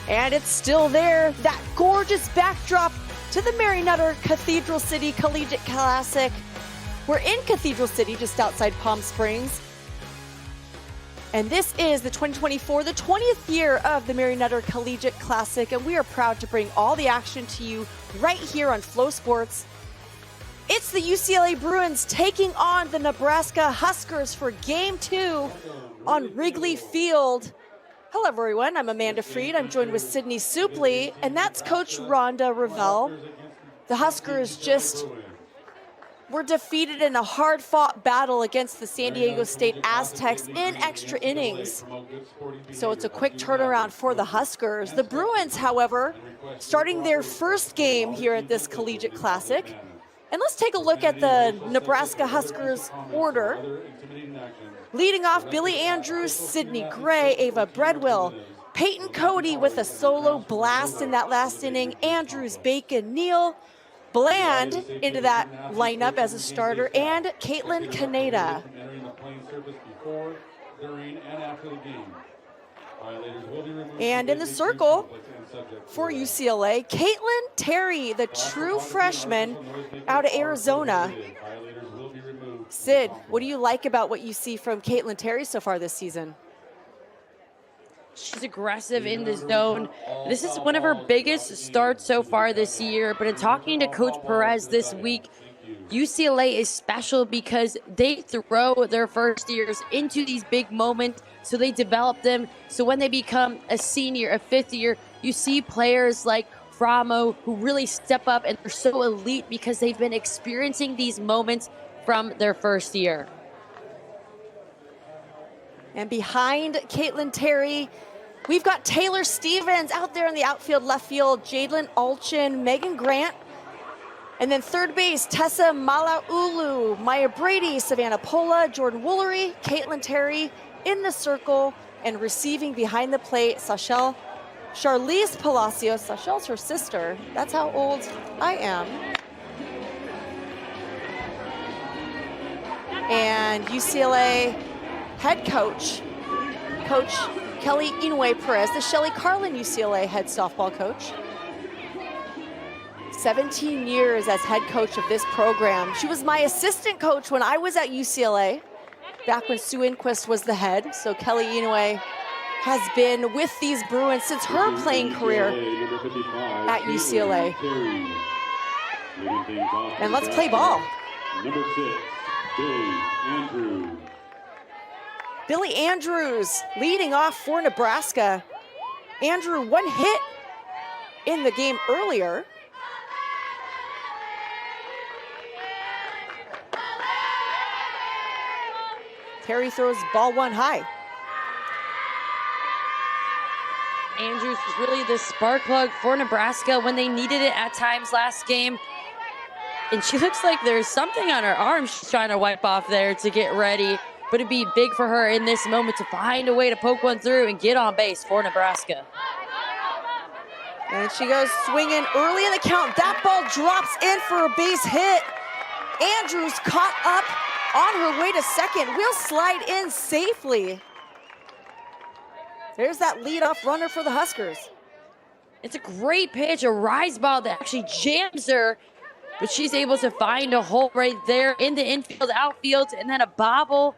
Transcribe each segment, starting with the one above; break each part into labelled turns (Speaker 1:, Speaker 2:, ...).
Speaker 1: And it's still there, that gorgeous backdrop to the Mary Nutter Cathedral City Collegiate Classic. We're in Cathedral City, just outside Palm Springs. And this is the 2024, the 20th year of the Mary Nutter Collegiate Classic, and we are proud to bring all the action to you right here on Flo Sports. It's the UCLA Bruins taking on the Nebraska Huskers for Game 2 on Wrigley Field. Hello, everyone. I'm Amanda Freed. I'm joined with Sydney Supley, and that's Coach Rhonda Ravel. The Huskers just were defeated in a hard-fought battle against the San Diego State Aztecs in extra innings. So it's a quick turnaround for the Huskers. The Bruins, however, starting their first game here at this Collegiate Classic. And let's take a look at the Nebraska Huskers order. Leading off, Billy Andrews, Sydney Gray, Ava Breadwill, Peyton Cody with a solo blast in that last inning, Andrews, Bacon, Neal, Bland into that lineup as a starter, and Caitlin Caneda. And in the circle for UCLA, Caitlin Terry, the true freshman out of Arizona. Sid, what do you like about what you see from Caitlin Terry so far this season?
Speaker 2: She's aggressive in the zone. This is one of her biggest starts so far this year, but in talking to Coach Perez this week, UCLA is special because they throw their first years into these big moments, so they develop them. So when they become a senior, a fifth year, you see players like Framo who really step up, and they're so elite because they've been experiencing these moments from their first year.
Speaker 1: And behind Caitlin Terry, we've got Taylor Stevens out there in the outfield, left field, Jadlyn Alchin, Megan Grant. And then third base, Tessa Malaulu, Maya Brady, Savannah Pola, Jordan Woolery, Caitlin Terry in the circle, and receiving behind the plate, Charlize Palacios. Sachel's her sister. That's how old I am. And UCLA head coach, Coach Kelly Inoue Perez, the Shelley Carlin UCLA head softball coach. 17 years as head coach of this program. She was my assistant coach when I was at UCLA, back when Sue Inquist was the head. So Kelly Inoue has been with these Bruins since her playing career at UCLA. And let's play ball.
Speaker 3: Number 6, Billy Andrews.
Speaker 1: Billy Andrews leading off for Nebraska. Andrew, one hit in the game earlier. Terry throws ball one high.
Speaker 2: Andrews was really the spark plug for Nebraska when they needed it at times last game. And she looks like there's something on her arm she's trying to wipe off there to get ready. But it'd be big for her in this moment to find a way to poke one through and get on base for Nebraska.
Speaker 1: And she goes swinging early in the count. That ball drops in for a base hit. Andrews caught up on her way to second. Will slide in safely. There's that leadoff runner for the Huskers.
Speaker 2: It's a great pitch, a rise ball that actually jams her, but she's able to find a hole right there in the infield, outfield, and then a bobble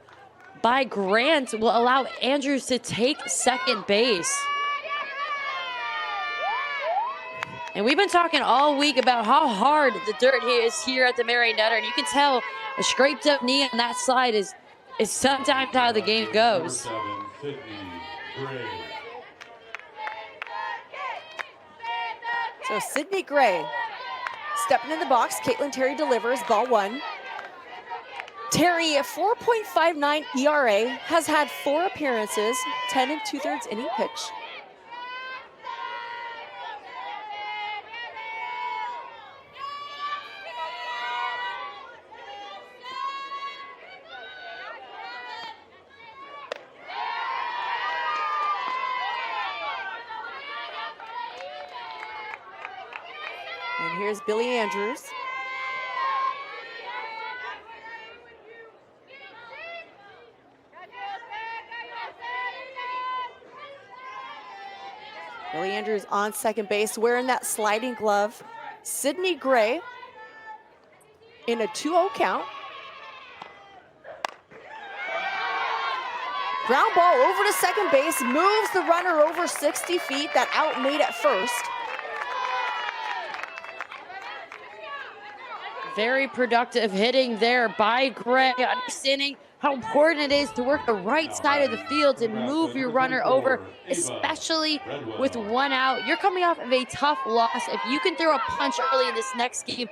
Speaker 2: by Grant will allow Andrews to take second base. And we've been talking all week about how hard the dirt is here at the Mary Nutter, and you can tell a scraped up knee on that slide is sometimes how the game goes.
Speaker 1: So Sydney Gray stepping in the box. Caitlin Terry delivers, ball one. Terry, a 4.59 ERA, has had 4 appearances, 10 2/3 inning pitch. And here's Billy Andrews. Billy Andrews on second base, wearing that sliding glove. Sydney Gray in a 2-0 count. Ground ball over to second base, moves the runner over 60 feet, that out made at first.
Speaker 2: Very productive hitting there by Gray, understanding how important it is to work the right side of the field and move your runner over, especially with one out. You're coming off of a tough loss. If you can throw a punch early in this next game,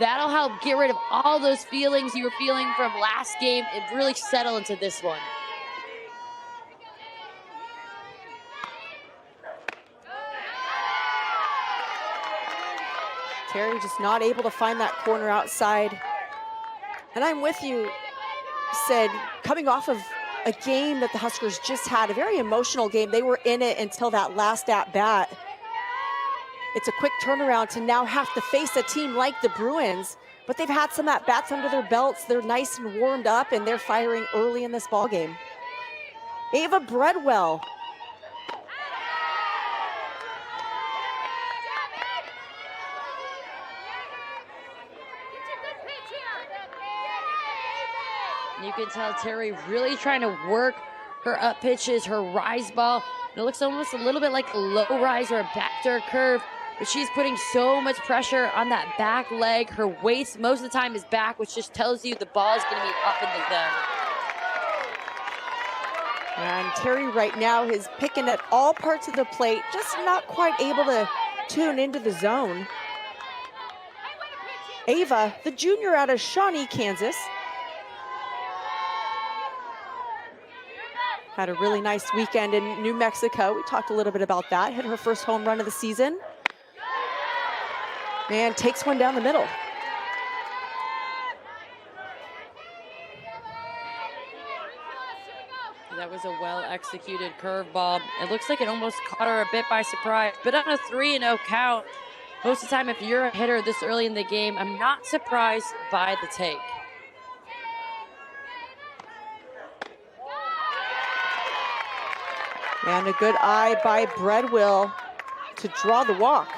Speaker 2: that'll help get rid of all those feelings you were feeling from last game and really settle into this one.
Speaker 1: Terry just not able to find that corner outside. And I'm with you, Sid, coming off of a game that the Huskers just had, a very emotional game. They were in it until that last at-bat. It's a quick turnaround to now have to face a team like the Bruins, but they've had some at-bats under their belts. They're nice and warmed up, and they're firing early in this ballgame. Ava Breadwell.
Speaker 2: You can tell Terry really trying to work her up pitches, her rise ball. And it looks almost a little bit like a low rise or a backdoor curve, but she's putting so much pressure on that back leg. Her waist most of the time is back, which just tells you the ball is going to be up in the zone.
Speaker 1: And Terry right now is picking at all parts of the plate, just not quite able to tune into the zone. Ava, the junior out of Shawnee, Kansas, had a really nice weekend in New Mexico. We talked a little bit about that. Hit her first home run of the season. And takes one down the middle.
Speaker 2: That was a well-executed curveball. It looks like it almost caught her a bit by surprise, but on a 3-0 count, most of the time if you're a hitter this early in the game, I'm not surprised by the take.
Speaker 1: And a good eye by Breadwell to draw the walk.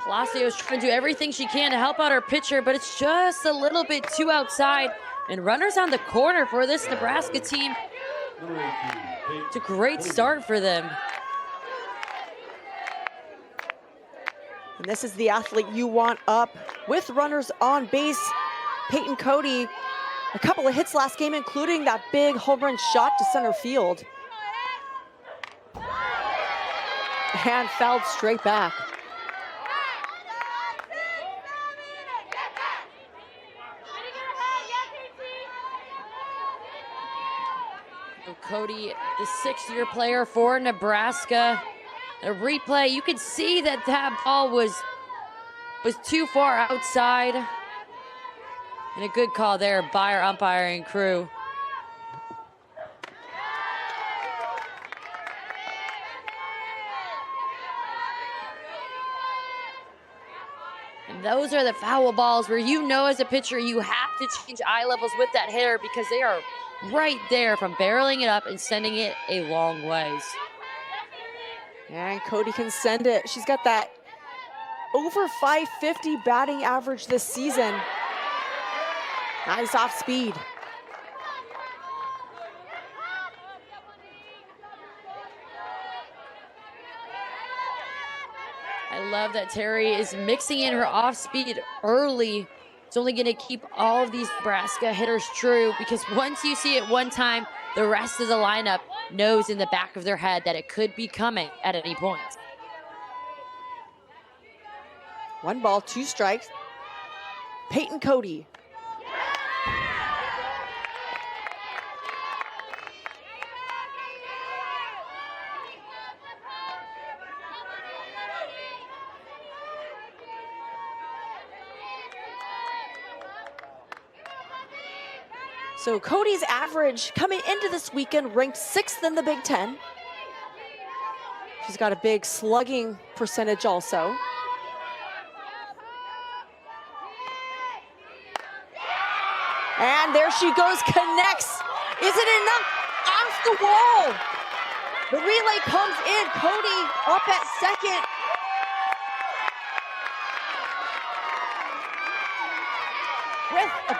Speaker 2: Palacios trying to do everything she can to help out her pitcher, but it's just a little bit too outside. And runners on the corner for this Nebraska team. It's a great start for them.
Speaker 1: And this is the athlete you want up with runners on base. Peyton Cody, a couple of hits last game, including that big home run shot to center field. And fouled straight back.
Speaker 2: Cody, the sixth-year player for Nebraska. A replay, you can see that that ball was too far outside. And a good call there by our umpiring crew. And those are the foul balls where you know as a pitcher you have to change eye levels with that hitter because they are right there from barreling it up and sending it a long ways.
Speaker 1: And Cody can send it. She's got that over 550 batting average this season. Nice off speed.
Speaker 2: I love that Terry is mixing in her off speed early. It's only going to keep all of these Nebraska hitters true because once you see it one time, the rest of the lineup knows in the back of their head that it could be coming at any point.
Speaker 1: 1 ball, 2 strikes. Peyton Cody. So Cody's average coming into this weekend ranked 6th in the Big Ten. She's got a big slugging percentage also. And there she goes, connects. Is it enough? Off the wall. The relay comes in. Cody up at second.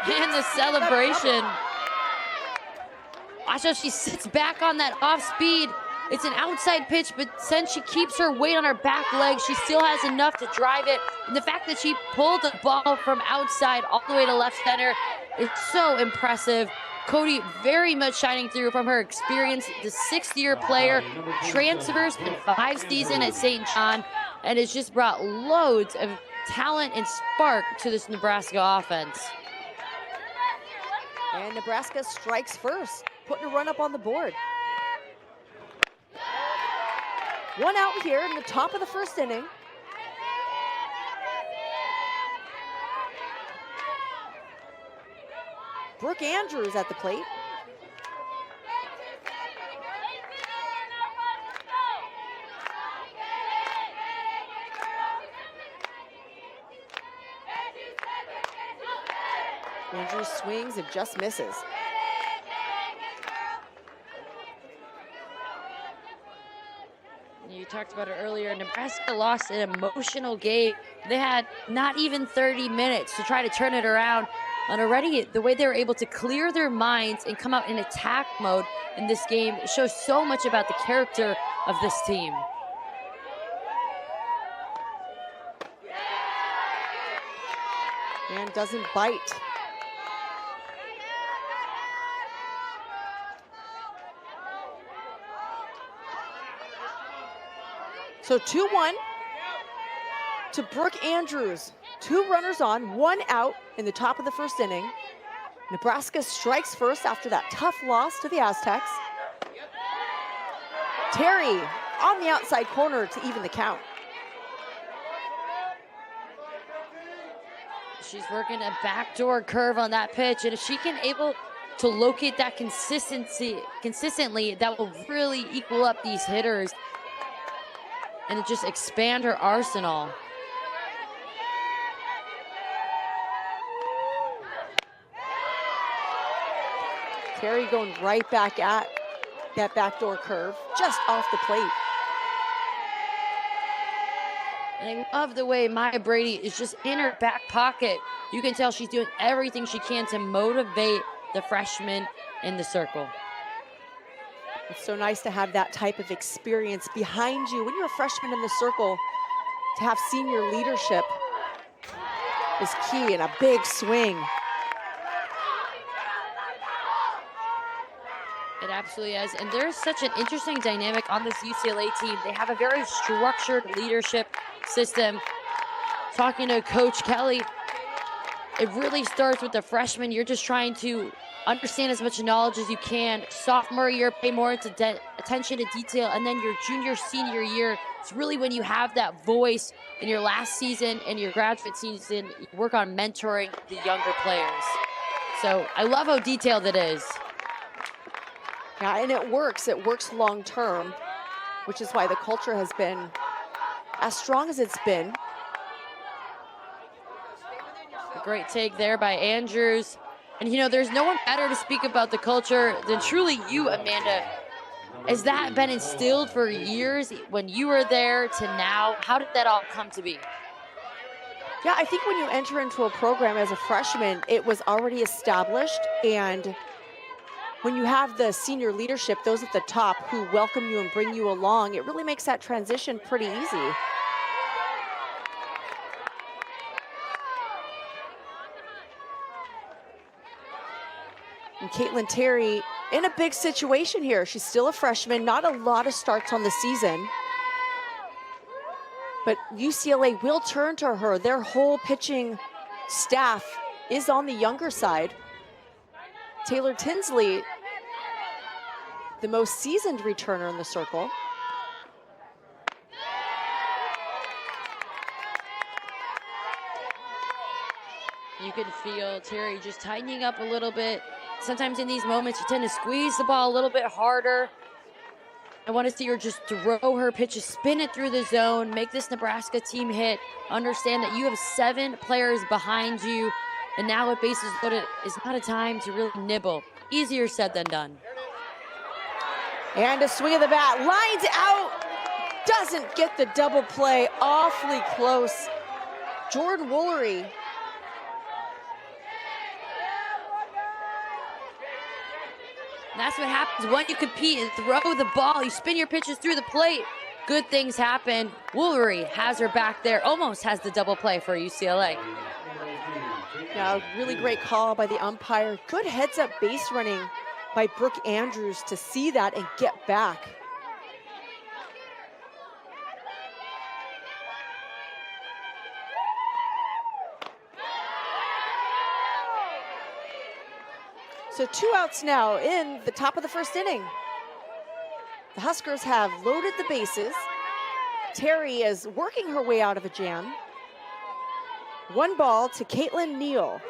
Speaker 2: And the celebration. Watch how she sits back on that off speed. It's an outside pitch, but since she keeps her weight on her back leg, she still has enough to drive it. And the fact that she pulled the ball from outside all the way to left center is so impressive. Cody very much shining through from her experience. The sixth-year player transfers in 5 seasons at St. John and has just brought loads of talent and spark to this Nebraska offense.
Speaker 1: And Nebraska strikes first, putting a run up on the board. 1 out here in the top of the first inning. Brooke Andrews at the plate. Andrews swings and just misses.
Speaker 2: You talked about it earlier. Nebraska lost an emotional game. They had not even 30 minutes to try to turn it around. And already the way they were able to clear their minds and come out in attack mode in this game shows so much about the character of this team.
Speaker 1: And doesn't bite. So 2-1 to Brooke Andrews. 2 runners on, 1 out in the top of the first inning. Nebraska strikes first after that tough loss to the Aztecs. Terry on the outside corner to even the count.
Speaker 2: She's working a backdoor curve on that pitch, and if she can able to locate that consistently, that will really equal up these hitters and just expand her arsenal.
Speaker 1: Terry going right back at that backdoor curve, just off the plate.
Speaker 2: And I love the way Maya Brady is just in her back pocket. You can tell she's doing everything she can to motivate the freshman in the circle.
Speaker 1: It's so nice to have that type of experience behind you when you're a freshman in the circle. To have senior leadership is key in a big swing.
Speaker 2: It absolutely is. And there's such an interesting dynamic on this UCLA team. They have a very structured leadership system. Talking to Coach Kelly, it really starts with the freshman. You're just trying to understand as much knowledge as you can. Sophomore year, pay more attention to detail. And then your junior, senior year, it's really when you have that voice in your last season and your graduate season, you work on mentoring the younger players. So I love how detailed it is.
Speaker 1: Yeah, and it works long term, which is why the culture has been as strong as it's been.
Speaker 2: A great take there by Andrews. And you know, there's no one better to speak about the culture than truly you, Amanda. Has that been instilled for years when you were there to now? How did that all come to be?
Speaker 1: Yeah, I think when you enter into a program as a freshman, it was already established, and when you have the senior leadership, those at the top who welcome you and bring you along, it really makes that transition pretty easy. And Caitlin Terry in a big situation here. She's still a freshman, not a lot of starts on the season. But UCLA will turn to her. Their whole pitching staff is on the younger side. Taylor Tinsley, the most seasoned returner in the circle.
Speaker 2: You can feel Terry just tightening up a little bit. Sometimes in these moments, you tend to squeeze the ball a little bit harder. I want to see her just throw her pitches, spin it through the zone, make this Nebraska team hit. Understand that you have 7 players behind you, and now with bases loaded, is not a time to really nibble. Easier said than done.
Speaker 1: And a swing of the bat, lines out, doesn't get the double play, awfully close. Jordan Woolery.
Speaker 2: That's what happens when you compete and throw the ball. You spin your pitches through the plate. Good things happen. Woolery has her back there, almost has the double play for UCLA.
Speaker 1: Yeah, really great call by the umpire. Good heads-up base running by Brooke Andrews to see that and get back. So 2 outs now in the top of the first inning. The Huskers have loaded the bases. Terry is working her way out of a jam. 1 ball to Caitlin Neal.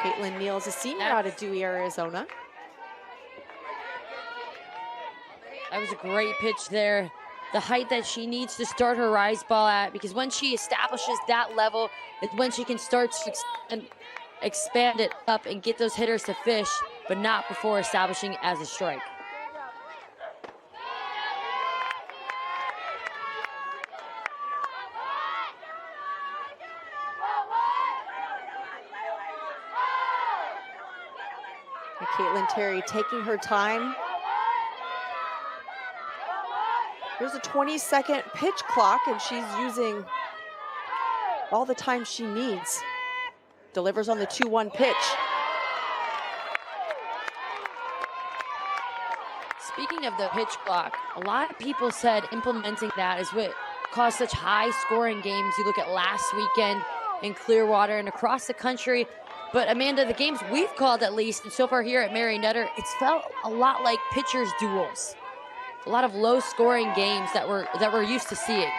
Speaker 1: Caitlin Neal is a senior out of Dewey, Arizona.
Speaker 2: That was a great pitch there. The height that she needs to start her rise ball at, because when she establishes that level, it's when she can start to expand it up and get those hitters to fish, but not before establishing as a strike.
Speaker 1: And Caitlin Terry taking her time. There's a 20-second pitch clock, and she's using all the time she needs. Delivers on the 2-1 pitch.
Speaker 2: Speaking of the pitch clock, a lot of people said implementing that is what caused such high scoring games. You look at last weekend in Clearwater and across the country. But Amanda, the games we've called at least, and so far here at Mary Nutter, it's felt a lot like pitchers' duels. A lot of low-scoring games that we're used to seeing.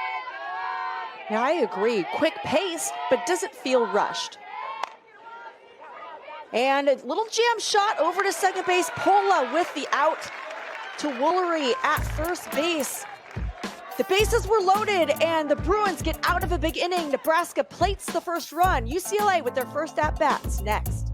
Speaker 1: Yeah, I agree. Quick pace, but doesn't feel rushed. And a little jam shot over to second base. Pola with the out to Woolery at first base. The bases were loaded, and the Bruins get out of a big inning. Nebraska plates the first run. UCLA with their first at-bats next.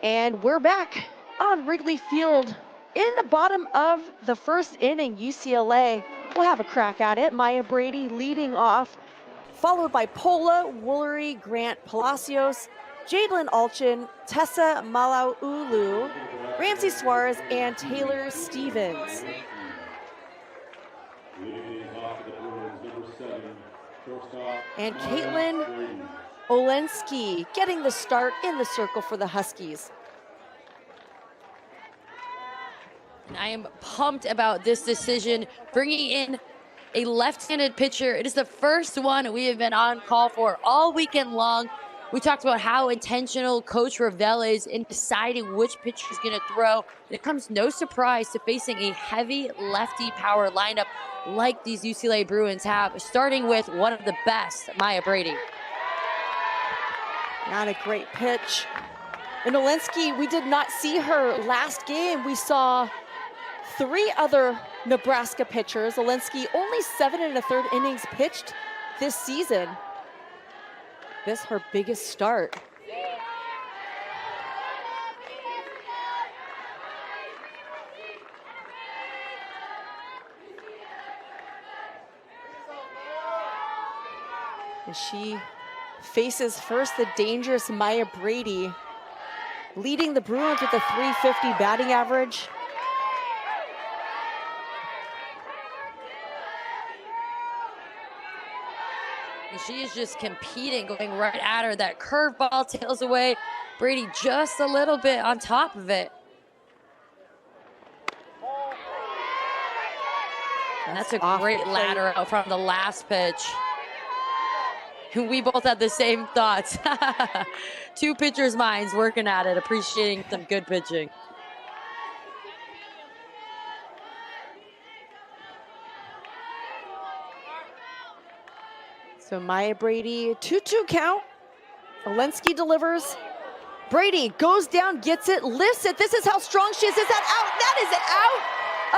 Speaker 1: And we're back on Wrigley Field in the bottom of the first inning. UCLA will have a crack at it. Maya Brady leading off, followed by Pola, Woolery, Grant Palacios, Jadlyn Alchin, Tessa Malaulu, Ramsey Suarez, and Taylor Stevens. And Caitlin Olensky getting the start in the circle for the Huskies.
Speaker 2: And I am pumped about this decision, bringing in a left-handed pitcher. It is the first one we have been on call for all weekend long. We talked about how intentional Coach Ravel is in deciding which pitcher is going to throw. It comes no surprise to facing a heavy lefty power lineup like these UCLA Bruins have, starting with one of the best, Maya Brady.
Speaker 1: Not a great pitch. And Olensky, we did not see her last game. We saw 3 other Nebraska pitchers. Olensky only 7 1/3 innings pitched this season. This her biggest start. And she faces first the dangerous Maya Brady, leading the Bruins with a .350 batting average.
Speaker 2: And she is just competing, going right at her. That curveball tails away. Brady just a little bit on top of it. And that's a great ladder out from the last pitch. We both had the same thoughts. Two pitchers' minds working at it, appreciating some good pitching.
Speaker 1: So Maya Brady, 2-2 count. Olensky delivers. Brady goes down, gets it, lifts it. This is how strong she is. Is that out? That is out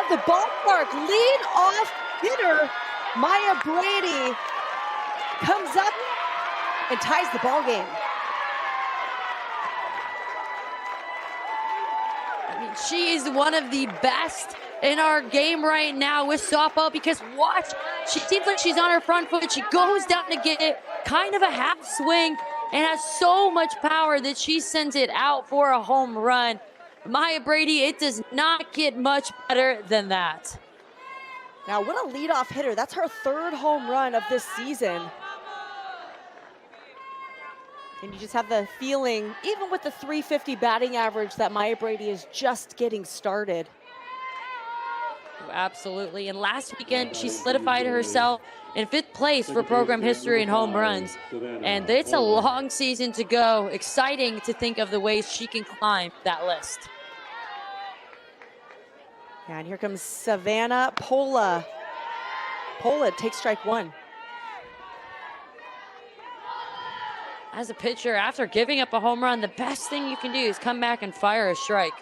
Speaker 1: of the ballpark. Lead off hitter Maya Brady comes up and ties the ball game.
Speaker 2: I mean, she is one of the best in our game right now with softball, because watch, she seems like she's on her front foot. She goes down to get it, kind of a half swing, and has so much power that she sends it out for a home run. Maya Brady, it does not get much better than that.
Speaker 1: Now, what a leadoff hitter. That's her third home run of this season. And you just have the feeling, even with the .350 batting average, that Maya Brady is just getting started.
Speaker 2: Absolutely. And last weekend, she solidified herself in 5th place for program history in home runs. And it's a long season to go. Exciting to think of the ways she can climb that list.
Speaker 1: And here comes Savannah Pola. Pola takes strike one.
Speaker 2: As a pitcher, after giving up a home run, the best thing you can do is come back and fire a strike.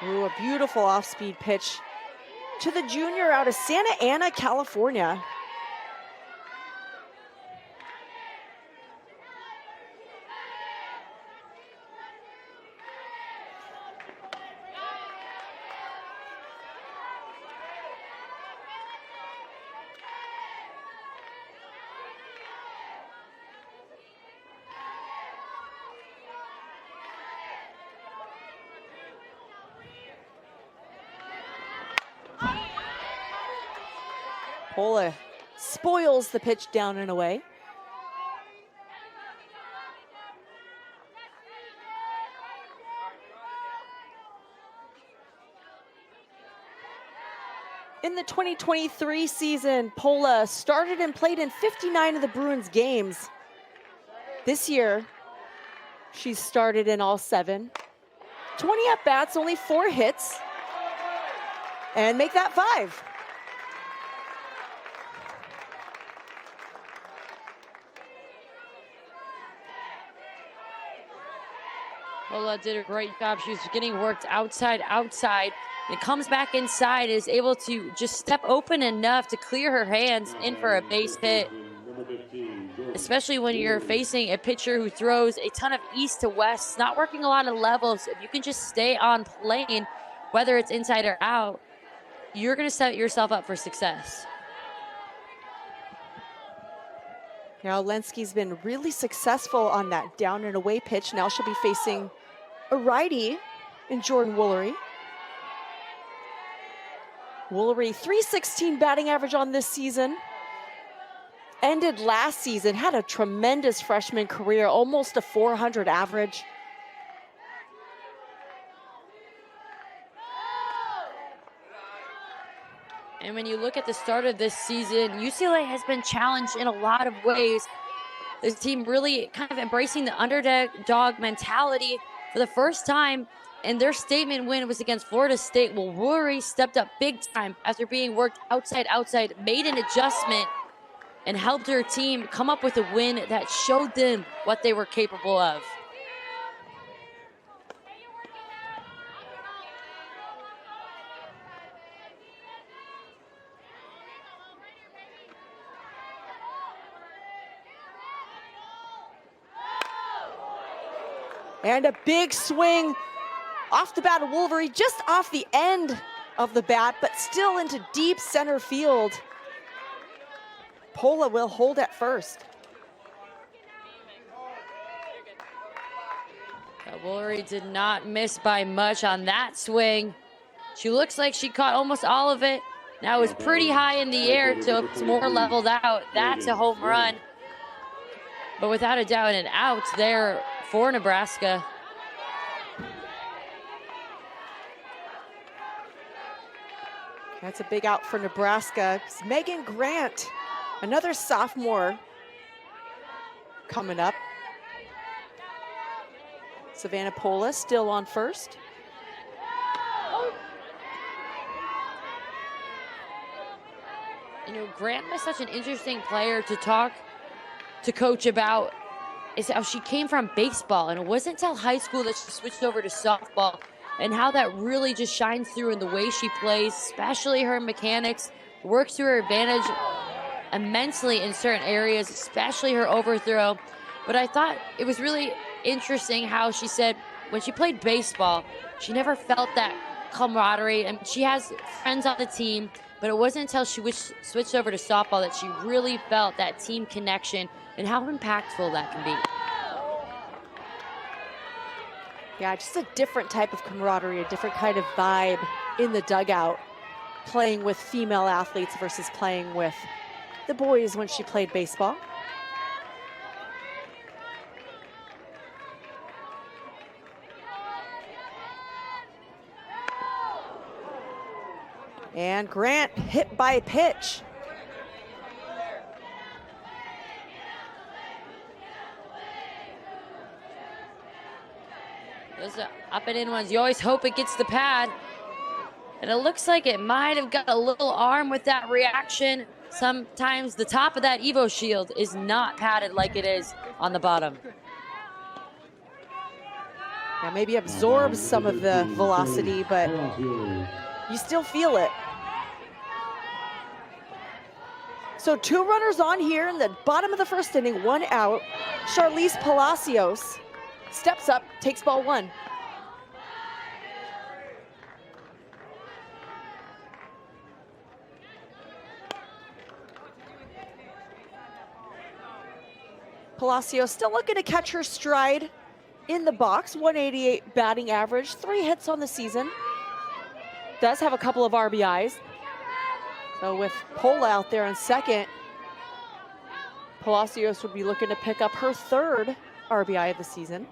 Speaker 1: Ooh, a beautiful off-speed pitch to the junior out of Santa Ana, California. Pola spoils the pitch down and away. In the 2023 season, Pola started and played in 59 of the Bruins games. This year, she's started in all 7. 20 at-bats, only 4 hits, and make that 5.
Speaker 2: Pola did a great job. She was getting worked outside. It comes back inside, is able to just step open enough to clear her hands in for a base hit. Especially when you're facing a pitcher who throws a ton of east to west, not working a lot of levels. If you can just stay on plane, whether it's inside or out, you're going to set yourself up for success.
Speaker 1: Now, Olensky's been really successful on that down and away pitch. Now she'll be facing a righty in Jordan Woolery. Woolery, .316 batting average on this season. Ended last season, had a tremendous freshman career, almost a .400 average.
Speaker 2: And when you look at the start of this season, UCLA has been challenged in a lot of ways. This team really kind of embracing the underdog mentality for the first time, and their statement win was against Florida State. Well, Woolery stepped up big time after being worked outside, made an adjustment, and helped her team come up with a win that showed them what they were capable of.
Speaker 1: And a big swing off the bat of Woolery, just off the end of the bat, but still into deep center field. Pola will hold at first.
Speaker 2: Woolery did not miss by much on that swing. She looks like she caught almost all of it. Now it was pretty high in the air, so it's more leveled out. That's a home run. But without a doubt, an out there for Nebraska.
Speaker 1: That's a big out for Nebraska. It's Megan Grant, another sophomore coming up. Savannah Pola still on first.
Speaker 2: You know, Grant was such an interesting player to talk to coach about, is how she came from baseball, and it wasn't until high school that she switched over to softball, and how that really just shines through in the way she plays, especially her mechanics, works to her advantage immensely in certain areas, especially her overthrow. But I thought it was really interesting how she said when she played baseball, she never felt that camaraderie, and she has friends on the team, but it wasn't until she switched over to softball that she really felt that team connection and how impactful that can be.
Speaker 1: Yeah, just a different type of camaraderie, a different kind of vibe in the dugout, playing with female athletes versus playing with the boys when she played baseball. And Grant hit by pitch.
Speaker 2: Those up and in ones, you always hope it gets the pad. And it looks like it might have got a little arm with that reaction. Sometimes the top of that Evo shield is not padded like it is on the bottom.
Speaker 1: Now maybe absorbs some of the velocity, but you still feel it. So 2 runners on here in the bottom of the first inning, 1 out. Charlize Palacios steps up, takes ball 1. Palacios still looking to catch her stride in the box, 188 batting average, 3 hits on the season. Does have a couple of RBIs. So with Pola out there in second, Palacios would be looking to pick up her 3rd RBI of the season.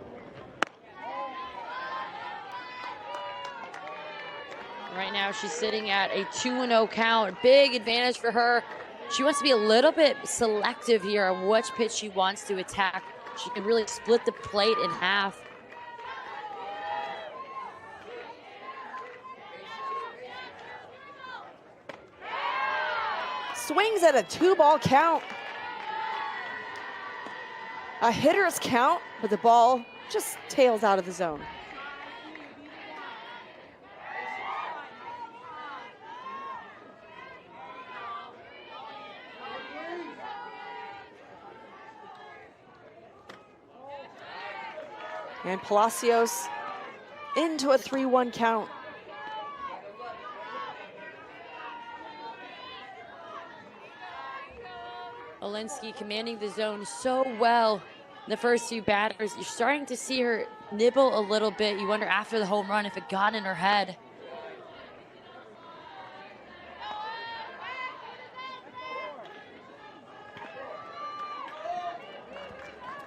Speaker 2: Right now she's sitting at a 2-0 count. Big advantage for her. She wants to be a little bit selective here on which pitch she wants to attack. She can really split the plate in half.
Speaker 1: Swings at a 2-ball count. A hitter's count, but the ball just tails out of the zone. And Palacios into a 3-1 count.
Speaker 2: Olinsky commanding the zone so well in the first few batters. You're starting to see her nibble a little bit. You wonder after the home run if it got in her head.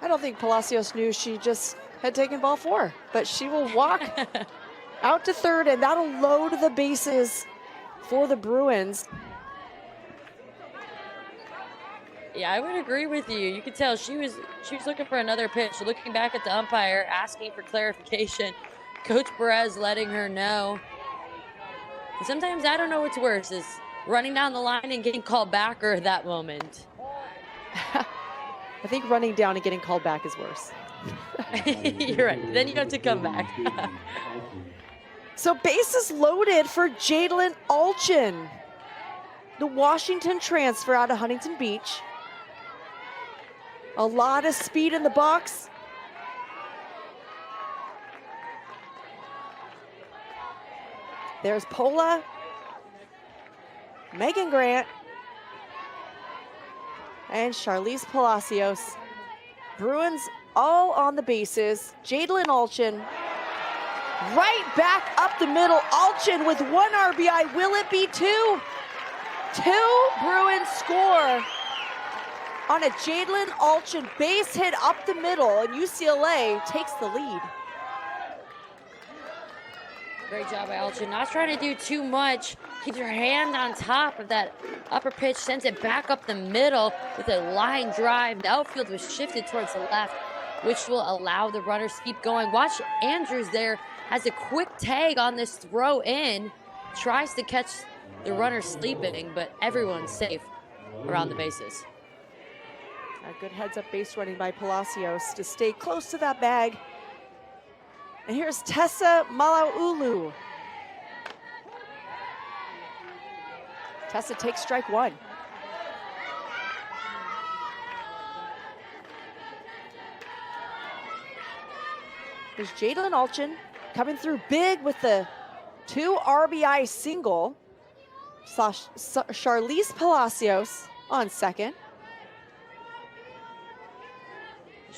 Speaker 1: I don't think Palacios knew she just had taken ball 4, but she will walk out to third, and that'll load the bases for the Bruins.
Speaker 2: Yeah, I would agree with you. You could tell she was looking for another pitch, looking back at the umpire, asking for clarification. Coach Perez letting her know. And sometimes I don't know what's worse, is running down the line and getting called back, or that moment.
Speaker 1: I think running down and getting called back is worse.
Speaker 2: You're right. Then you have to come back.
Speaker 1: So bases loaded for Jadlyn Alchin, the Washington transfer out of Huntington Beach. A lot of speed in the box. There's Pola Megan Grant, and Charlize Palacios. Bruins all on the bases. Jadlyn Alchin right back up the middle. Alchin with 1 RBI. Will it be 2? 2 Bruins score on a Jadlyn Alchin base hit up the middle, and UCLA takes the lead.
Speaker 2: Great job by Alchin. Not trying to do too much. Keeps her hand on top of that upper pitch, sends it back up the middle with a line drive. The outfield was shifted towards the left, which will allow the runners to keep going. Watch Andrews there, has a quick tag on this throw in, tries to catch the runner sleeping, but everyone's safe around the bases.
Speaker 1: A good heads-up base running by Palacios to stay close to that bag. And here's Tessa Malaulu. Tessa takes strike 1. There's Jadlyn Alchin coming through big with the 2 RBI single. Charlize Palacios on second.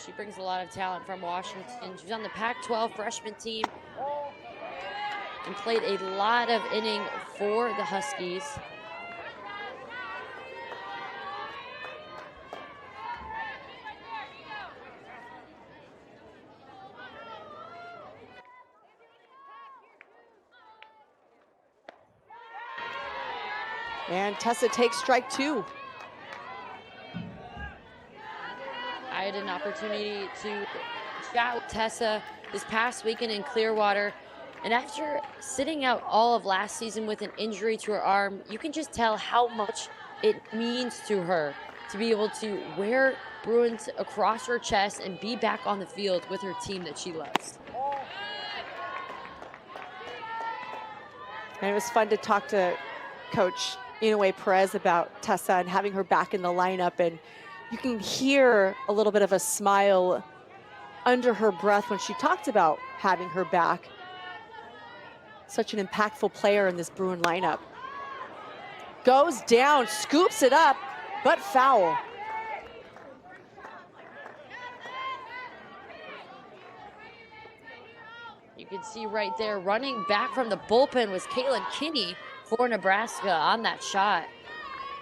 Speaker 2: She brings a lot of talent from Washington. She's on the Pac-12 freshman team and played a lot of inning for the Huskies.
Speaker 1: And Tessa takes strike 2.
Speaker 2: I had an opportunity to chat with Tessa this past weekend in Clearwater. And after sitting out all of last season with an injury to her arm, you can just tell how much it means to her to be able to wear Bruins across her chest and be back on the field with her team that she loves.
Speaker 1: And it was fun to talk to Coach Inoue Perez about Tessa and having her back in the lineup, and you can hear a little bit of a smile under her breath when she talked about having her back. Such an impactful player in this Bruin lineup. Goes down, scoops it up, but foul.
Speaker 2: You can see right there, running back from the bullpen was Caitlin Kinney for Nebraska on that shot.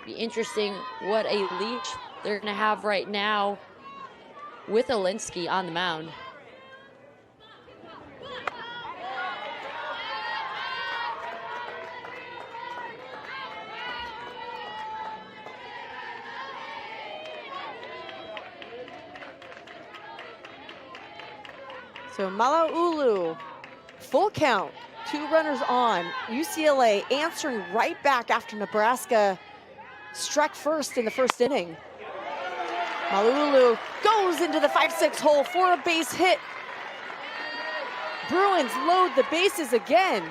Speaker 2: Be interesting what a leash they're going to have right now with Olinsky on the mound.
Speaker 1: So Malaulu, full count, 2 runners on. UCLA answering right back after Nebraska struck first in the first inning. Malaulu goes into the 5-6 hole for a base hit. Bruins load the bases again.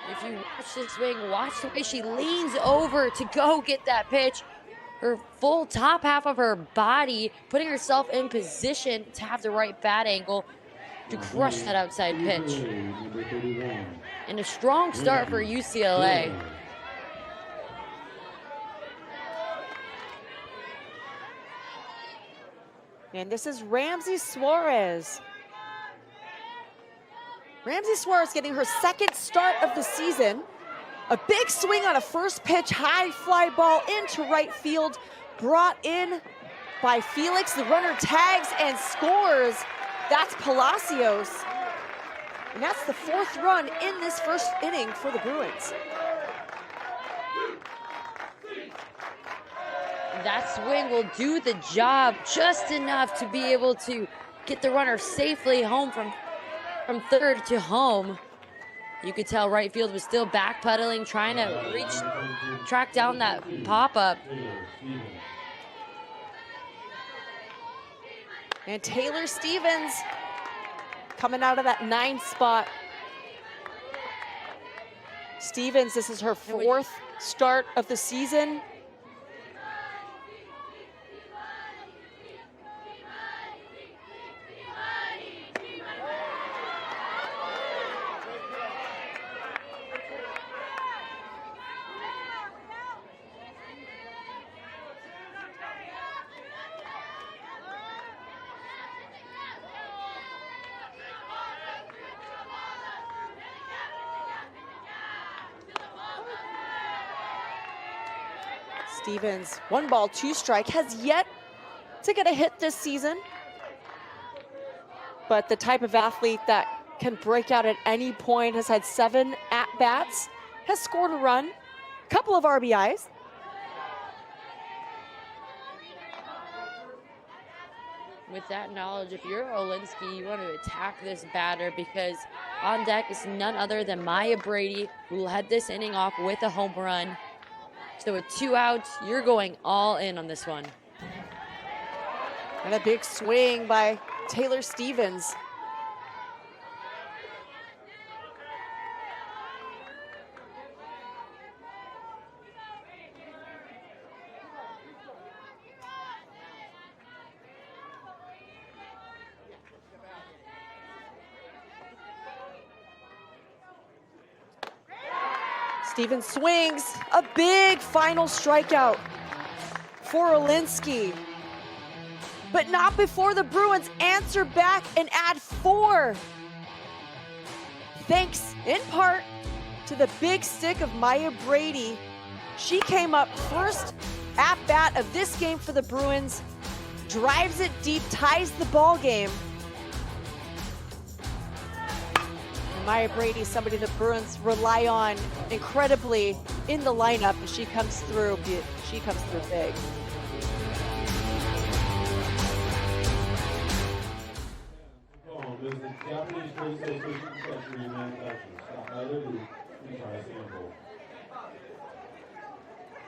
Speaker 2: If you watch this swing, watch the way she leans over to go get that pitch. Her full top half of her body, putting herself in position to have the right bat angle to crush that outside pitch. And a strong start for UCLA.
Speaker 1: And this is Ramsey Suarez. Ramsey Suarez getting her 2nd start of the season. A big swing on a first pitch, high fly ball into right field, brought in by Felix. The runner tags and scores. That's Palacios. And that's the 4th run in this first inning for the Bruins.
Speaker 2: That swing will do the job just enough to be able to get the runner safely home from third to home. You could tell right field was still backpedaling, trying to track down that pop-up.
Speaker 1: And Taylor Stevens coming out of that 9th spot. Stevens, this is her 4th start of the season. Stevens, 1 ball, 2 strike, has yet to get a hit this season. But the type of athlete that can break out at any point, has had 7 at-bats, has scored a run, couple of RBIs.
Speaker 2: With that knowledge, if you're Olinsky, you want to attack this batter because on deck is none other than Maya Brady, who led this inning off with a home run. So with 2 outs, you're going all in on this one.
Speaker 1: And a big swing by Taylor Stevens. Stevens swings, a big final strikeout for Olinsky. But not before the Bruins answer back and add 4. Thanks in part to the big stick of Maya Brady. She came up first at bat of this game for the Bruins, drives it deep, ties the ball game. Maya Brady, somebody the Bruins rely on incredibly in the lineup, and she comes through big.
Speaker 3: Is the Japanese Trade Association Confectionery Manufacturers. Stop by their booth and try a sample.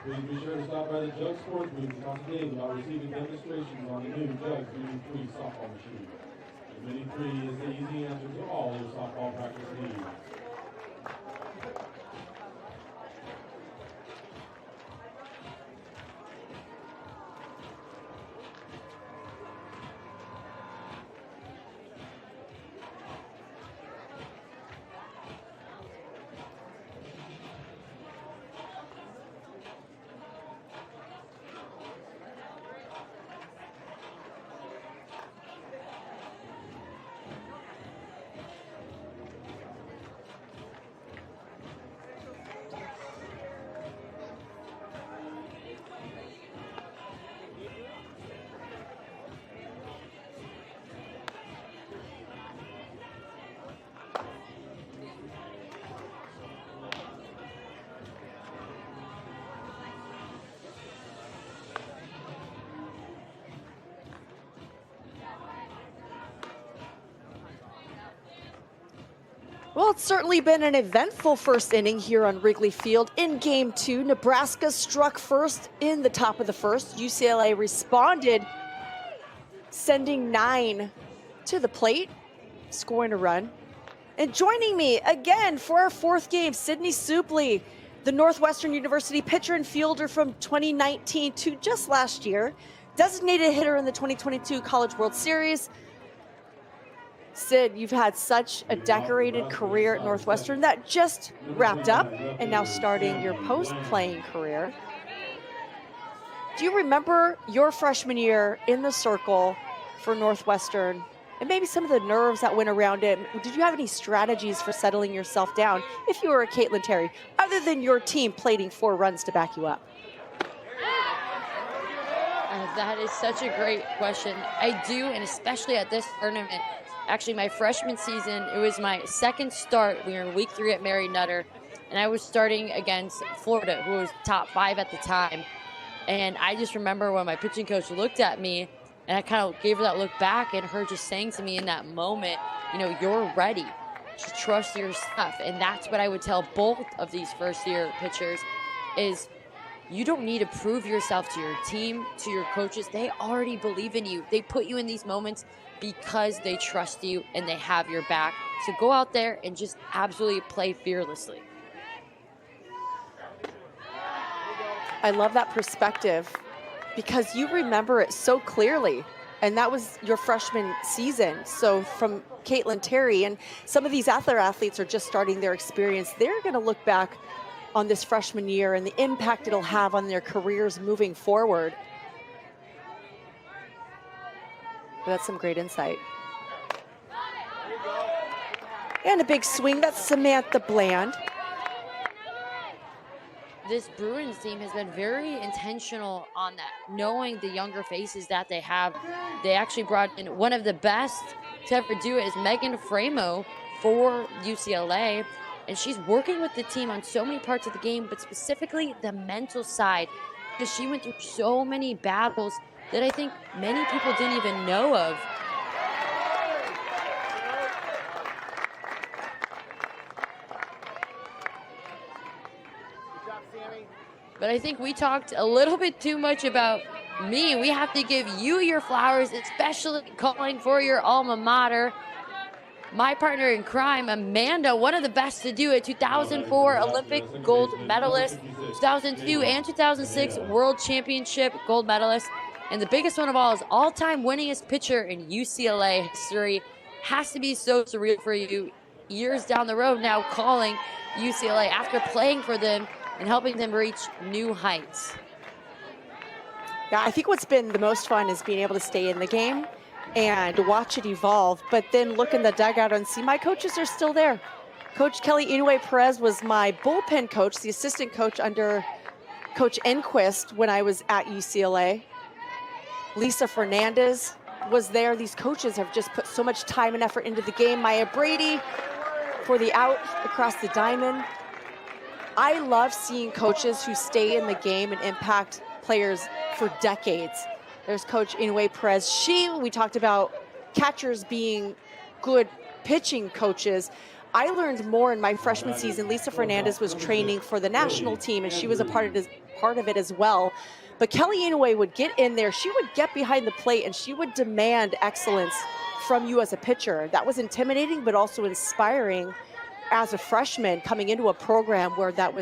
Speaker 3: Please be sure to stop by the Jug Sports booth and talk to Dave about receiving demonstrations on the new Jug Mini 3 softball machine. The Mini 3 is the easy answer to all your softball practice needs.
Speaker 1: Well, it's certainly been an eventful first inning here on Wrigley Field. In Game 2, Nebraska struck first in the top of the first. UCLA responded, sending 9 to the plate, scoring a run. And joining me again for our 4th game, Sydney Supley, the Northwestern University pitcher and fielder from 2019 to just last year, designated hitter in the 2022 College World Series. Sid, you've had such a decorated career at Northwestern that just wrapped up and now starting your post-playing career. Do you remember your freshman year in the circle for Northwestern and maybe some of the nerves that went around it? Did you have any strategies for settling yourself down if you were a Caitlin Terry, other than your team plating 4 runs to back you up?
Speaker 2: That is such a great question. I do, and especially at this tournament. Actually, my freshman season, it was my 2nd start. We were in week 3 at Mary Nutter, and I was starting against Florida, who was top 5 at the time. And I just remember when my pitching coach looked at me, and I kind of gave her that look back, and her just saying to me in that moment, you know, you're ready. Just trust your stuff. And that's what I would tell both of these first-year pitchers is you don't need to prove yourself to your team, to your coaches. They already believe in you. They put you in these moments because they trust you and they have your back. So go out there and just absolutely play fearlessly.
Speaker 1: I love that perspective because you remember it so clearly. And that was your freshman season. So from Caitlin Terry, and some of these other athletes are just starting their experience. They're going to look back on this freshman year and the impact it'll have on their careers moving forward. But that's some great insight. And a big swing, that's Samantha Bland.
Speaker 2: this Bruins team has been very intentional on that, knowing the younger faces that they have. They actually brought in one of the best to ever do it, is Megan Framo for UCLA. And she's working with the team on so many parts of the game, but specifically the mental side, because she went through so many battles that I think many people didn't even know of. But I think we talked a little bit too much about me. We have to give you your flowers, especially calling for your alma mater. My partner in crime, Amanda, one of the best to do it, 2004 Olympic gold medalist, 2002 and 2006 World Championship gold medalist, and the biggest one of all is all-time winningest pitcher in UCLA history. Has to be so surreal for you years down the road now, calling UCLA after playing for them and helping them reach new heights.
Speaker 1: Yeah, I think what's been the most fun is being able to stay in the game and watch it evolve, but then look in the dugout and see my coaches are still there. Coach Kelly Inouye Perez was my bullpen coach, the assistant coach under Coach Enquist when I was at UCLA. Lisa Fernandez was there. These coaches have just put so much time and effort into the game. Maya Brady for the out across the diamond. I love seeing coaches who stay in the game and impact players for decades. There's Coach Inouye Perez. We talked about catchers being good pitching coaches. I learned more in my freshman season. Lisa Fernandez was training for the national team, and she was a part of it as well. But Kelly Inouye would get in there. She would get behind the plate, and she would demand excellence from you as a pitcher. That was intimidating, but also inspiring as a freshman coming into a program where that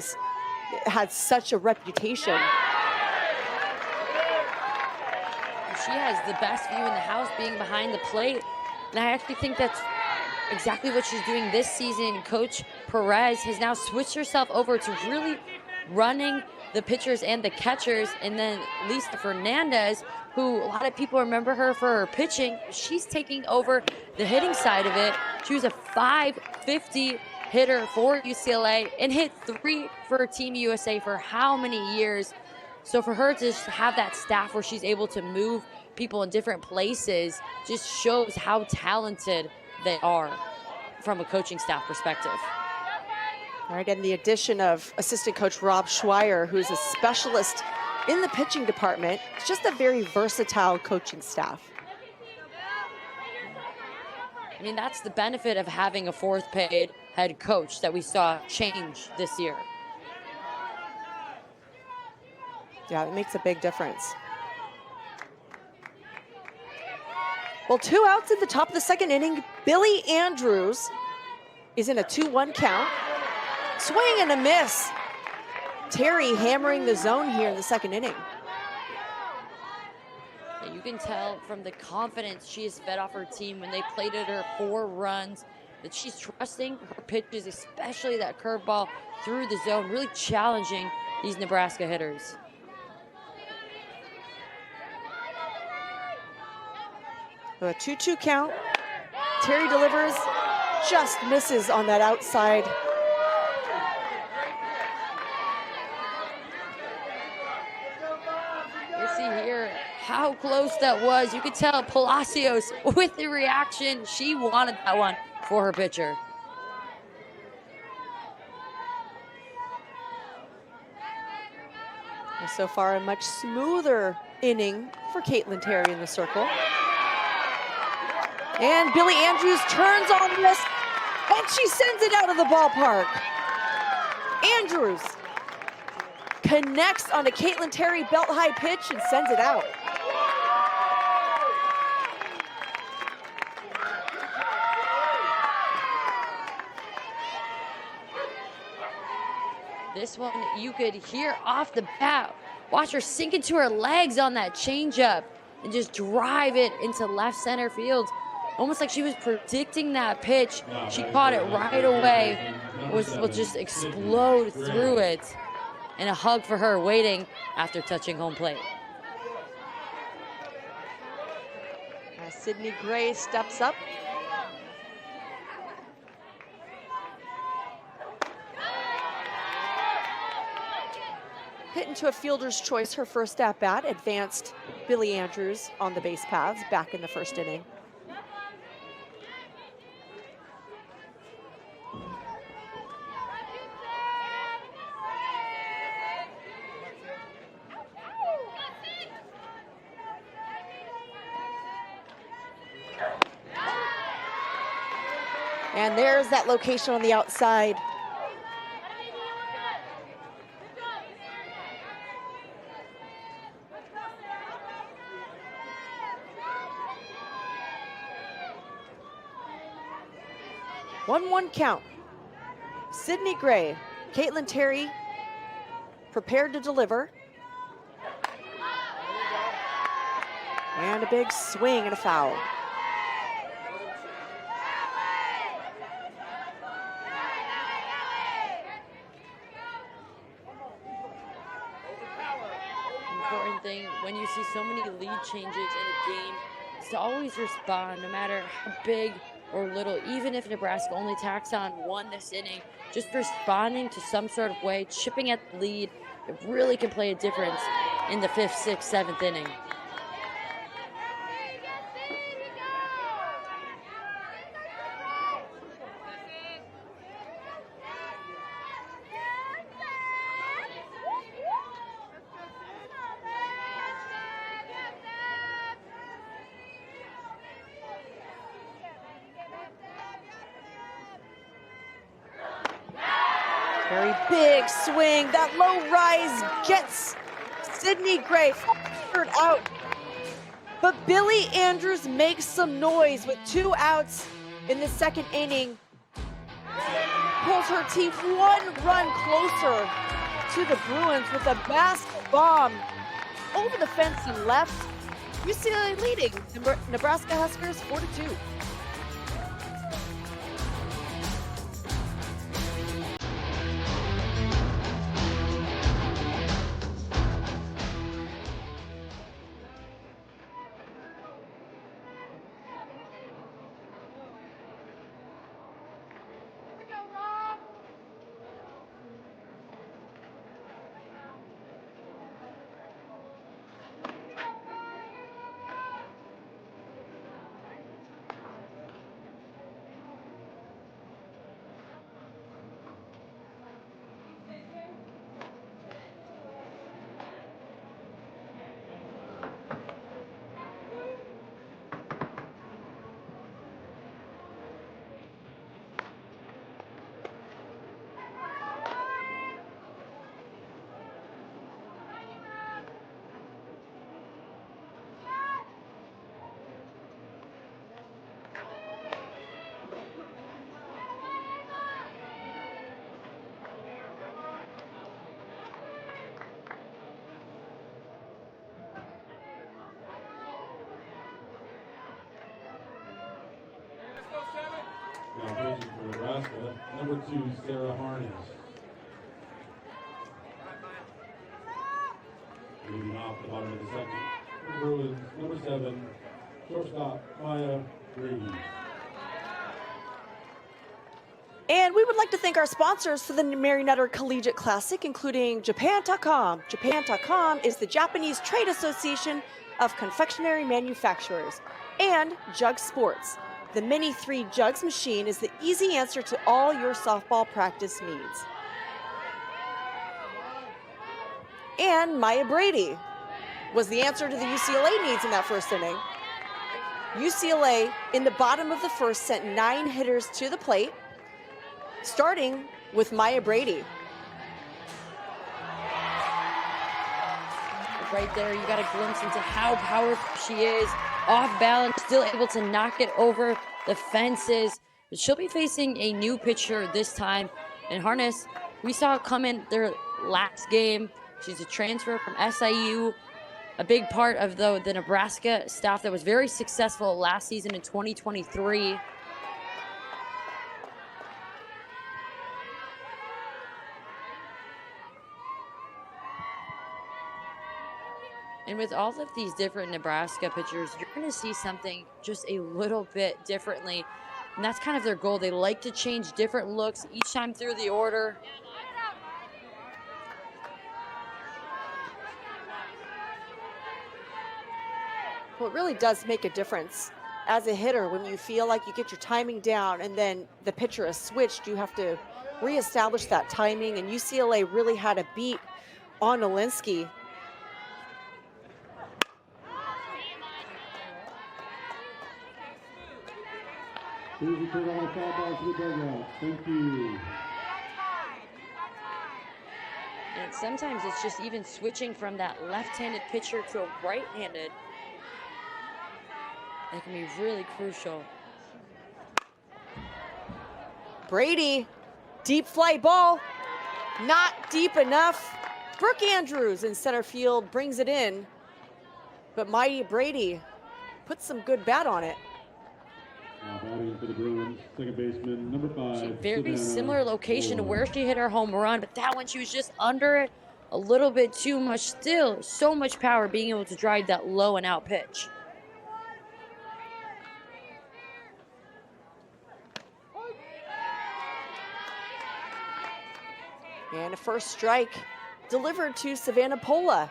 Speaker 1: had such a reputation.
Speaker 2: She has the best view in the house being behind the plate. And I actually think that's exactly what she's doing this season. Coach Perez has now switched herself over to really running the pitchers and the catchers. And then Lisa Fernandez, who a lot of people remember her for her pitching, she's taking over the hitting side of it. She was a .550 hitter for UCLA and hit 3 for Team USA for how many years? So for her to just have that staff where she's able to move people in different places just shows how talented they are from a coaching staff perspective.
Speaker 1: All right, and the addition of assistant coach Rob Schweier, who's a specialist in the pitching department. It's just a very versatile coaching staff.
Speaker 2: I mean, that's the benefit of having a fourth paid head coach that we saw change this year.
Speaker 1: Yeah, it makes a big difference. Well, 2 outs at the top of the second inning. Billy Andrews is in a 2-1 count. Swing and a miss. Terry hammering the zone here in the second inning.
Speaker 2: You can tell from the confidence she has fed off her team when they plated her 4 runs that she's trusting her pitches, especially that curveball through the zone, really challenging these Nebraska hitters.
Speaker 1: A 2-2 count. Terry delivers, just misses on that outside.
Speaker 2: You see here how close that was. You could tell Palacios with the reaction. She wanted that one for her pitcher.
Speaker 1: So far, a much smoother inning for Caitlin Terry in the circle. And Billy Andrews turns on this, and she sends it out of the ballpark. Andrews connects on a Caitlin Terry belt-high pitch and sends it out.
Speaker 2: This one you could hear off the bat. Watch her sink into her legs on that changeup and just drive it into left center field. Almost like she was predicting that pitch. She caught it right away. Will just explode through it. And a hug for her waiting after touching home plate.
Speaker 1: Sydney Gray steps up. hit into a fielder's choice her first at bat, advanced Billy Andrews on the base paths back in the first inning. And there's that location on the outside. One count. Sydney Gray, Caitlin Terry prepared to deliver. And a big swing and a foul.
Speaker 2: Important thing when you see so many lead changes in a game is to always respond, no matter how big or little. Even if Nebraska only tacks on one this inning, just responding to some sort of way, chipping at the lead, it really can play a difference in the 5th, 6th, 7th inning.
Speaker 1: Very big swing. That low rise gets Sydney Gray third out. But Billy Andrews makes some noise with 2 outs in the 2nd inning. Pulls her team 1 run closer to the Bruins with a basket bomb over the fence and left. UCLA leading Nebraska Huskers 4-2.
Speaker 3: Now pitching for Nebraska, number 2, Sarah Harness. Leading off the bottom of the 2nd, for the Bruins, number 7, shortstop Maya Brady.
Speaker 1: And we would like to thank our sponsors for the Mary Nutter Collegiate Classic, including Japan.com. Japan.com is the Japanese Trade Association of Confectionery Manufacturers. And Jug Sports. The Mini 3 Jugs machine is the easy answer to all your softball practice needs. And Maya Brady was the answer to the UCLA needs in that first inning. UCLA, in the bottom of the first, sent 9 hitters to the plate, starting with Maya Brady.
Speaker 2: Right there, you got a glimpse into how powerful she is. Off balance, still able to knock it over the fences. But she'll be facing a new pitcher this time. And Harness, we saw come in their last game. She's a transfer from SIU, a big part of the Nebraska staff that was very successful last season in 2023. And with all of these different Nebraska pitchers, you're going to see something just a little bit differently. And that's kind of their goal. They like to change different looks each time through the order.
Speaker 1: Well, it really does make a difference as a hitter when you feel like you get your timing down and then the pitcher is switched. You have to reestablish that timing, and UCLA really had a beat on Olinsky.
Speaker 3: Please return all the foul balls to the dugout. Thank you.
Speaker 2: And sometimes it's just even switching from that left-handed pitcher to a right-handed. That can be really crucial.
Speaker 1: Brady, deep fly ball, not deep enough. Brooke Andrews in center field brings it in, but mighty Brady puts some good bat on it.
Speaker 3: Batting for the Bruins, second baseman, number 5.
Speaker 2: Very
Speaker 3: Savannah
Speaker 2: similar location to
Speaker 3: Moore.
Speaker 2: where she hit her home run, but that one she was just under it a little bit too much. Still, so much power being able to drive that low and out pitch.
Speaker 1: And a first strike delivered to Savannah Pola.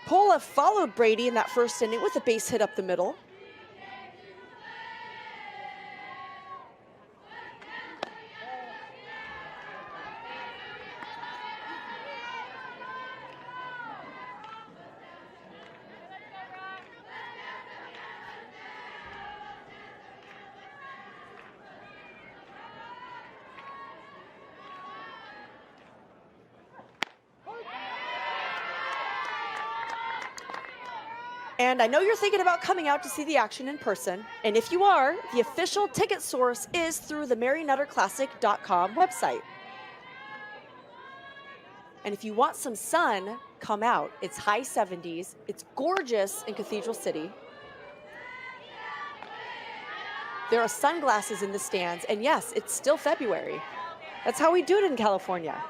Speaker 1: Pola followed Brady in that first inning with a base hit up the middle. And I know you're thinking about coming out to see the action in person. And if you are, the official ticket source is through the MaryNutterClassic.com website. And if you want some sun, come out. It's high 70s. It's gorgeous in Cathedral City. There are sunglasses in the stands. And yes, it's still February. That's how we do it in California.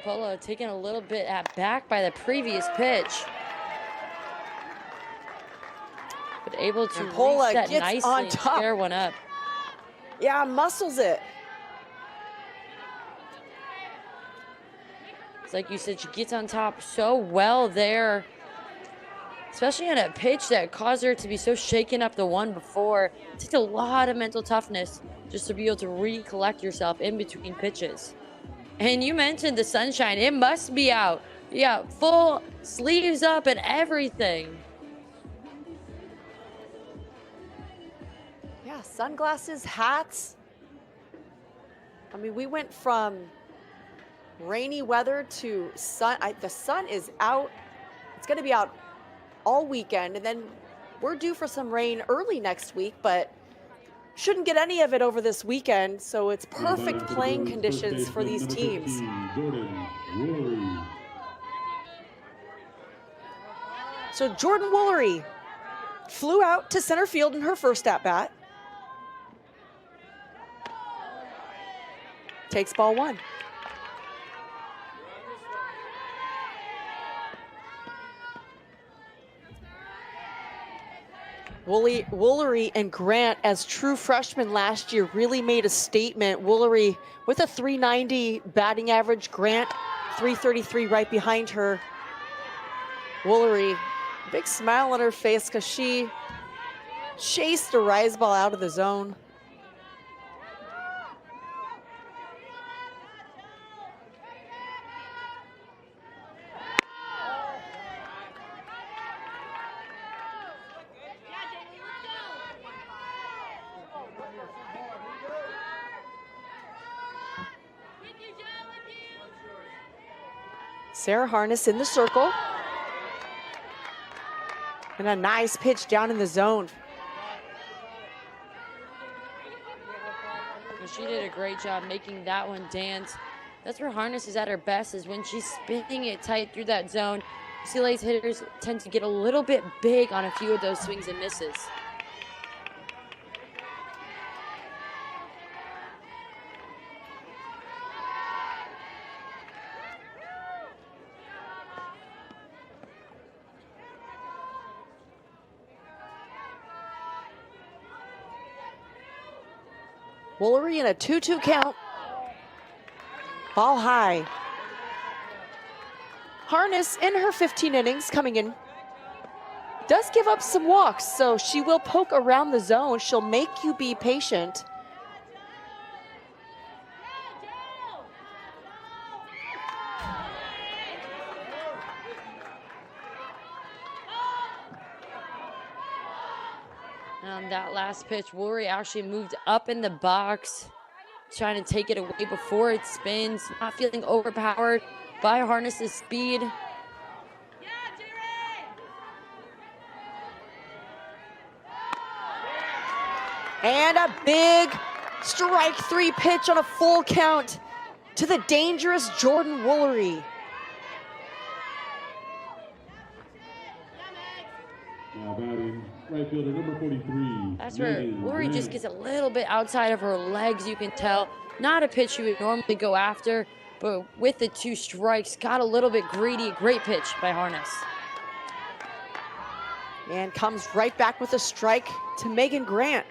Speaker 2: Pola taken a little bit back by the previous pitch. But able to
Speaker 1: Pola
Speaker 2: reset
Speaker 1: gets
Speaker 2: nicely
Speaker 1: on
Speaker 2: and
Speaker 1: top.
Speaker 2: square one up.
Speaker 1: Yeah, muscles it.
Speaker 2: It's like you said, she gets on top so well there. Especially on a pitch that caused her to be so shaken up the one before. It takes a lot of mental toughness just to be able to recollect yourself in between pitches. And you mentioned the sunshine. It must be out. Yeah, full sleeves up and everything.
Speaker 1: Yeah, sunglasses, hats. I mean, we went from rainy weather to sun. The sun is out. It's going to be out all weekend, and then we're due for some rain early next week, but shouldn't get any of it over this weekend, so it's perfect playing conditions for these teams. So Jordan Woolery flew out to center field in her first at-bat. Takes ball one. Woolery and Grant, as true freshmen last year, really made a statement. Woolery with a .390 batting average, Grant .333 right behind her. Woolery, big smile on her face because she chased a rise ball out of the zone. Sarah Harness in the circle. And a nice pitch down in the zone.
Speaker 2: Well, she did a great job making that one dance. That's where Harness is at her best, is when she's spinning it tight through that zone. UCLA's hitters tend to get a little bit big on a few of those swings and misses.
Speaker 1: Woolery in a 2-2 count. Ball high. Harness in her 15 innings coming in does give up some walks, so she will poke around the zone. She'll make you be patient.
Speaker 2: On that last pitch, Woolery actually moved up in the box, trying to take it away before it spins, not feeling overpowered by Harness's speed.
Speaker 1: And a big strike three pitch on a full count to the dangerous Jordan Woolery.
Speaker 3: Now batting, right fielder number 43.
Speaker 2: That's where Woolery just gets a little bit outside of her legs, you can tell. Not a pitch you would normally go after, but with the 2 strikes, got a little bit greedy. Great pitch by Harness.
Speaker 1: And comes right back with a strike to Megan Grant.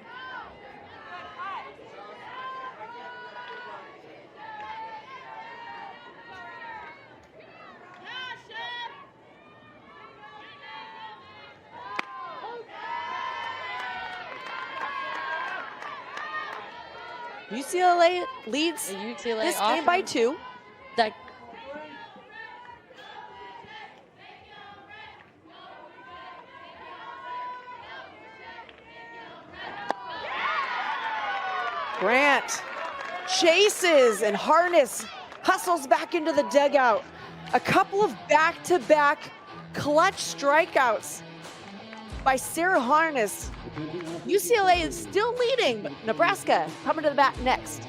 Speaker 1: UCLA leads
Speaker 2: The UCLA
Speaker 1: this game by 2.
Speaker 2: That
Speaker 1: Grant chases, and Harness hustles back into the dugout. A couple of back-to-back clutch strikeouts by Sarah Harness. UCLA is still leading, but Nebraska coming to the bat next.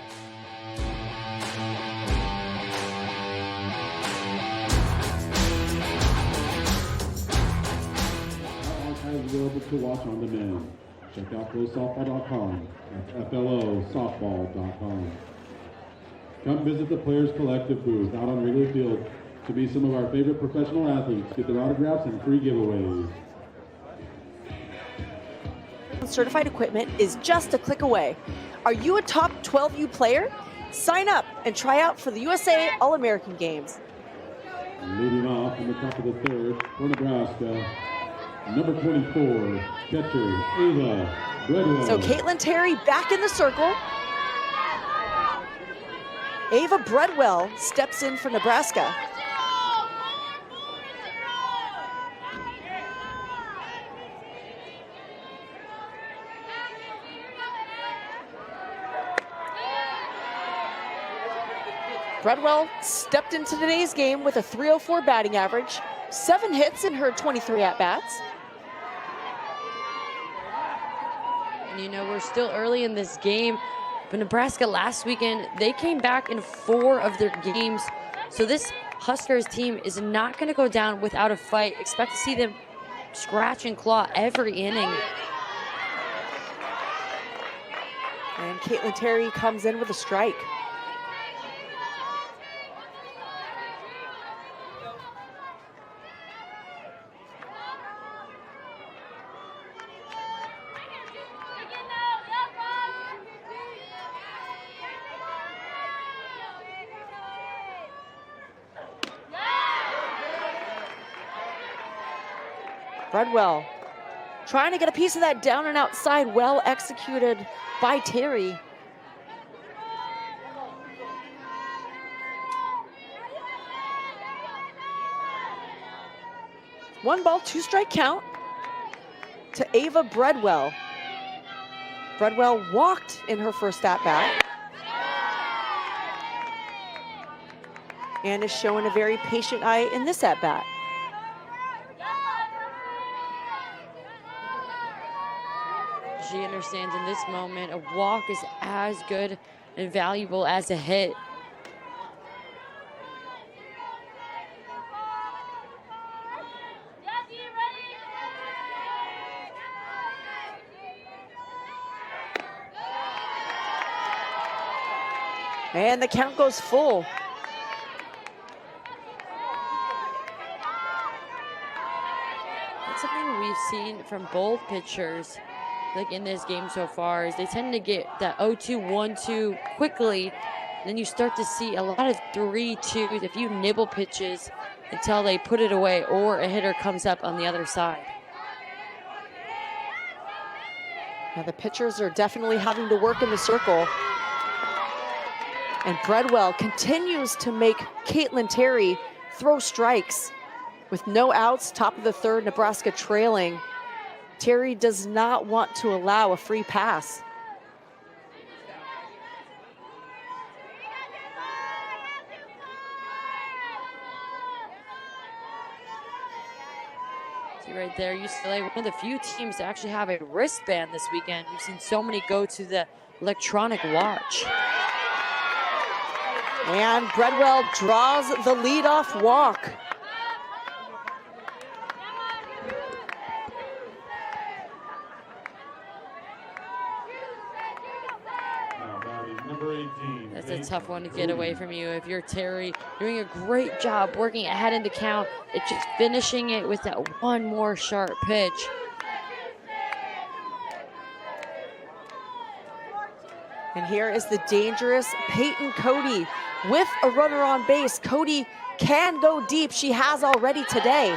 Speaker 3: Archives available to watch on demand. Check out FloSoftball.com. That's FloSoftball.com. Come visit the Players Collective booth out on Wrigley Field to meet some of our favorite professional athletes, get their autographs and free giveaways.
Speaker 1: Certified equipment is just a click away. Are you a top 12U player? Sign up and try out for the USA All-American Games.
Speaker 3: Leading off in the top of the third for Nebraska, number 24, catcher Ava Bredwell.
Speaker 1: So Caitlin Terry back in the circle. Ava Bredwell steps in for Nebraska. Bredwell stepped into today's game with a .304 batting average, 7 hits in her 23 at-bats.
Speaker 2: And you know, we're still early in this game, but Nebraska last weekend, they came back in 4 of their games. So this Huskers team is not going to go down without a fight. Expect to see them scratch and claw every inning.
Speaker 1: And Caitlin Terry comes in with a strike. Bredwell trying to get a piece of that down and outside, well executed by Terry. One ball, 2 strike count to Ava Bredwell. Bredwell walked in her first at bat and is showing a very patient eye in this at bat.
Speaker 2: She understands in this moment a walk is as good and valuable as a hit.
Speaker 1: And the count goes full.
Speaker 2: That's something we've seen from both pitchers, like in this game so far, is they tend to get that 0-2, 1-2 quickly, Then you start to see a lot of 3-2s, a few nibble pitches until they put it away or a hitter comes up on the other side.
Speaker 1: Now the pitchers are definitely having to work in the circle. And Bredwell continues to make Caitlin Terry throw strikes. With no outs, top of the third, Nebraska trailing. Terry does not want to allow a free pass.
Speaker 2: See right there, UCLA, one of the few teams to actually have a wristband this weekend. We've seen so many go to the electronic watch.
Speaker 1: And Bredwell draws the leadoff walk.
Speaker 2: That's a tough one to get away from you. If you're Terry, doing a great job working ahead in the count, it's just finishing it with that one more sharp pitch.
Speaker 1: And here is the dangerous Peyton Cody with a runner on base. Cody can go deep. She has already today.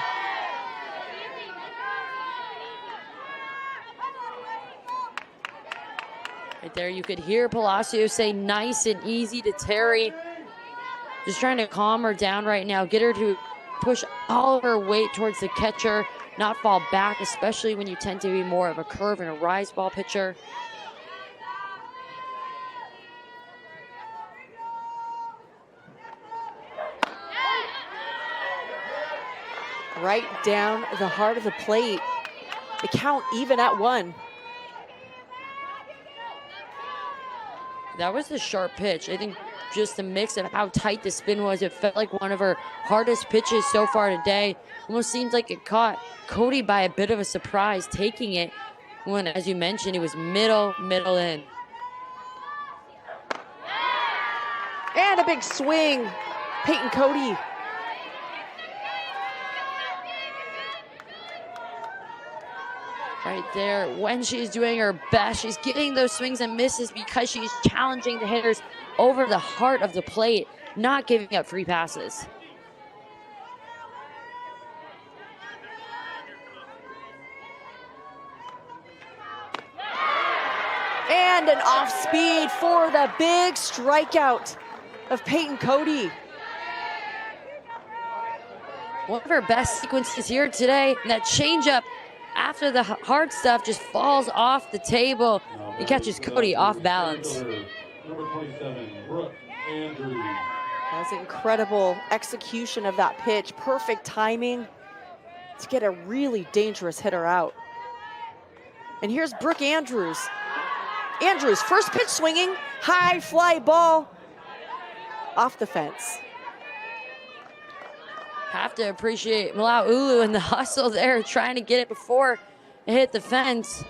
Speaker 2: Right there, you could hear Palacio say nice and easy to Terry. Just trying to calm her down right now, get her to push all of her weight towards the catcher, not fall back, especially when you tend to be more of a curve and a rise ball pitcher.
Speaker 1: Right down the heart of the plate. The count even at 1.
Speaker 2: That was a sharp pitch. I think just the mix of how tight the spin was, it felt like one of her hardest pitches so far today. Almost seems like it caught Cody by a bit of a surprise, taking it when, as you mentioned, it was middle in.
Speaker 1: And a big swing. Peyton Cody.
Speaker 2: Right there, when she's doing her best, she's getting those swings and misses because she's challenging the hitters over the heart of the plate, not giving up free passes.
Speaker 1: And an off speed for the big strikeout of Peyton Cody.
Speaker 2: One of her best sequences here today, and that changeup after the hard stuff just falls off the table. It catches Cody off balance.
Speaker 3: Number 27, Brooke Andrews.
Speaker 1: That was incredible execution of that pitch. Perfect timing to get a really dangerous hitter out. And here's Brooke Andrews. Andrews, first pitch swinging, high fly ball off the fence.
Speaker 2: Have to appreciate Malaulu and the hustle there, trying to get it before it hit the fence.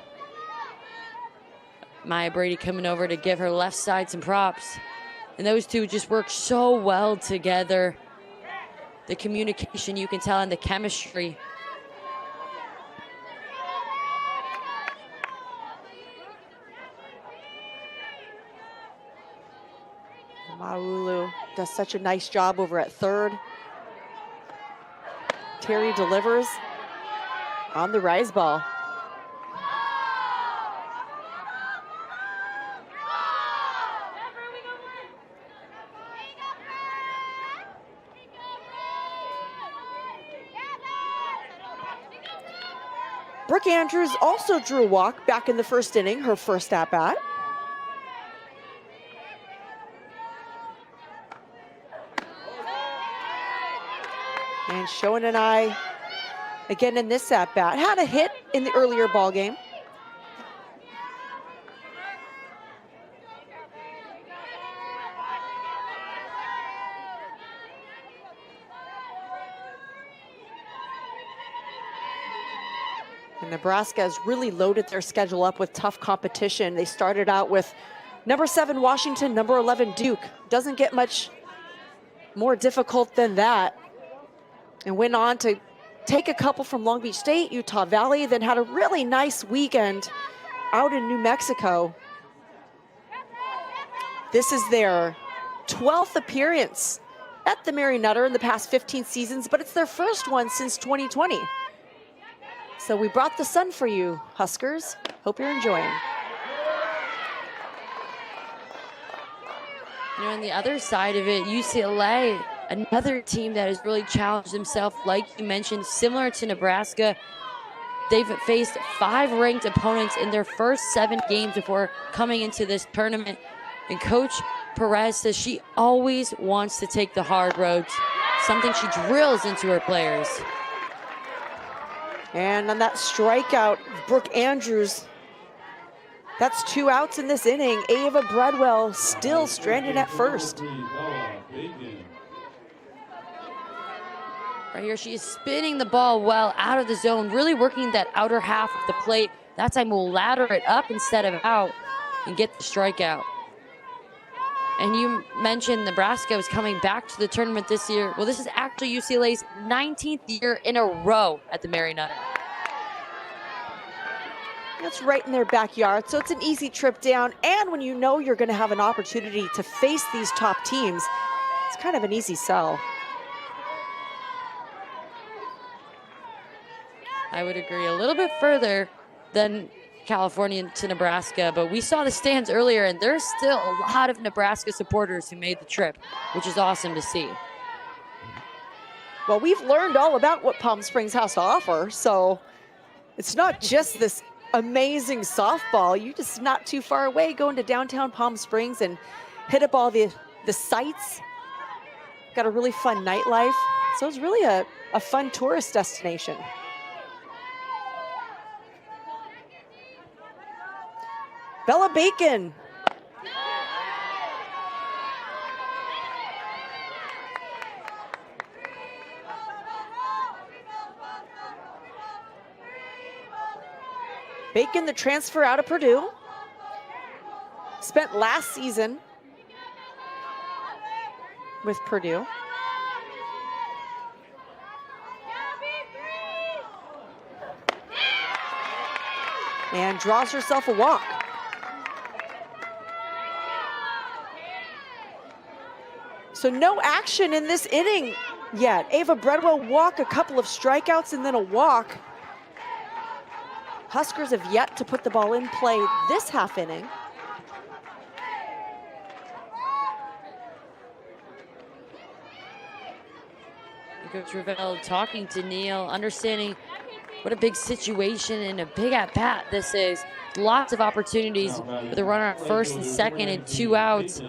Speaker 2: Maya Brady coming over to give her left side some props. And those two just work so well together. The communication, you can tell, and the chemistry.
Speaker 1: Malaulu does such a nice job over at third. Terry delivers on the rise ball. Brooke Andrews also drew a walk back in the first inning, her first at bat. And showing an eye again in this at bat. Had a hit in the earlier ball game. And Nebraska has really loaded their schedule up with tough competition. They started out with number 7 Washington, number 11 Duke. Doesn't get much more difficult than that. And went on to take a couple from Long Beach State, Utah Valley, then had a really nice weekend out in New Mexico. This is their 12th appearance at the Mary Nutter in the past 15 seasons, but it's their first one since 2020. So we brought the sun for you, Huskers. Hope you're enjoying.
Speaker 2: You know, on the other side of it, UCLA, another team that has really challenged themselves, like you mentioned, similar to Nebraska. They've faced 5 ranked opponents in their first 7 games before coming into this tournament. And Coach Perez says she always wants to take the hard roads, something she drills into her players.
Speaker 1: And on that strikeout, Brooke Andrews, that's 2 outs in this inning. Ava Bradwell still stranded at first.
Speaker 2: Right here, she is spinning the ball well out of the zone, really working that outer half of the plate. That time we'll ladder it up instead of out and get the strikeout. And you mentioned Nebraska was coming back to the tournament this year. Well, this is actually UCLA's 19th year in a row at the Mary Nutter.
Speaker 1: That's right in their backyard, so it's an easy trip down. And when you know you're going to have an opportunity to face these top teams, it's kind of an easy sell.
Speaker 2: I would agree, a little bit further than California to Nebraska, but we saw the stands earlier, and there's still a lot of Nebraska supporters who made the trip, which is awesome to see.
Speaker 1: Well, we've learned all about what Palm Springs has to offer, so it's not just this amazing softball. You're just not too far away going to downtown Palm Springs and hit up all the sites. Got a really fun nightlife, so it's really a fun tourist destination. Bella Bacon. Bacon, the transfer out of Purdue, spent last season with Purdue. And draws herself a walk. So no action in this inning yet. Ava Bradwell walk, a couple of strikeouts, and then a walk. Huskers have yet to put the ball in play this half inning.
Speaker 2: Coach Ravel talking to Neil, understanding what a big situation and a big at-bat this is. Lots of opportunities with a runner at first and second and 2 outs.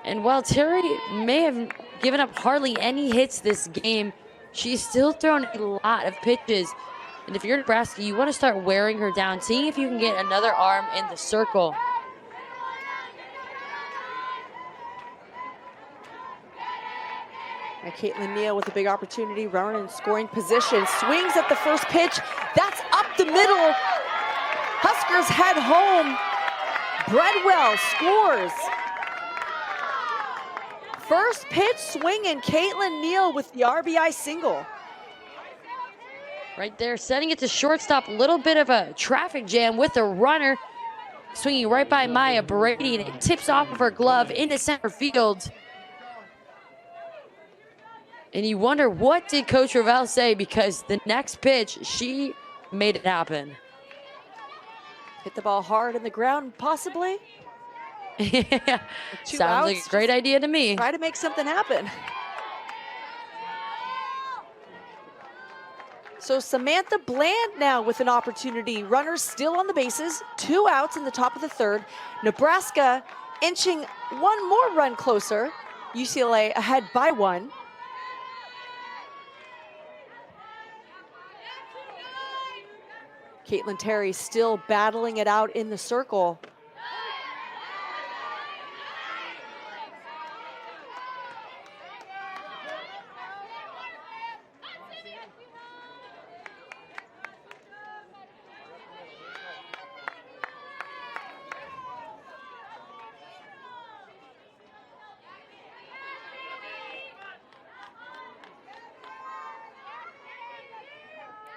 Speaker 2: And while Terry may have given up hardly any hits this game, she's still thrown a lot of pitches. And if you're Nebraska, you want to start wearing her down, seeing if you can get another arm in the circle.
Speaker 1: And Caitlin Neal with a big opportunity, runner in scoring position, swings at the first pitch. That's up the middle. Huskers head home. Bradwell scores. First pitch swinging, Caitlin Neal with the RBI single.
Speaker 2: Right there, setting it to shortstop. A little bit of a traffic jam with the runner. Swinging right by Maya Brady, and it tips off of her glove into center field. And you wonder, what did Coach Ravel say? Because the next pitch, she made it happen.
Speaker 1: Hit the ball hard in the ground, possibly.
Speaker 2: Yeah, sounds like a great idea to me.
Speaker 1: Try to make something happen. So Samantha Bland now with an opportunity. Runners still on the bases, 2 outs in the top of the third. Nebraska inching 1 more run closer. UCLA ahead by 1. Caitlin Terry still battling it out in the circle.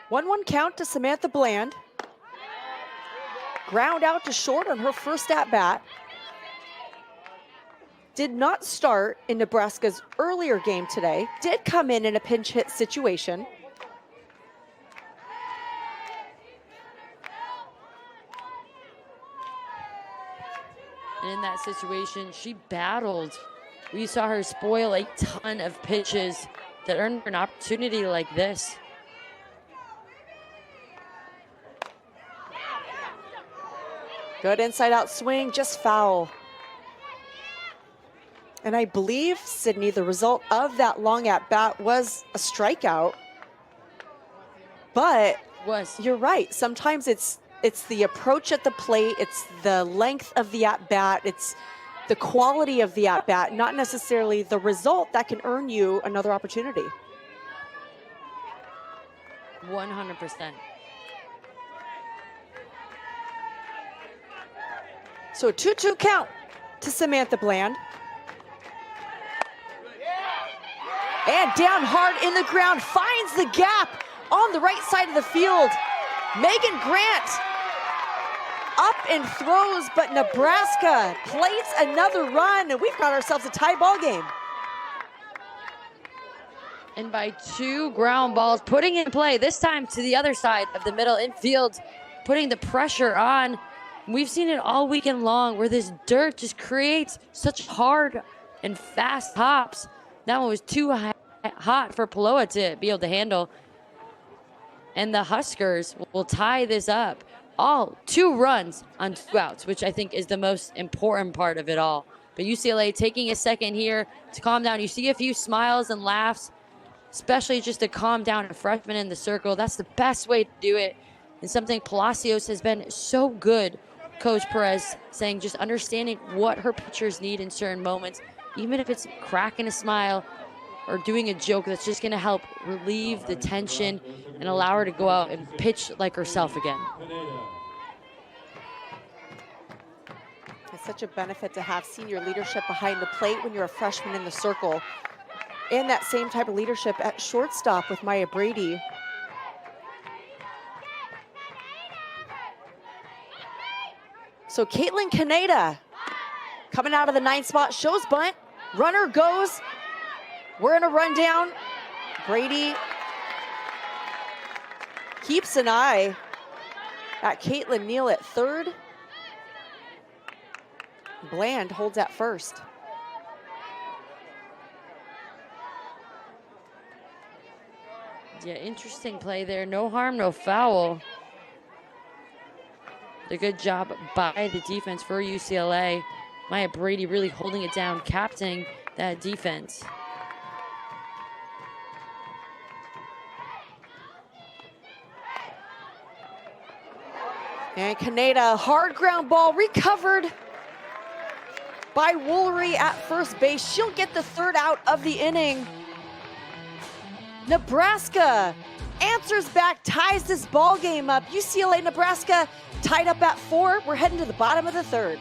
Speaker 1: One count to Samantha Bland. Ground out to short on her first at bat. did not start in Nebraska's earlier game today, did come in a pinch hit situation.
Speaker 2: And in that situation, she battled. We saw her spoil a ton of pitches that earned her an opportunity like this.
Speaker 1: Good inside out swing, just foul. And I believe, Sydney, the result of that long at bat was a strikeout. But you're right. Sometimes it's the approach at the plate, it's the length of the at bat, it's the quality of the at bat, not necessarily the result that can earn you another opportunity.
Speaker 2: 100%.
Speaker 1: So a 2-2 count to Samantha Bland. And down hard in the ground, finds the gap on the right side of the field. Megan Grant up and throws, but Nebraska plates another run, and we've got ourselves a tie ball game.
Speaker 2: And by 2 ground balls, putting in play, this time to the other side of the middle infield, putting the pressure on. We've seen it all weekend long where this dirt just creates such hard and fast hops. That one was too hot for Paloa to be able to handle. And the Huskers will tie this up. All 2 runs on 2 outs, which I think is the most important part of it all. But UCLA taking a second here to calm down. You see a few smiles and laughs, especially just to calm down a freshman in the circle. That's the best way to do it. And something Palacios has been so good, Coach Perez, saying just understanding what her pitchers need in certain moments, even if it's cracking a smile or doing a joke that's just going to help relieve the tension and allow her to go out and pitch like herself again.
Speaker 1: It's such a benefit to have senior leadership behind the plate when you're a freshman in the circle. And that same type of leadership at shortstop with Maya Brady. So Caitlin Kaneda coming out of the 9th spot, shows bunt, runner goes. We're in a rundown. Brady keeps an eye at Caitlin Neal at third. Bland holds at first.
Speaker 2: Yeah, interesting play there. No harm, no foul. A good job by the defense for UCLA. Maya Brady really holding it down, captaining that defense.
Speaker 1: And Kaneda, hard ground ball recovered by Woolery at first base. She'll get the 3rd out of the inning. Nebraska answers back, ties this ball game up. UCLA, Nebraska tied up at 4. We're heading to the bottom of the 3rd.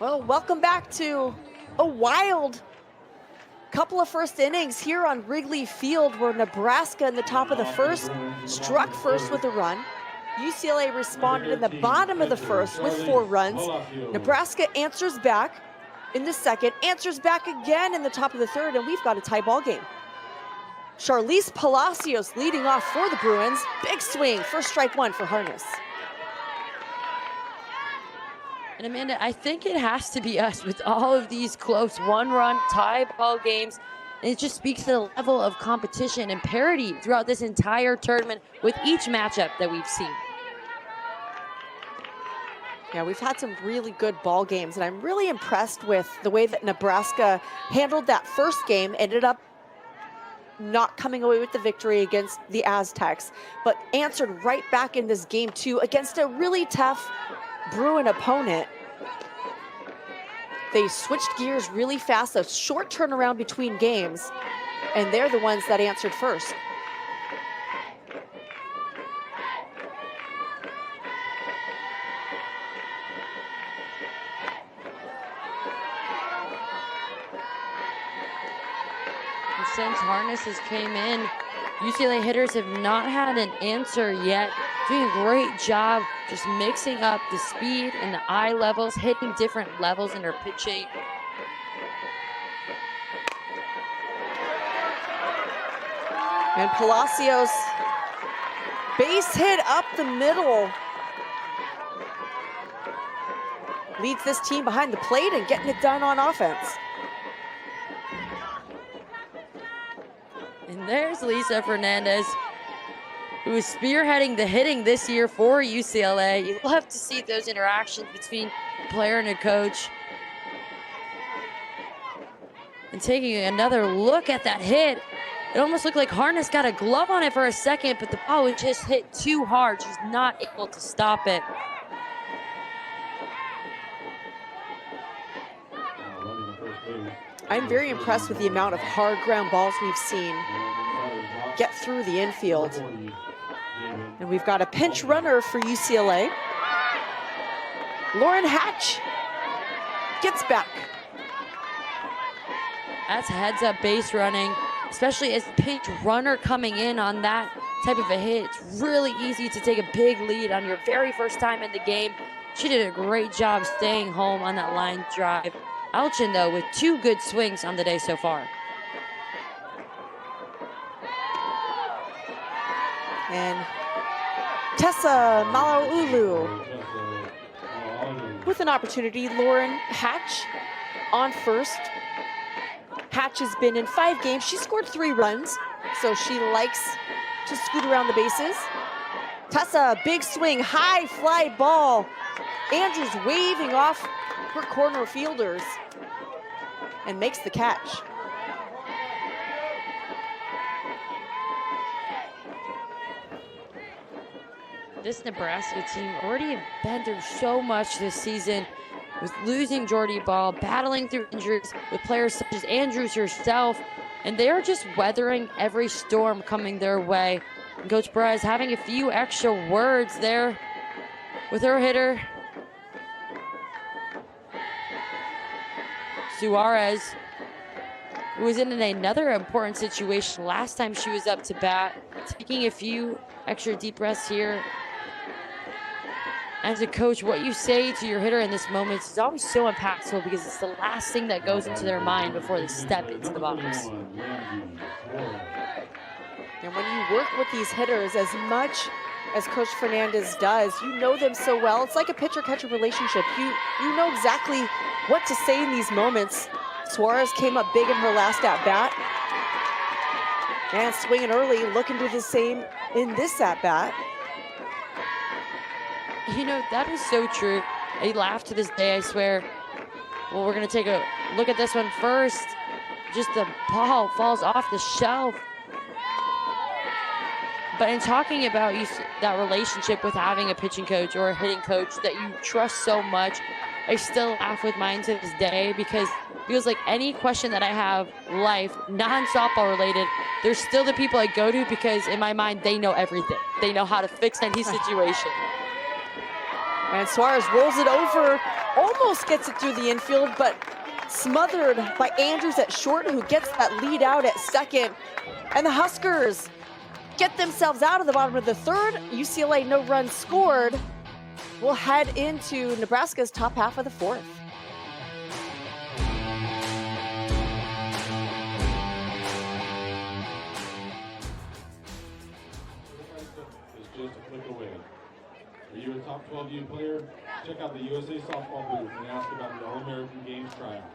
Speaker 1: Well, welcome back to a wild Couple of first innings here on Wrigley Field where Nebraska in the top of the first struck first with a run. UCLA responded in the bottom of the first with 4 runs. Nebraska answers back in the second, answers back again in the top of the third, and we've got a tie ball game. Charlize Palacios leading off for the Bruins. Big swing, first strike 1 for Harness.
Speaker 2: And Amanda, I think it has to be us with all of these close one-run tie ball games. And it just speaks to the level of competition and parity throughout this entire tournament with each matchup that we've seen.
Speaker 1: Yeah, we've had some really good ball games, and I'm really impressed with the way that Nebraska handled that first game, ended up not coming away with the victory against the Aztecs, but answered right back in this game 2 against a really tough Bruin opponent. They switched gears really fast, a short turnaround between games, and they're the ones that answered first.
Speaker 2: And since Harnesses came in, UCLA hitters have not had an answer yet. Doing a great job just mixing up the speed and the eye levels, hitting different levels in their pitching.
Speaker 1: And Palacios, base hit up the middle. Leads this team behind the plate and getting it done on offense.
Speaker 2: And there's Lisa Fernandez, who is spearheading the hitting this year for UCLA. You love to see those interactions between a player and a coach. And taking another look at that hit, it almost looked like Harness got a glove on it for a second, but the ball was just hit too hard. She's not able to stop it.
Speaker 1: I'm very impressed with the amount of hard ground balls we've seen get through the infield. And we've got a pinch runner for UCLA. Lauren Hatch gets back.
Speaker 2: That's heads-up base running, especially as pinch runner coming in on that type of a hit. It's really easy to take a big lead on your very first time in the game. She did a great job staying home on that line drive. Alchin, though, with 2 good swings on the day so far.
Speaker 1: And Tessa Malaulu with an opportunity. Lauren Hatch on first. Hatch has been in 5 games. She scored 3 runs, so she likes to scoot around the bases. Tessa, big swing, high fly ball. Andrews waving off her corner fielders and makes the catch.
Speaker 2: This Nebraska team already have been through so much this season with losing Jordy Ball, battling through injuries with players such as Andrews herself, and they are just weathering every storm coming their way. And Coach Perez having a few extra words there with her hitter, Suarez, who was in another important situation last time she was up to bat, taking a few extra deep breaths here. As a coach, what you say to your hitter in this moment is always so impactful because it's the last thing that goes into their mind before they step into the box.
Speaker 1: And when you work with these hitters as much as Coach Fernandez does, you know them so well. It's like a pitcher-catcher relationship. You know exactly what to say in these moments. Suarez came up big in her last at-bat. And swinging early, looking to do the same in this at-bat.
Speaker 2: You know, that is so true. I laugh to this day, I swear. Well, we're going to take a look at this one first. Just the ball falls off the shelf. But in talking about that relationship with having a pitching coach or a hitting coach that you trust so much, I still laugh with mine to this day because it feels like any question that I have, life, non-softball related, there's still the people I go to because in my mind, they know everything. They know how to fix any situation.
Speaker 1: And Suarez rolls it over, almost gets it through the infield, but smothered by Andrews at short, who gets that lead out at second. And the Huskers get themselves out of the bottom of the third. UCLA, no runs scored. We'll head into Nebraska's top half of the fourth.
Speaker 3: Is just a click away. Are you a top 12U player? Check out the USA softball booth and ask about the All-American Games tryouts.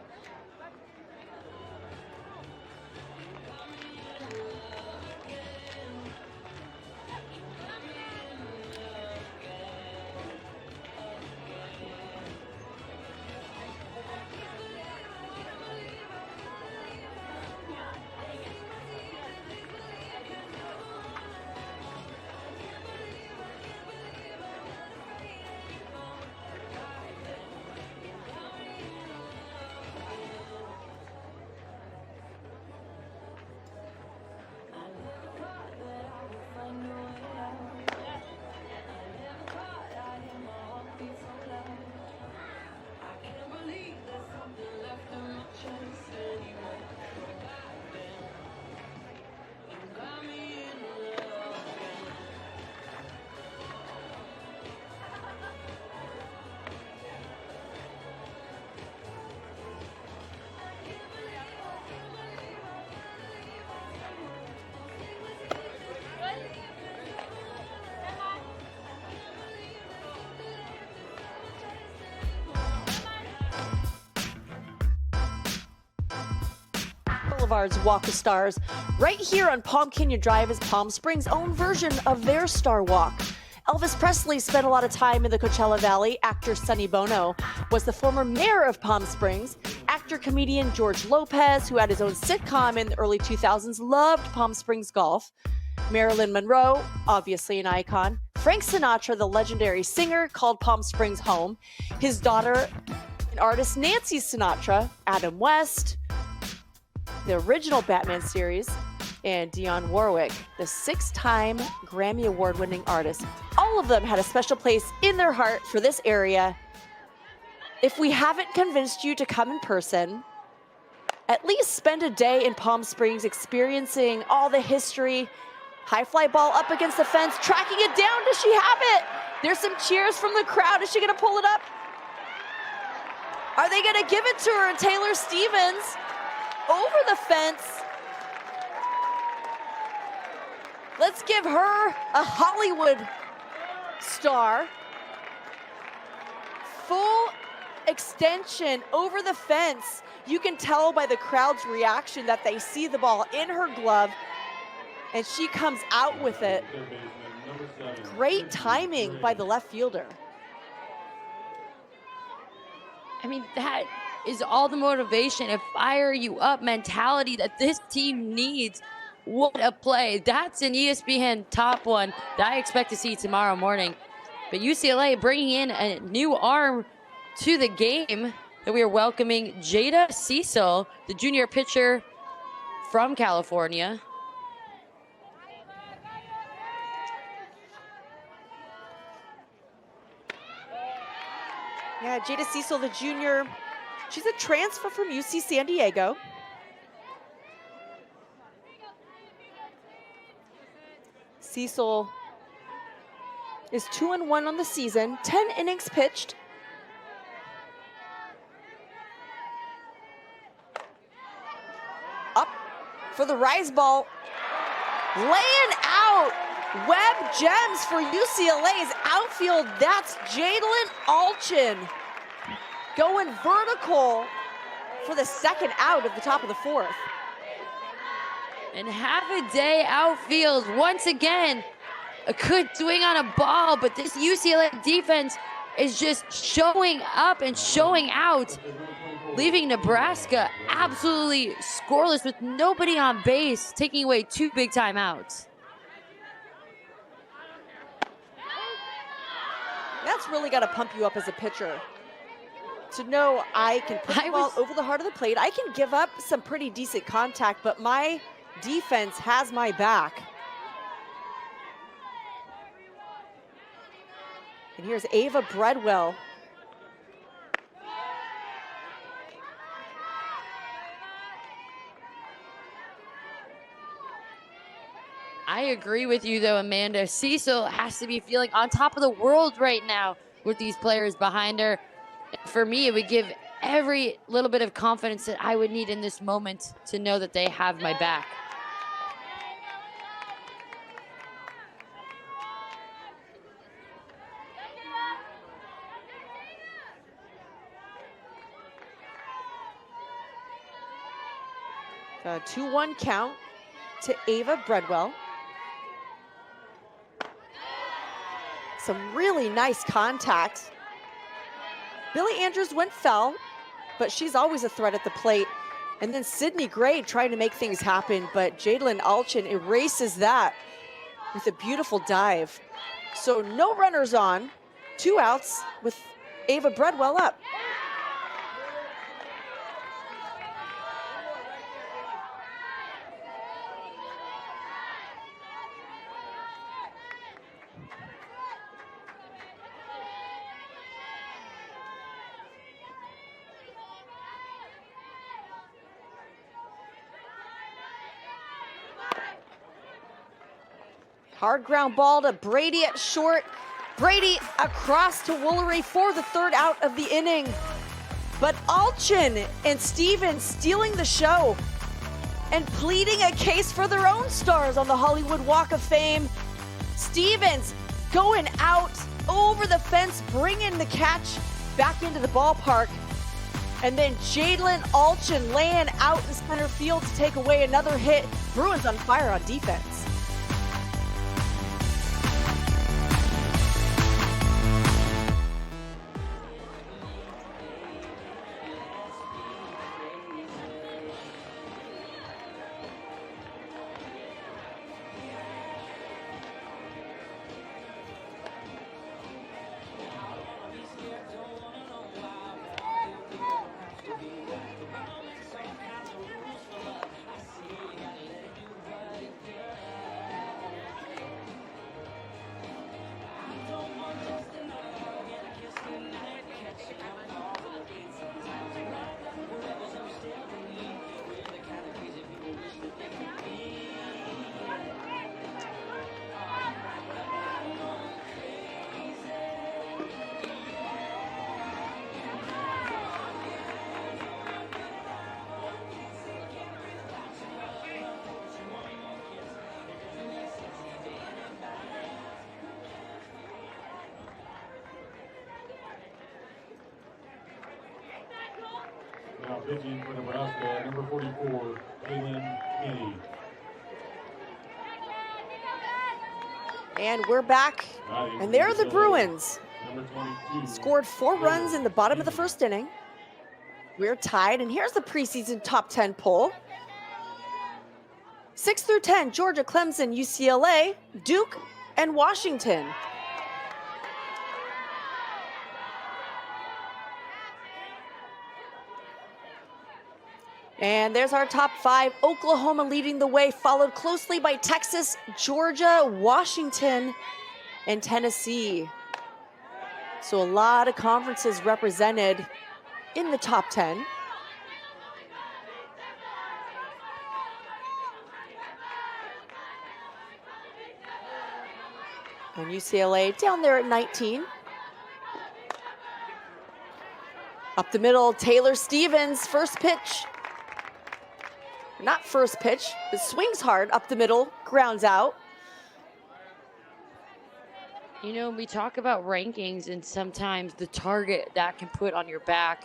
Speaker 1: Boulevard's Walk of Stars. Right here on Palm Canyon Drive is Palm Springs' own version of their Star Walk. Elvis Presley spent a lot of time in the Coachella Valley. Actor Sonny Bono was the former mayor of Palm Springs. Actor-comedian George Lopez, who had his own sitcom in the early 2000s, loved Palm Springs golf. Marilyn Monroe, obviously an icon. Frank Sinatra, the legendary singer, called Palm Springs home. His daughter and artist Nancy Sinatra, Adam West, the original Batman series, and Dionne Warwick, the 6-time Grammy Award-winning artist. All of them had a special place in their heart for this area. If we haven't convinced you to come in person, at least spend a day in Palm Springs experiencing all the history. High fly ball up against the fence, tracking it down. Does she have it? There's some cheers from the crowd. Is she gonna pull it up? Are they gonna give it to her? And Taylor Stevens over the fence. Let's give her a Hollywood star. Full extension over the fence. You can tell by the crowd's reaction that they see the ball in her glove, and she comes out with it. Great timing by the left fielder.
Speaker 2: I mean, that is all the motivation and fire you up mentality that this team needs. What a play. That's an ESPN top one that I expect to see tomorrow morning. But UCLA bringing in a new arm to the game that we are welcoming, Jada Cecil, the junior pitcher from California.
Speaker 1: Yeah, Jada Cecil, the junior, she's a transfer from UC San Diego. Cecil is 2-1 on the season, 10 innings pitched. Up for the rise ball, laying out Web Gems for UCLA's outfield. That's Jalen Alchin going vertical for the second out of the top of the fourth.
Speaker 2: And half a day outfield once again. A good swing on a ball, but this UCLA defense is just showing up and showing out, leaving Nebraska absolutely scoreless with nobody on base, taking away 2 big timeouts.
Speaker 1: That's really got to pump you up as a pitcher. To know I can put the ball over the heart of the plate. I can give up some pretty decent contact, but my defense has my back. And here's Ava Bredwell.
Speaker 2: I agree with you, though, Amanda. Cecil has to be feeling on top of the world right now with these players behind her. For me, it would give every little bit of confidence that I would need in this moment to know that they have my back.
Speaker 1: A 2-1 count to Ava Breadwell. Some really nice contact. Billy Andrews went foul, but she's always a threat at the plate. And then Sydney Gray trying to make things happen, but Jadlyn Alchin erases that with a beautiful dive. So no runners on, 2 outs with Ava Breadwell up. Hard ground ball to Brady at short. Brady across to Woolery for the 3rd out of the inning. But Alchin and Stevens stealing the show and pleading a case for their own stars on the Hollywood Walk of Fame. Stevens going out over the fence, bringing the catch back into the ballpark. And then Jadlyn Alchin laying out in center field to take away another hit. Bruins on fire on defense.
Speaker 3: Now pitching for Nebraska, number 44, Kaylin Kenny.
Speaker 1: And we're back, and there are the Bruins.
Speaker 3: Number 22.
Speaker 1: Scored 4 runs in the bottom of the 1st inning. We're tied, and here's the preseason top 10 poll. 6 through 10, Georgia, Clemson, UCLA, Duke, and Washington. And there's our top 5. Oklahoma leading the way, followed closely by Texas, Georgia, Washington, and Tennessee. So a lot of conferences represented in the top 10. And UCLA down there at 19. Up the middle, Taylor Stevens, first pitch. Not first pitch, but swings hard up the middle, grounds out.
Speaker 2: You know, we talk about rankings and sometimes the target that can put on your back.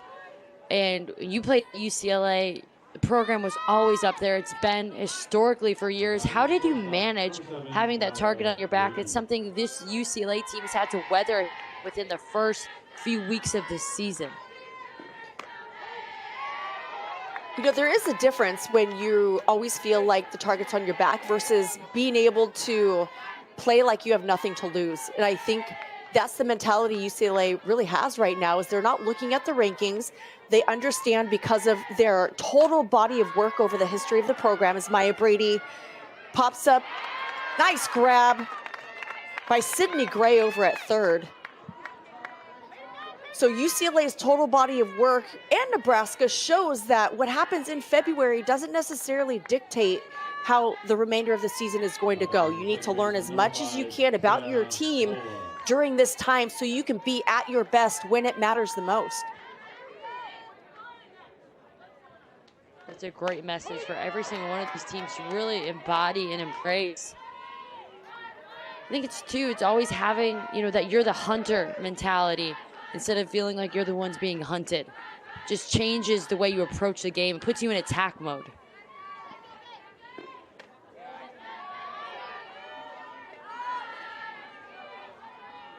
Speaker 2: And you played at UCLA, the program was always up there. It's been historically for years. How did you manage having that target on your back? It's something this UCLA team has had to weather within the first few weeks of this season.
Speaker 1: You know, there is a difference when you always feel like the target's on your back versus being able to play like you have nothing to lose. And I think that's the mentality UCLA really has right now, is they're not looking at the rankings. They understand because of their total body of work over the history of the program, as Maya Brady pops up. Nice grab by Sydney Gray over at third. So UCLA's total body of work and Nebraska shows that what happens in February doesn't necessarily dictate how the remainder of the season is going to go. You need to learn as much as you can about your team during this time so you can be at your best when it matters the most.
Speaker 2: That's a great message for every single one of these teams to really embody and embrace. I think it's always having, that you're the hunter mentality instead of feeling like you're the ones being hunted. Just changes the way you approach the game. It puts you in attack mode.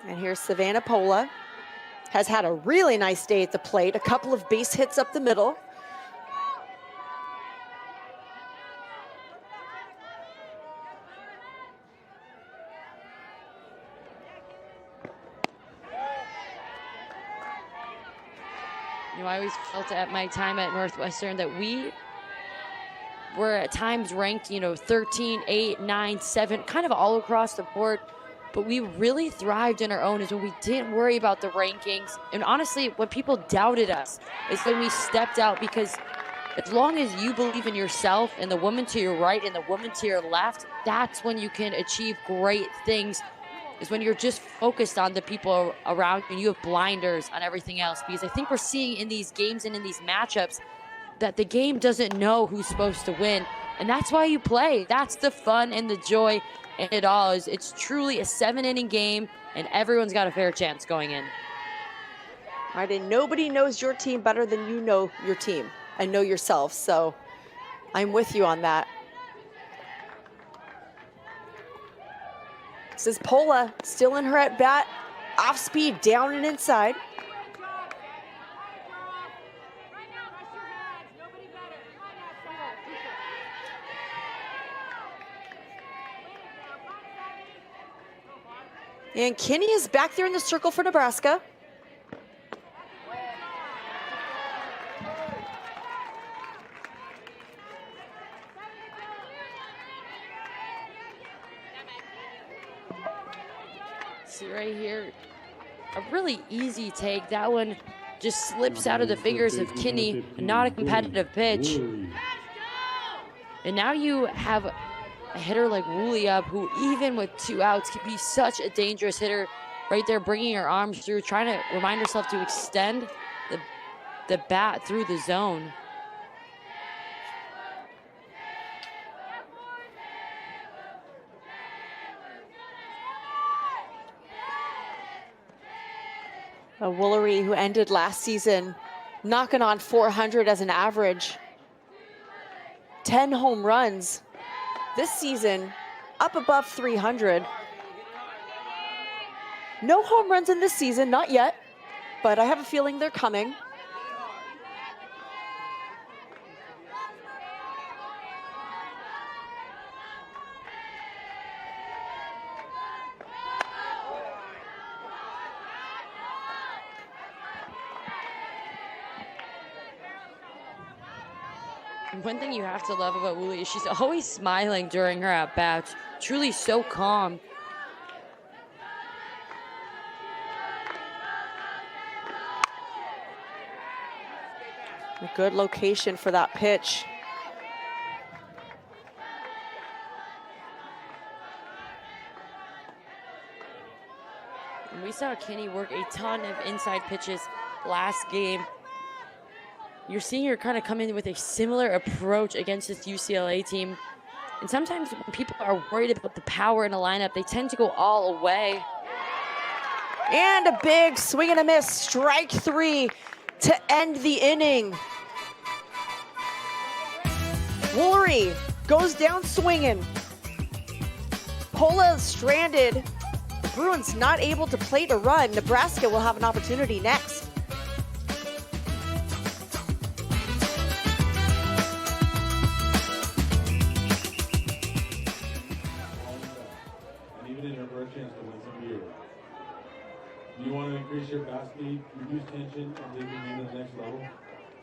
Speaker 1: And here's Savannah Pola. Has had a really nice day at the plate. A couple of base hits up the middle.
Speaker 2: I always felt at my time at Northwestern that we were at times ranked, 13, 8, 9, 7, kind of all across the board. But we really thrived in our own is when we didn't worry about the rankings. And honestly, when people doubted us is when we stepped out, because as long as you believe in yourself and the woman to your right and the woman to your left, that's when you can achieve great things. Is when you're just focused on the people around you and you have blinders on everything else. Because I think we're seeing in these games and in these matchups that the game doesn't know who's supposed to win. And that's why you play. That's the fun and the joy in it all. It's truly a 7-inning game and everyone's got a fair chance going in.
Speaker 1: All right, and nobody knows your team better than you know your team and know yourself. So I'm with you on that. This is Pola, still in her at bat, off speed, down and inside. And Kinney is back there in the circle for Nebraska.
Speaker 2: See right here, a really easy take. That one just slips out of the fingers of Kinney, not a competitive pitch. And now you have a hitter like Woolley up, who even with 2 outs can be such a dangerous hitter right there, bringing her arms through, trying to remind herself to extend the bat through the zone.
Speaker 1: A Woolery who ended last season knocking on 400 as an average. 10 home runs. This season, up above 300. No home runs in this season, not yet, but I have a feeling they're coming.
Speaker 2: One thing you have to love about Woolley is she's always smiling during her at-bats. Truly so calm.
Speaker 1: A good location for that pitch.
Speaker 2: And we saw Kinney work a ton of inside pitches last game. You're seeing her kind of come in with a similar approach against this UCLA team. And sometimes when people are worried about the power in a lineup, they tend to go all away.
Speaker 1: And a big swing and a miss, strike 3 to end the inning. Woolery goes down swinging. Pola stranded. The Bruins not able to play to run. Nebraska will have an opportunity next.
Speaker 3: Do you want to increase your bat speed, reduce tension, and take your game to the next level?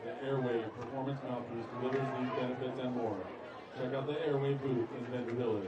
Speaker 3: The Airway Performance Mouthpiece delivers these benefits and more. Check out the Airway booth in Vanderbilt.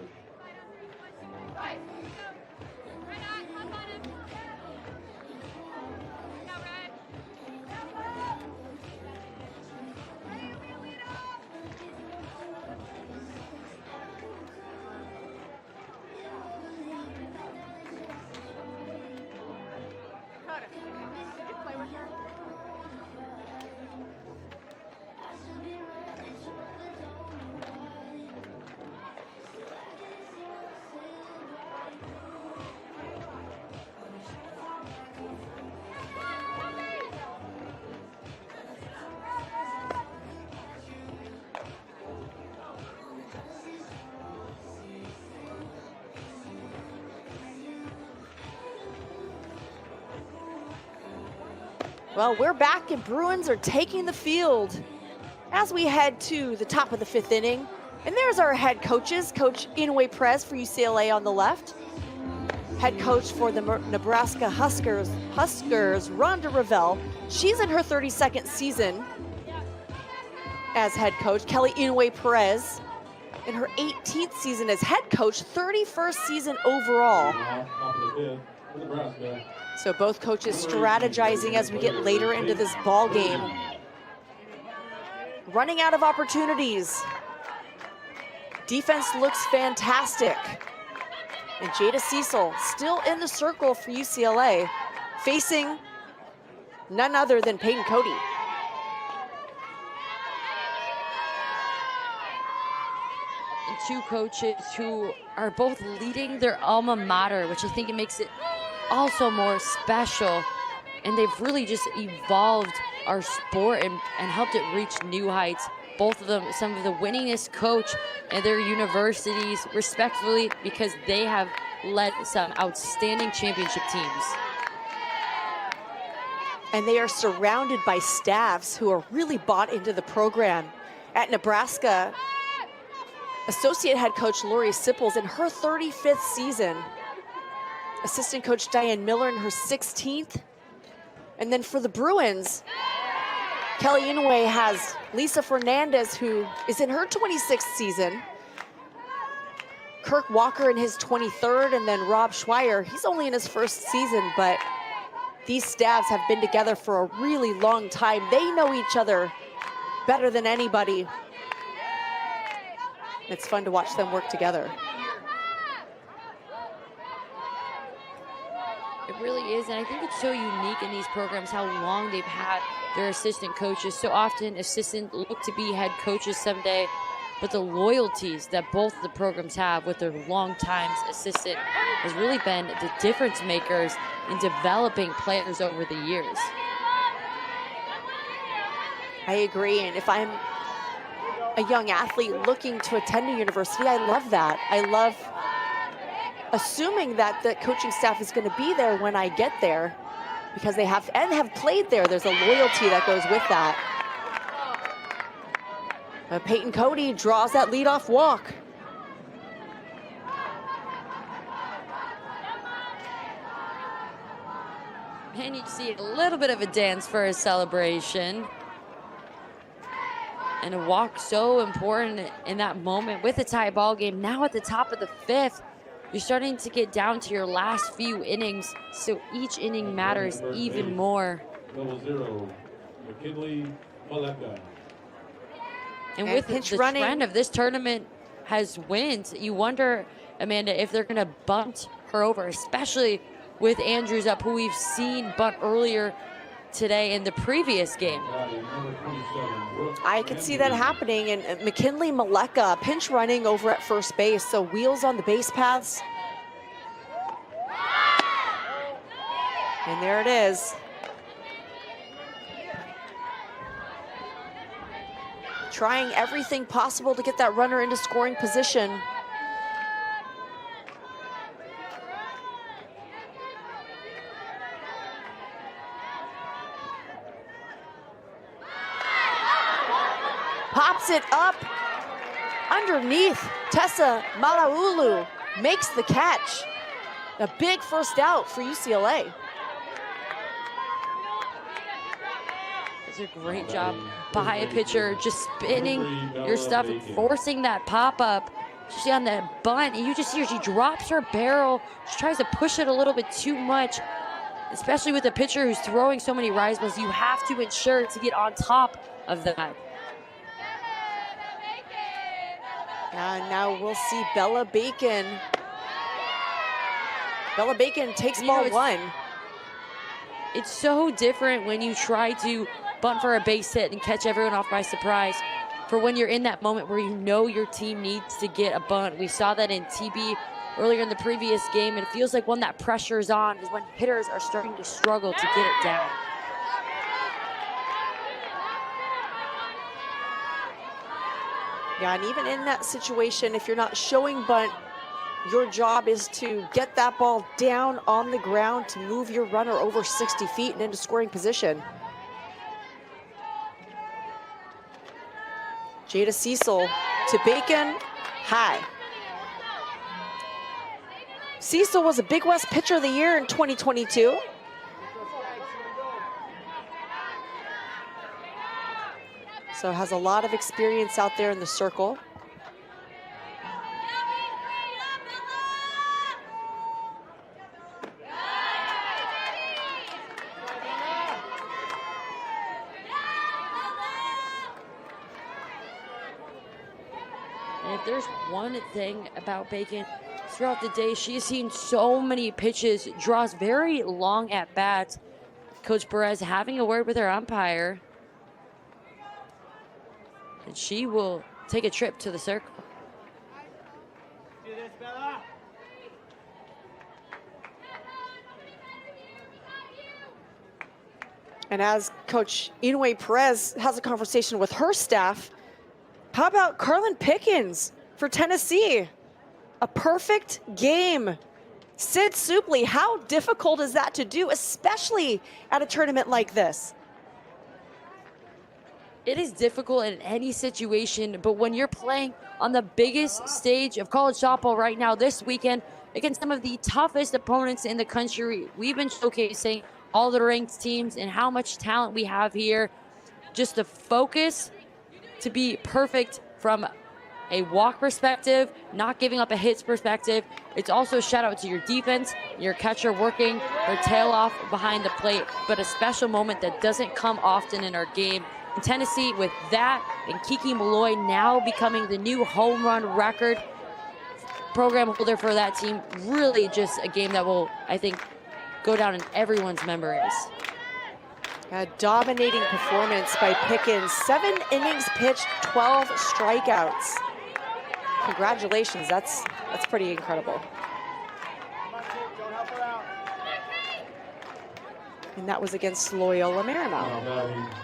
Speaker 1: Well, we're back and Bruins are taking the field as we head to the top of the 5th inning. And there's our head coaches, Coach Inoue Perez for UCLA on the left. Head coach for the Nebraska Huskers, Rhonda Revelle. She's in her 32nd season as head coach. Kelly Inoue Perez in her 18th season as head coach, 31st season overall. So both coaches strategizing as we get later into this ball game. Running out of opportunities. Defense looks fantastic. And Jada Cecil still in the circle for UCLA, facing none other than Peyton Cody.
Speaker 2: And two coaches who are both leading their alma mater, which I think it makes it also more special. And they've really just evolved our sport and helped it reach new heights. Both of them, some of the winningest coach in their universities, respectfully, because they have led some outstanding championship teams.
Speaker 1: And they are surrounded by staffs who are really bought into the program. At Nebraska, associate head coach Lori Sipples in her 35th season. Assistant coach Diane Miller in her 16th. And then for the Bruins, Kelly Inoue has Lisa Fernandez, who is in her 26th season. Kirk Walker in his 23rd, and then Rob Schweier, he's only in his 1st season, but these staffs have been together for a really long time. They know each other better than anybody. It's fun to watch them work together.
Speaker 2: It really is, and I think it's so unique in these programs how long they've had their assistant coaches. So often assistants look to be head coaches someday, but the loyalties that both the programs have with their long-time assistant has really been the difference makers in developing players over the years.
Speaker 1: I agree, and if I'm a young athlete looking to attend a university, I love that. I love assuming that the coaching staff is going to be there when I get there, because they have played there. There's a loyalty that goes with that. Peyton Cody draws that leadoff walk.
Speaker 2: And you see a little bit of a dance for his celebration. And a walk so important in that moment with a tie ball game. Now at the top of the 5th, you're starting to get down to your last few innings, so each inning matters even more.
Speaker 3: Level 0, McKinley Maleka.
Speaker 2: And with the trend of this tournament has wins, you wonder, Amanda, if they're going to bunt her over, especially with Andrews up, who we've seen bunt earlier today in the previous game.
Speaker 1: I could see that happening, and McKinley Maleka pinch running over at first base, so wheels on the base paths. And there it is. Trying everything possible to get that runner into scoring position. Pops it up underneath. Tessa Malaulu makes the catch. A big first out for UCLA.
Speaker 2: It's a great job by a pitcher, just spinning your stuff and forcing that pop-up. She's on that bunt, and you just see her, she drops her barrel. She tries to push it a little bit too much, especially with a pitcher who's throwing so many rise balls. You have to ensure to get on top of that.
Speaker 1: And now we'll see Bella Bacon. Bella Bacon takes ball 1.
Speaker 2: It's so different when you try to bunt for a base hit and catch everyone off by surprise, for when you're in that moment where you know your team needs to get a bunt. We saw that in TB earlier in the previous game, and it feels like when that pressure is on is when hitters are starting to struggle to get it down.
Speaker 1: Yeah, and even in that situation, if you're not showing bunt, your job is to get that ball down on the ground to move your runner over 60 feet and into scoring position. Jada Cecil to Bacon, high. Cecil was a Big West Pitcher of the Year in 2022. So has a lot of experience out there in the circle.
Speaker 2: And if there's one thing about Bacon, throughout the day, she has seen so many pitches, draws very long at bats. Coach Perez having a word with her umpire. And she will take a trip to the circle.
Speaker 1: And as Coach Inoue Perez has a conversation with her staff, how about Carlin Pickens for Tennessee? A perfect game. Sid Supley, how difficult is that to do, especially at a tournament like this?
Speaker 2: It is difficult in any situation, but when you're playing on the biggest stage of college softball right now this weekend against some of the toughest opponents in the country, we've been showcasing all the ranked teams and how much talent we have here. Just the focus to be perfect from a walk perspective, not giving up a hits perspective. It's also a shout out to your defense, your catcher working her tail off behind the plate, but a special moment that doesn't come often in our game. In Tennessee, with that and Kiki Malloy now becoming the new home run record program holder for that team, really just a game that will, I think, go down in everyone's memories.
Speaker 1: A dominating performance by Pickens. 7 innings pitched, 12 strikeouts. Congratulations, that's pretty incredible. And that was against Loyola Marymount.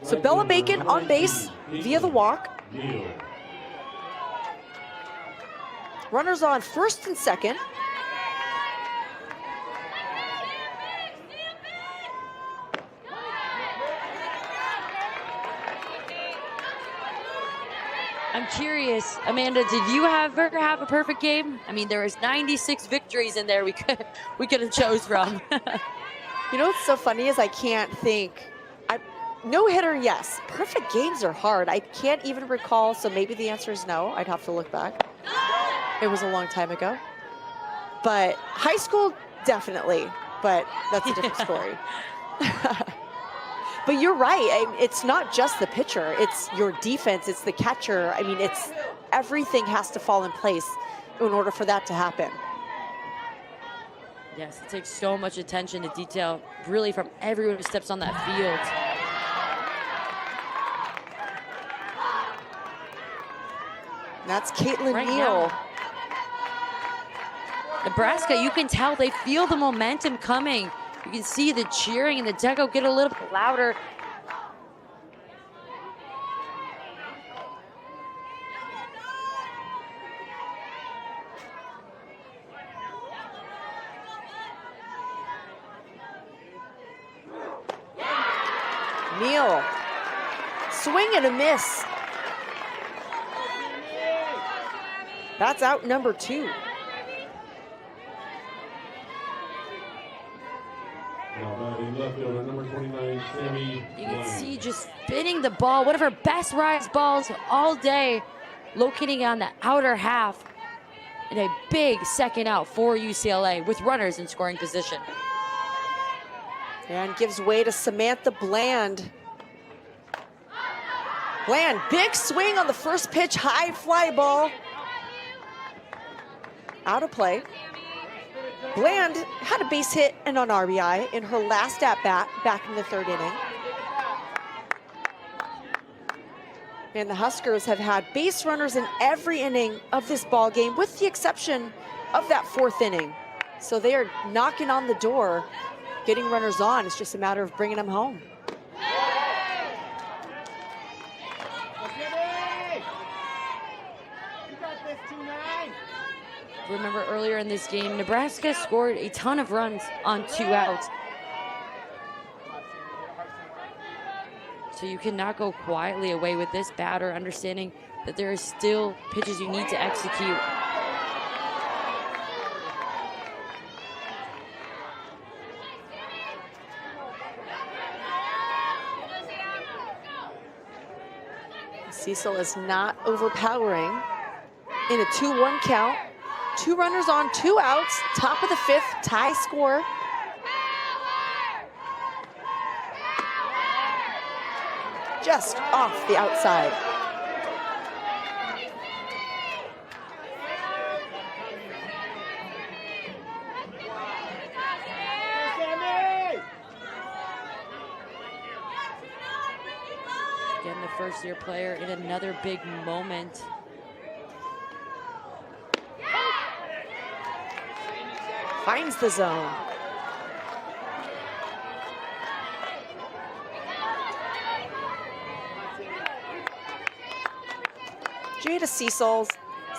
Speaker 1: So Bella Bacon on base via the walk. Runners on first and second.
Speaker 2: I'm curious, Amanda, did you ever have a perfect game? I mean, there was 96 victories in there we could have chose from.
Speaker 1: You know what's so funny is I can't think. No hitter, yes. Perfect games are hard. I can't even recall, so maybe the answer is no. I'd have to look back. It was a long time ago. But high school, definitely. But that's a different story. But you're right. It's not just the pitcher. It's your defense. It's the catcher. I mean, it's everything has to fall in place in order for that to happen.
Speaker 2: Yes, it takes so much attention to detail, really, from everyone who steps on that field.
Speaker 1: That's Caitlin
Speaker 2: Right
Speaker 1: Neal.
Speaker 2: now, Nebraska, you can tell they feel the momentum coming. You can see the cheering and the dugout get a little bit louder.
Speaker 1: Neal, swing and a miss. That's out number 2.
Speaker 2: You can see just spinning the ball, one of her best rise balls all day, locating on the outer half, and a big second out for UCLA with runners in scoring position.
Speaker 1: And gives way to Samantha Bland. Bland, big swing on the first pitch, high fly ball. Out of play. Bland had a base hit and an RBI in her last at-bat back in the 3rd inning. And the Huskers have had base runners in every inning of this ball game, with the exception of that 4th inning. So they are knocking on the door, getting runners on. It's just a matter of bringing them home.
Speaker 2: Remember earlier in this game, Nebraska scored a ton of runs on 2 outs. So you cannot go quietly away with this batter, understanding that there is still pitches you need to execute.
Speaker 1: Cecil is not overpowering in a 2-1 count. 2 runners on, 2 outs, top of the 5th, tie score. Just off the outside.
Speaker 2: Again, the first-year player in another big moment.
Speaker 1: Finds the zone. Jada Cecil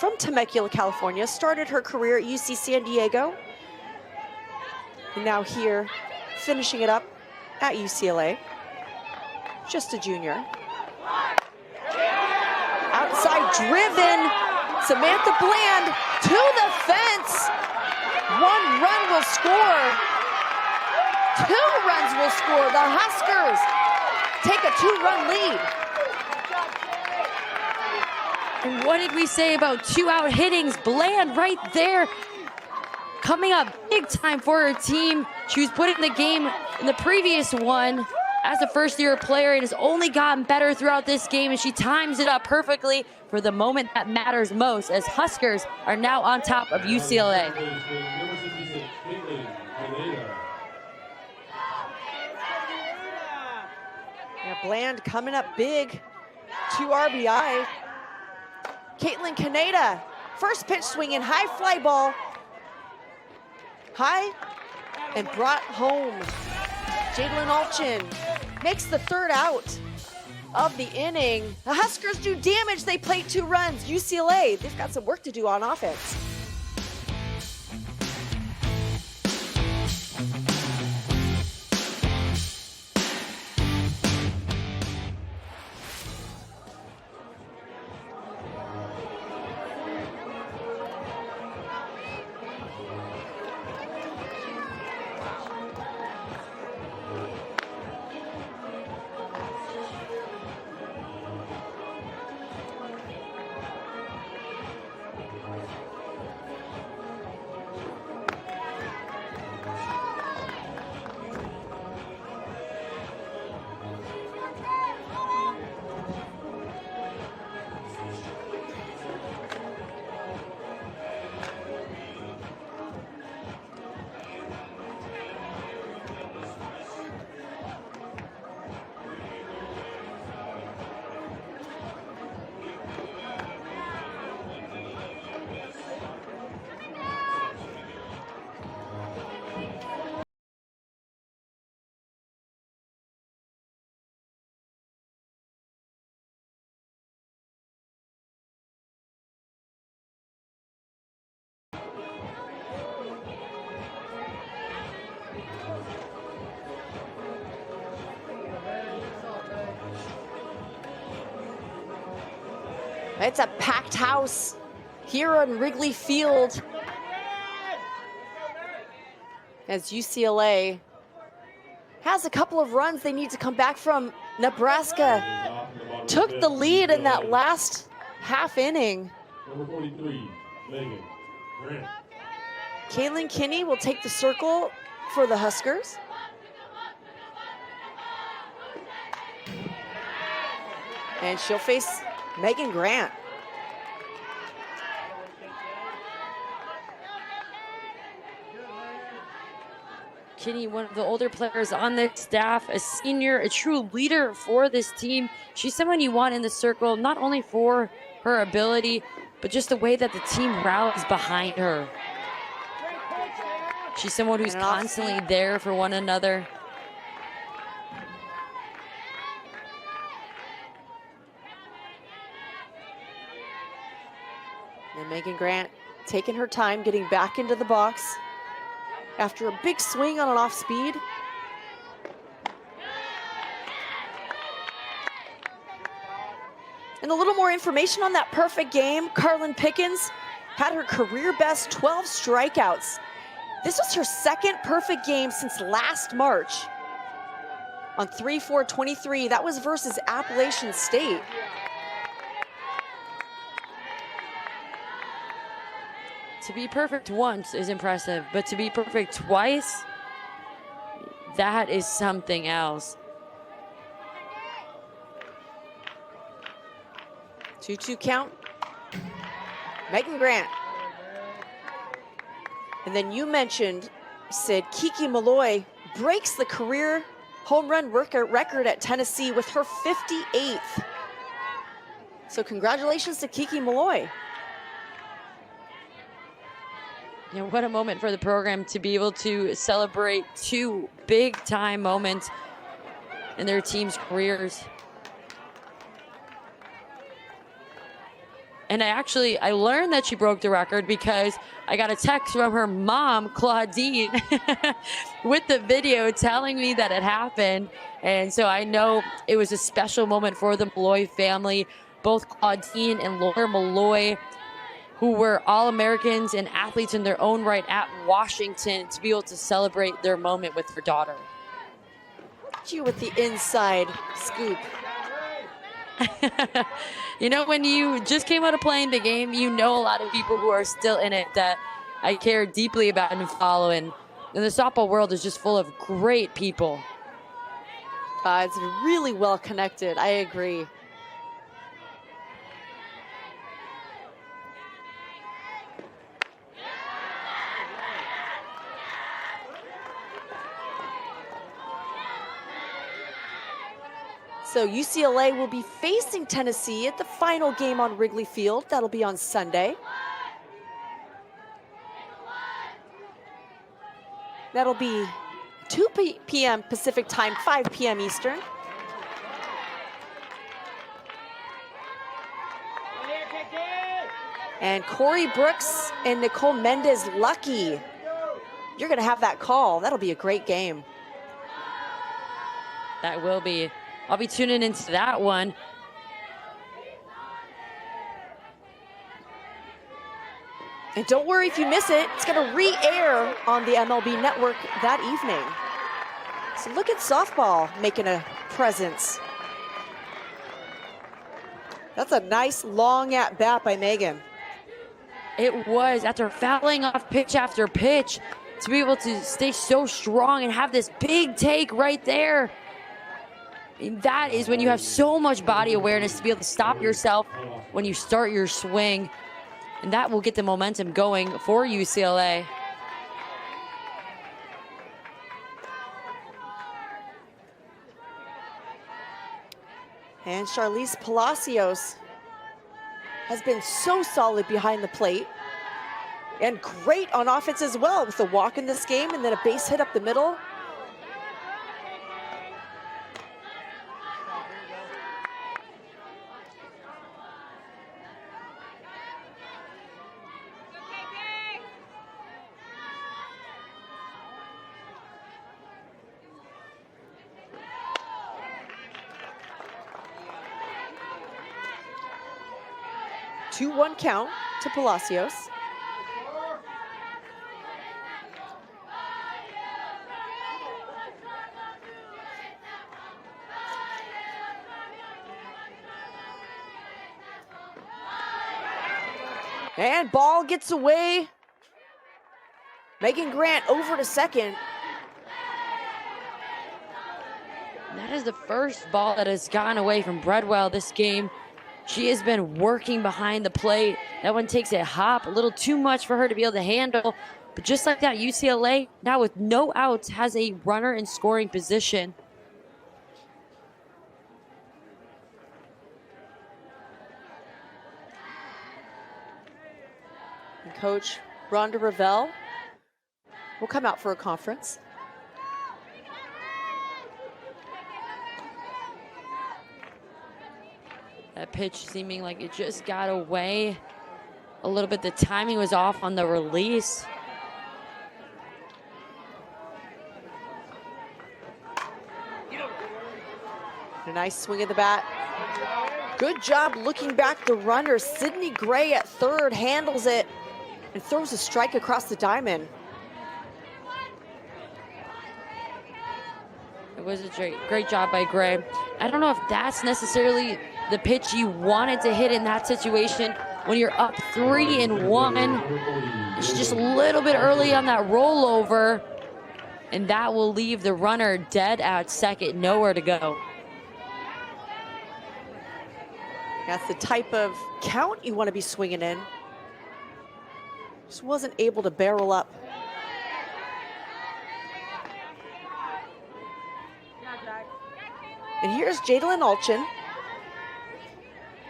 Speaker 1: from Temecula, California, started her career at UC San Diego. And now here, finishing it up at UCLA. Just a junior. Outside driven, Samantha Bland to the fence. 1 run will score. 2 runs will score. The Huskers take a 2-run lead.
Speaker 2: And what did we say about 2-out hittings? Bland right there, coming up big time for her team. She was put in the game in the previous one as a first-year player and has only gotten better throughout this game, and she times it up perfectly for the moment that matters most, as Huskers are now on top of UCLA.
Speaker 1: Yeah, Bland coming up big, 2 RBI. Caitlin Kaneda, first pitch swinging, high fly ball. High and brought home. Jadlyn Alchin makes the 3rd out of the inning. The Huskers do damage, they play 2 runs. UCLA, they've got some work to do on offense. It's a packed house here on Wrigley Field as UCLA has a couple of runs they need to come back from. Nebraska took the lead in that last half inning.
Speaker 3: Number 43, Megan Grant.
Speaker 1: Kaylin Kinney will take the circle for the Huskers. And she'll face Megan Grant.
Speaker 2: Kinney, one of the older players on the staff, a senior, a true leader for this team. She's someone you want in the circle, not only for her ability, but just the way that the team rallies behind her. She's someone who's constantly there for one another.
Speaker 1: And Megan Grant taking her time, getting back into the box after a big swing on an off speed. And a little more information on that perfect game. Carlin Pickens had her career best 12 strikeouts. This was her second perfect game since last March on 3/4/23. That was versus Appalachian State.
Speaker 2: To be perfect once is impressive, but to be perfect twice, that is something else.
Speaker 1: 2-2 count. Megan Grant. And then you mentioned, Sid, Kiki Malloy breaks the career home run record at Tennessee with her 58th. So congratulations to Kiki Malloy.
Speaker 2: You know, what a moment for the program to be able to celebrate two big-time moments in their team's careers. And I learned that she broke the record because I got a text from her mom, Claudine, with the video telling me that it happened. And so I know it was a special moment for the Malloy family. Both Claudine and Laura Malloy, who were All-Americans and athletes in their own right at Washington, to be able to celebrate their moment with her daughter.
Speaker 1: You with the inside scoop.
Speaker 2: You know, when you just came out of playing the game, you know a lot of people who are still in it that I care deeply about and follow. And the softball world is just full of great people.
Speaker 1: It's really well connected. I agree. So UCLA will be facing Tennessee at the final game on Wrigley Field. That'll be on Sunday. That'll be 2 p.m. Pacific time, 5 p.m. Eastern. And Corey Brooks and Nicole Mendez lucky. You're gonna have that call. That'll be a great game.
Speaker 2: That will be. I'll be tuning into that one.
Speaker 1: And don't worry if you miss it, it's gonna re-air on the MLB network that evening. So look at softball making a presence. That's a nice long at bat by Megan.
Speaker 2: It was, after fouling off pitch after pitch, to be able to stay so strong and have this big take right there. And that is when you have so much body awareness to be able to stop yourself when you start your swing. And that will get the momentum going for UCLA.
Speaker 1: And Charlize Palacios has been so solid behind the plate and great on offense as well, with a walk in this game and then a base hit up the middle. Two 2-1 count to Palacios. And ball gets away. Megan Grant over to second.
Speaker 2: That is the first ball that has gone away from Breadwell this game. She has been working behind the plate. That one takes a hop, a little too much for her to be able to handle. But just like that, UCLA, now with no outs, has a runner in scoring position.
Speaker 1: And Coach Rhonda Ravel will come out for a conference.
Speaker 2: That pitch seeming like it just got away a little bit. The timing was off on the release.
Speaker 1: A nice swing of the bat Good job looking back the runner. Sydney Gray at third handles it and throws a strike across the diamond.
Speaker 2: It was a great job by Gray. I don't know if that's necessarily the pitch you wanted to hit in that situation when you're up 3-1. It's just a little bit early on that rollover, and that will leave the runner dead at second, nowhere to go.
Speaker 1: That's the type of count you want to be swinging in. Just wasn't able to barrel up. And here's Jadalyn Alchin,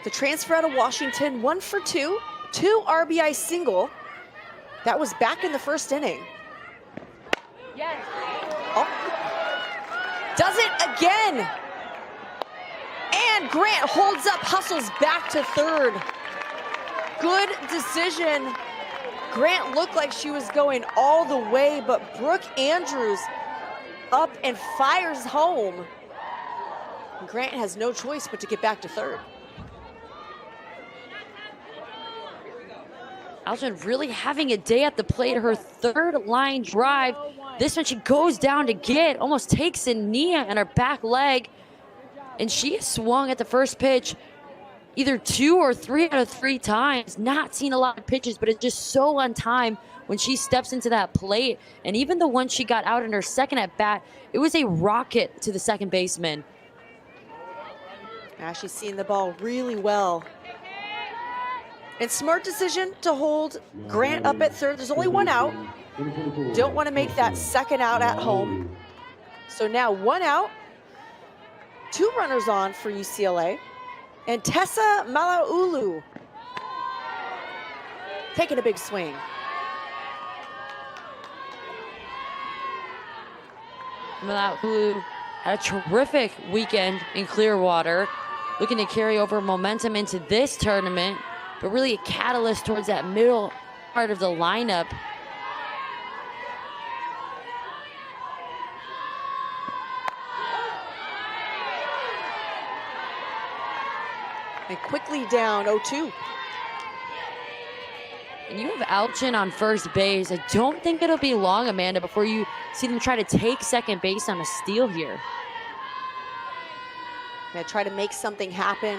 Speaker 1: the transfer out of Washington, 1 for 2, 2 RBI single. That was back in the first inning.
Speaker 2: Yes.
Speaker 1: Oh. Does it again. And Grant holds up, hustles back to third. Good decision. Grant looked like she was going all the way, but Brooke Andrews up and fires home. Grant has no choice but to get back to third.
Speaker 2: Alchin really having a day at the plate. Her third line drive. This one she goes down to get, almost takes a knee on her back leg. And she has swung at the first pitch either 2 or 3 out of 3 times. Not seen a lot of pitches, but it's just so on time when she steps into that plate. And even the one she got out in her second at bat, it was a rocket to the second baseman.
Speaker 1: Now she's seeing the ball really well. And smart decision to hold Grant up at third. There's only 1 out. Don't want to make that second out at home. So now 1 out, 2 runners on for UCLA. And Tessa Malaulu taking a big swing.
Speaker 2: Malaulu had a terrific weekend in Clearwater, looking to carry over momentum into this tournament, but really a catalyst towards that middle part of the lineup.
Speaker 1: And quickly down 0-2.
Speaker 2: And you have Alchin on first base. I don't think it'll be long, Amanda, before you see them try to take second base on a steal here.
Speaker 1: Gonna try to make something happen.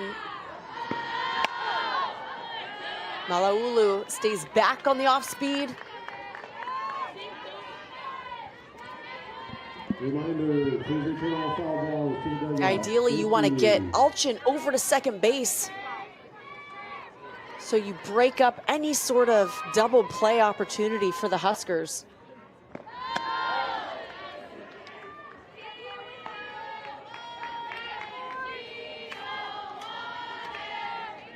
Speaker 1: Malaulu stays back on the off speed.
Speaker 3: Reminder, please return all foul balls to the dugout.
Speaker 1: Ideally, you want to get Alchin over to second base, so you break up any sort of double play opportunity for the Huskers.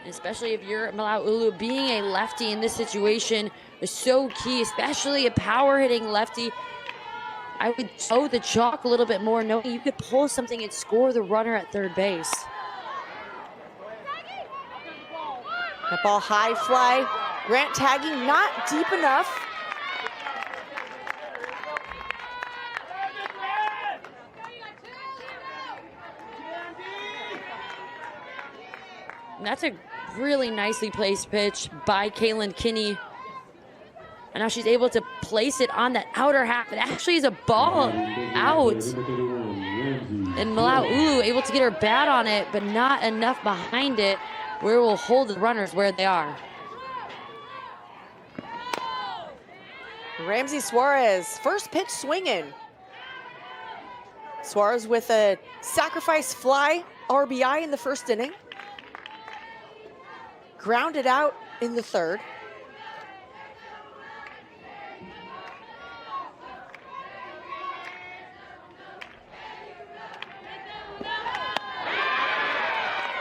Speaker 2: Especially if you're Malaulu, being a lefty in this situation is so key, especially a power-hitting lefty. I would toe the chalk a little bit more, knowing you could pull something and score the runner at third base.
Speaker 1: That ball high fly. Grant tagging not deep enough.
Speaker 2: And that's a really nicely placed pitch by Kaylin Kinney. And now she's able to place it on that outer half. It actually is a ball out. And Malaulu able to get her bat on it, but not enough behind it where it will hold the runners where they are.
Speaker 1: Ramsey Suarez, first pitch swinging. Suarez with a sacrifice fly RBI in the first inning. Grounded out in the third.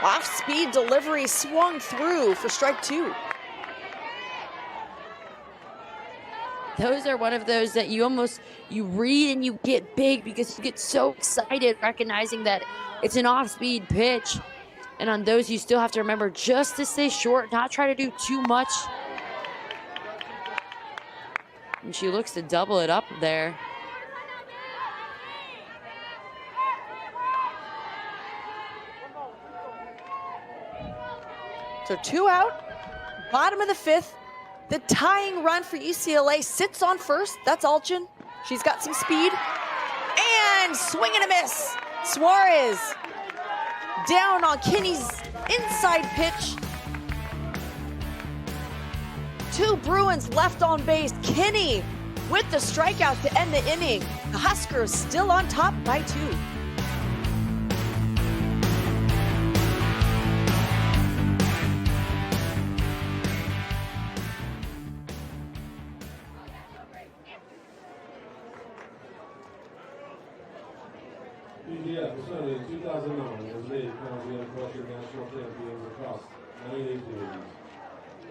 Speaker 1: Off-speed delivery swung through for strike 2.
Speaker 2: Those are one of those that you read and you get big because you get so excited recognizing that it's an off-speed pitch. And on those, you still have to remember just to stay short, not try to do too much. And she looks to double it up there.
Speaker 1: So 2 out, bottom of the 5th. The tying run for UCLA sits on first. That's Alchin. She's got some speed. And swing and a miss. Suarez down on Kinney's inside pitch. 2 Bruins left on base. Kinney with the strikeout to end the inning. The Huskers still on top by 2.
Speaker 3: PGF presented in 2009 was named crowned the unquestioned national champions across 9 age divisions.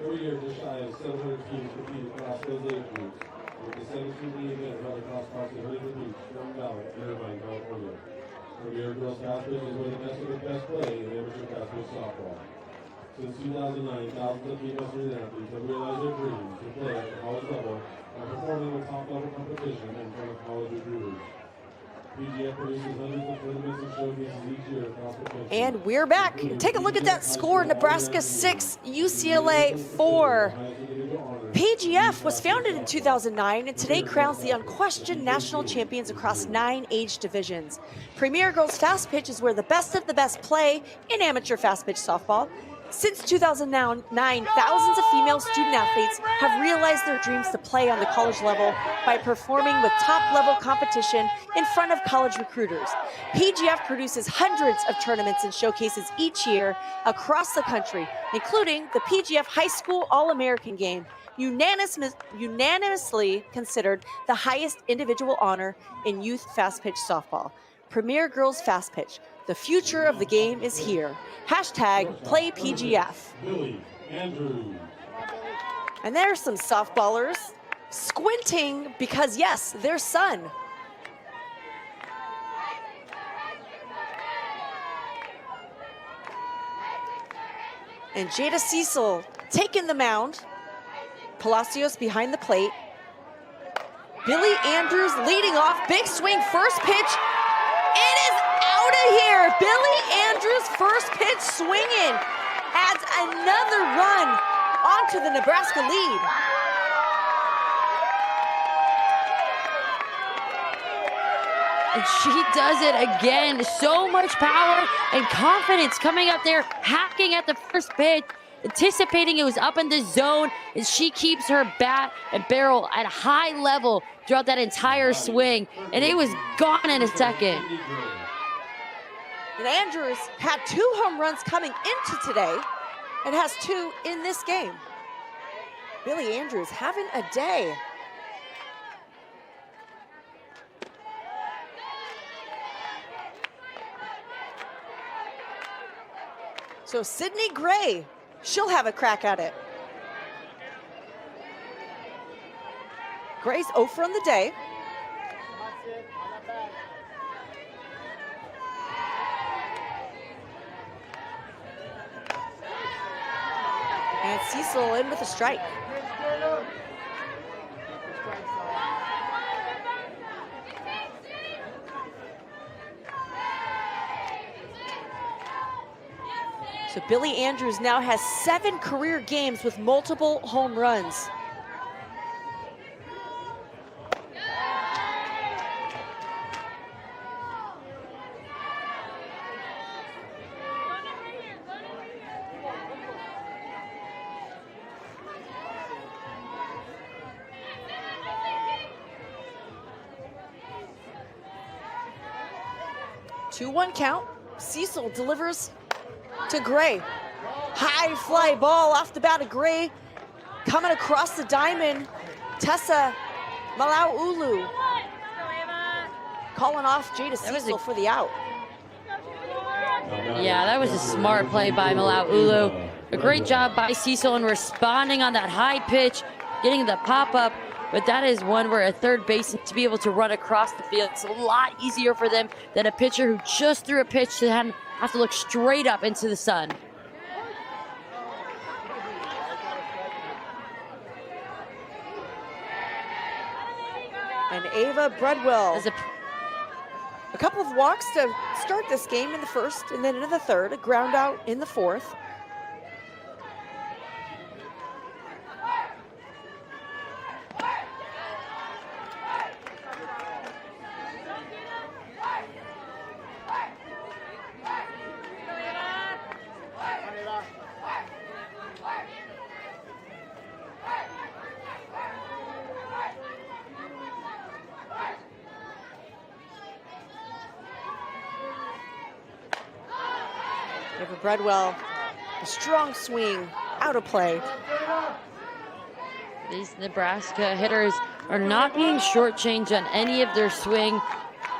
Speaker 3: Every year, just shy of 700 teams compete across those age groups, with the 17th event held across parts of Huntington Beach, Stone Valley, and Irvine, California. Every year, girls fast pitch is where the best of the best play in amateur fast pitch softball. Since 2009, thousands of female student athletes have realized their dreams to play at the college level by performing in top-level competition in front of college recruiters. PGF produces hundreds of tournaments and showcases each year across the country.
Speaker 1: And we're back. Take a look at that score. Nebraska 6, UCLA 4. PGF was founded in 2009 and today crowns the unquestioned national champions across 9 age divisions. Premier Girls Fast Pitch is where the best of the best play in amateur fast pitch softball. Since 2009, thousands of female student athletes have realized their dreams to play on the college level by performing with top-level competition in front of college recruiters. PGF produces hundreds of tournaments and showcases each year across the country, including the PGF High School All-American Game, unanimously considered the highest individual honor in youth fast pitch softball. Premier Girls Fast Pitch. The future of the game is here. Hashtag PlayPGF.
Speaker 3: Billy Andrews.
Speaker 1: And there's some softballers squinting because, yes, their son. And Jada Cecil taking the mound. Palacios behind the plate. Billy Andrews leading off. Big swing, first pitch. It is out of here. Billy Andrews' first pitch swinging adds another run onto the Nebraska lead.
Speaker 2: And she does it again. So much power and confidence coming up there, hacking at the first pitch, anticipating it was up in the zone, and she keeps her bat and barrel at a high level throughout that entire swing, and it was gone in a second.
Speaker 1: And Andrews had 2 home runs coming into today and has 2 in this game. Billy Andrews having a day. So Sydney Gray, she'll have a crack at it. Gray's 0 for on the day. And Cecil in with a strike. So Billy Andrews now has 7 career games with multiple home runs. Two-one count. Cecil delivers to Gray. High fly ball off the bat of Gray. Coming across the diamond, Tessa Malauulu. Calling off Jada Cecil for the out.
Speaker 2: Yeah, that was a smart play by Malauulu. A great job by Cecil in responding on that high pitch, getting the pop-up. But that is one where a third baseman to be able to run across the field, it's a lot easier for them than a pitcher who just threw a pitch to have to look straight up into the sun.
Speaker 1: And Ava Breadwell. A couple of walks to start this game in the first and then into the third, a ground out in the fourth. Over Breadwell, a strong swing, out of play.
Speaker 2: These Nebraska hitters are not being shortchanged on any of their swing,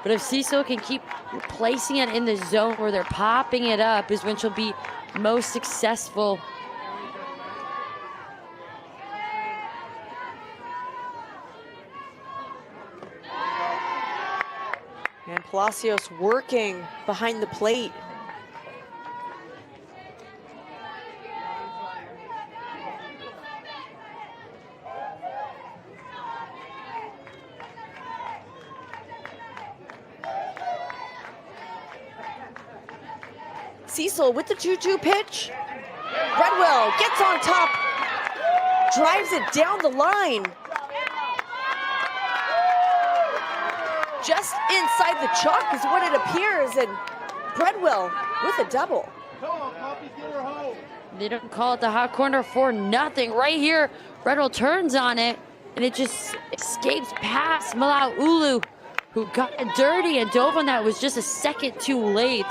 Speaker 2: but if Cecil can keep placing it in the zone where they're popping it up is when she'll be most successful.
Speaker 1: And Palacios working behind the plate. Cecil with the 2-2 pitch. Breadwell gets on top, drives it down the line. Just inside the chalk is what it appears, and Breadwell with a double.
Speaker 2: They don't call it the hot corner for nothing. Right here, Breadwell turns on it, and it just escapes past Malaulu, who got it dirty and dove on that was just a second too late.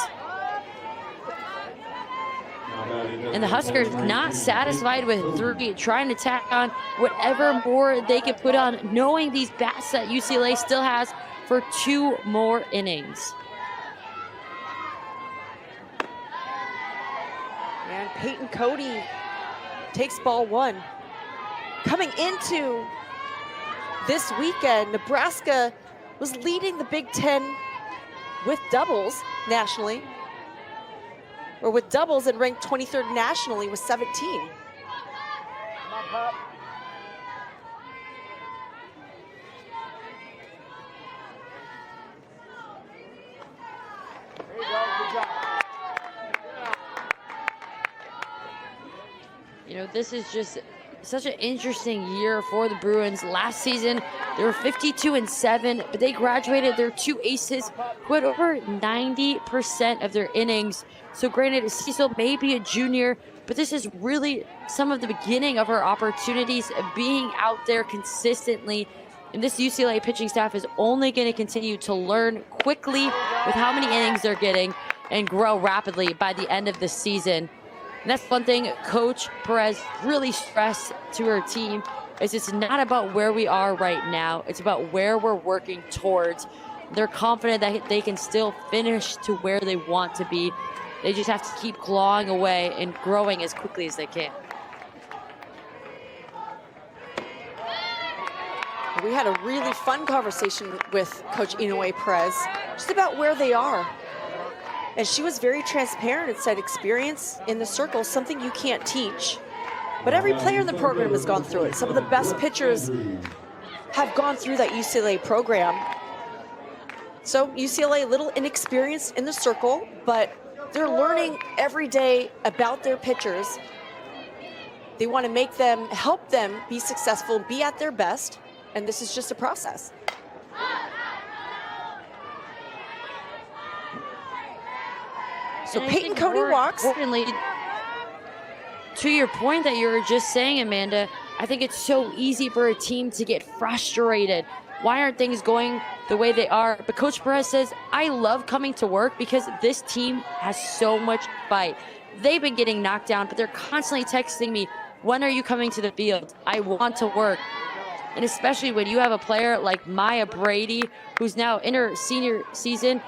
Speaker 2: And the Huskers not satisfied with 3, trying to tack on whatever more they could put on, knowing these bats that UCLA still has for 2 more innings.
Speaker 1: And Peyton Cody takes ball 1. Coming into this weekend, Nebraska was leading the Big Ten with doubles nationally, or with doubles, and ranked 23rd nationally with 17.
Speaker 4: Come on, Pop. There you go, good job.
Speaker 2: You know, this is just such an interesting year for the Bruins. Last season, they were 52-7, but they graduated their 2 aces who had over 90% of their innings. So granted, Cecil may be a junior, but this is really some of the beginning of her opportunities of being out there consistently. And this UCLA pitching staff is only going to continue to learn quickly with how many innings they're getting and grow rapidly by the end of the season. And that's one thing Coach Perez really stressed to her team, is it's not about where we are right now. It's about where we're working towards. They're confident that they can still finish to where they want to be. They just have to keep clawing away and growing as quickly as they can.
Speaker 1: We had a really fun conversation with Coach Inoue Perez just about where they are. And she was very transparent and said experience in the circle is something you can't teach. But every player in the program has gone through it. Some of the best pitchers have gone through that UCLA program. So UCLA a little inexperienced in the circle, but they're learning every day about their pitchers. They want to make them, help them be successful, be at their best, and this is just a process. So Peyton Cody walks.
Speaker 2: Importantly, to your point that you were just saying, Amanda, I think it's so easy for a team to get frustrated. Why aren't things going the way they are? But Coach Perez says, I love coming to work because this team has so much fight. They've been getting knocked down, but they're constantly texting me, when are you coming to the field? I want to work. And especially when you have a player like Maya Brady, who's now in her senior season.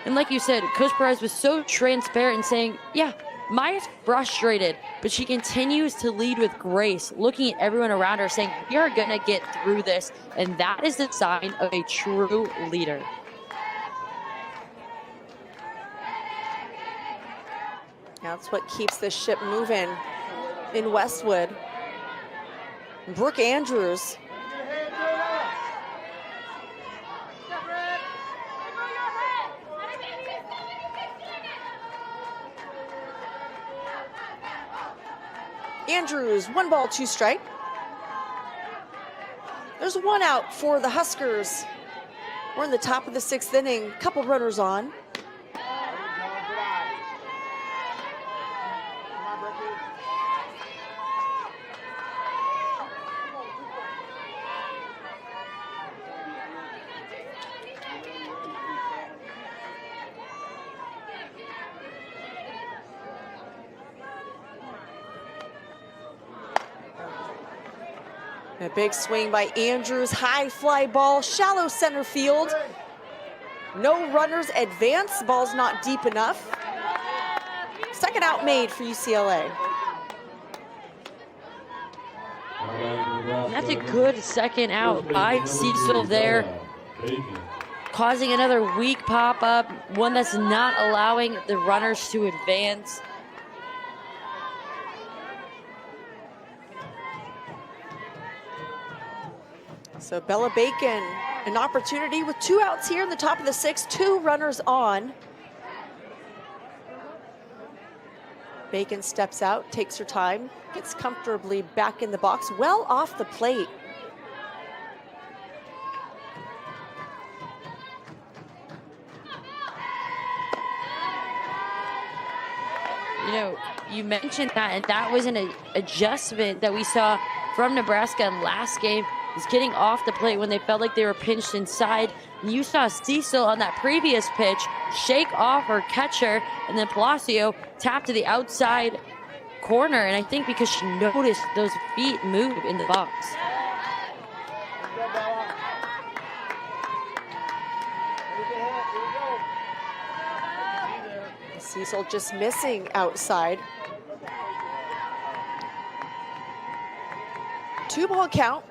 Speaker 2: And like you said, Coach Perez was so transparent in saying, yeah, Maya's frustrated, but she continues to lead with grace, looking at everyone around her saying, we are going to get through this. And that is the sign of a true leader.
Speaker 1: That's what keeps this ship moving in Westwood. Brooke Andrews. Andrews, 1 ball, 2 strike. There's 1 out for the Huskers. We're in the top of the 6th inning. Couple runners on. A big swing by Andrews, high fly ball, shallow center field. No runners advance, ball's not deep enough. Second out made for UCLA.
Speaker 2: That's a good second out by Cecil there, causing another weak pop-up, one that's not allowing the runners to advance.
Speaker 1: So Bella Bacon, an opportunity with 2 outs here in the top of the 6th, 2 runners on. Bacon steps out, takes her time, gets comfortably back in the box, well off the plate.
Speaker 2: You know, you mentioned that, and that was an adjustment that we saw from Nebraska in last game, is getting off the plate when they felt like they were pinched inside. And you saw Cecil on that previous pitch shake off her catcher, and then Palacio tap to the outside corner, and I think because she noticed those feet move in the box.
Speaker 1: Cecil just missing outside. 2-ball count.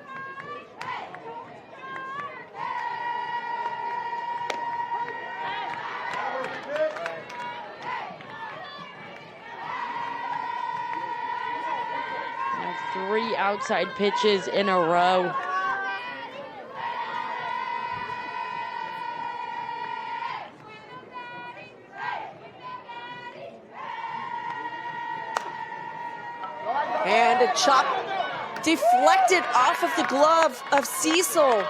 Speaker 2: Now 3 outside pitches in a row.
Speaker 1: And a chop deflected off of the glove of Cecil.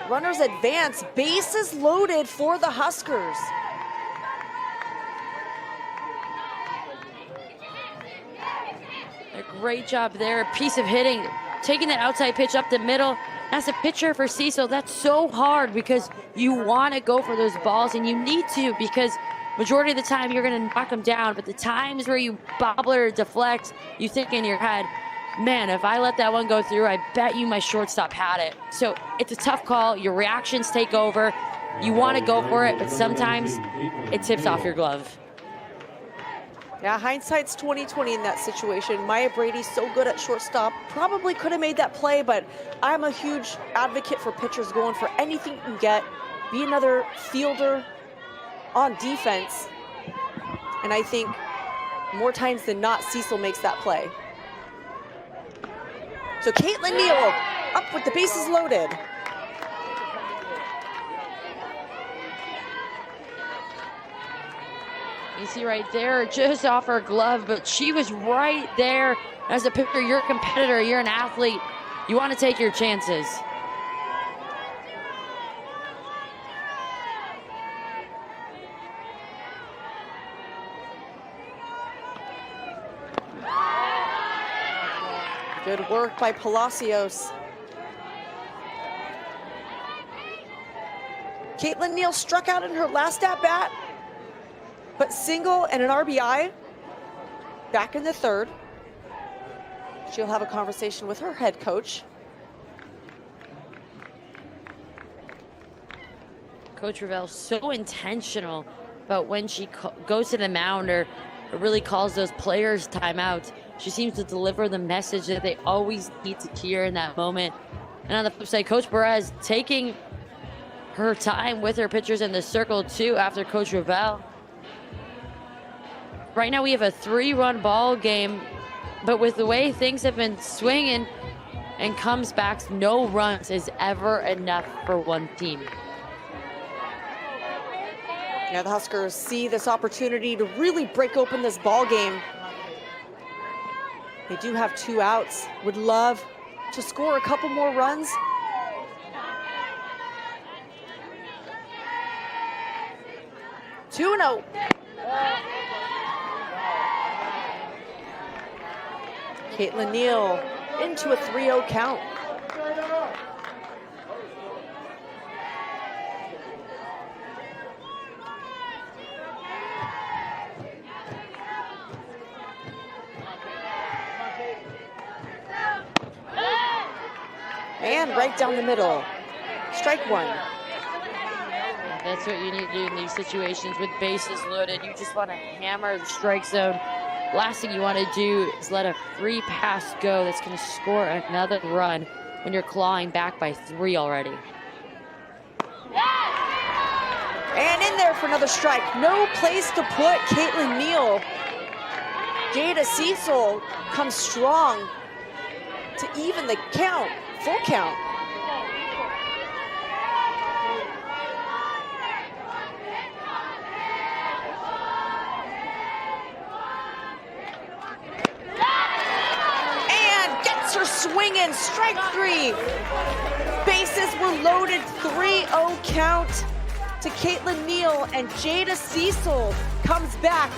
Speaker 1: Runners advance, bases loaded for the Huskers.
Speaker 2: A great job there, a piece of hitting, taking that outside pitch up the middle. As a pitcher for Cecil, that's so hard because you want to go for those balls, and you need to, because majority of the time you're going to knock them down, but the times where you bobble or deflect, you think in your head, man, if I let that one go through, I bet you my shortstop had it. So it's a tough call. Your reactions take over. You want to go for it, but sometimes it tips off your glove.
Speaker 1: Yeah, hindsight's 20/20 in that situation. Maya Brady's so good at shortstop, probably could have made that play, but I'm a huge advocate for pitchers going for anything you can get. Be another fielder on defense. And I think more times than not, Cecil makes that play. So Caitlin Neal up with the bases loaded.
Speaker 2: You see right there, just off her glove, but she was right there. As a pitcher, you're a competitor, you're an athlete. You want to take your chances.
Speaker 1: Good work by Palacios. Caitlin Neal struck out in her last at-bat, but single and an RBI back in the 3rd. She'll have a conversation with her head coach.
Speaker 2: Coach Ravel's so intentional about when she goes to the mound or really calls those players timeout. She seems to deliver the message that they always need to hear in that moment. And on the flip side, Coach Perez taking her time with her pitchers in the circle too after Coach Ravel. Right now we have a 3-run ball game, but with the way things have been swinging and comes back, no runs is ever enough for one team.
Speaker 1: Yeah, the Huskers see this opportunity to really break open this ball game. They do have 2 outs. Would love to score a couple more runs. Two and 0. Caitlin Neal into a 3-0 count. and right down the middle. Strike one.
Speaker 2: That's what you need to do in these situations with bases loaded. You just want to hammer the strike zone. Last thing you want to do is let a free pass go that's going to score another run when you're clawing back by 3 already.
Speaker 1: And in there for another strike. No place to put Caitlin Neal. Jada Cecil comes strong to even the count, full count. And gets her swinging, strike 3. Bases were loaded, 3-0 count to Caitlin Neal, and Jada Cecil comes back,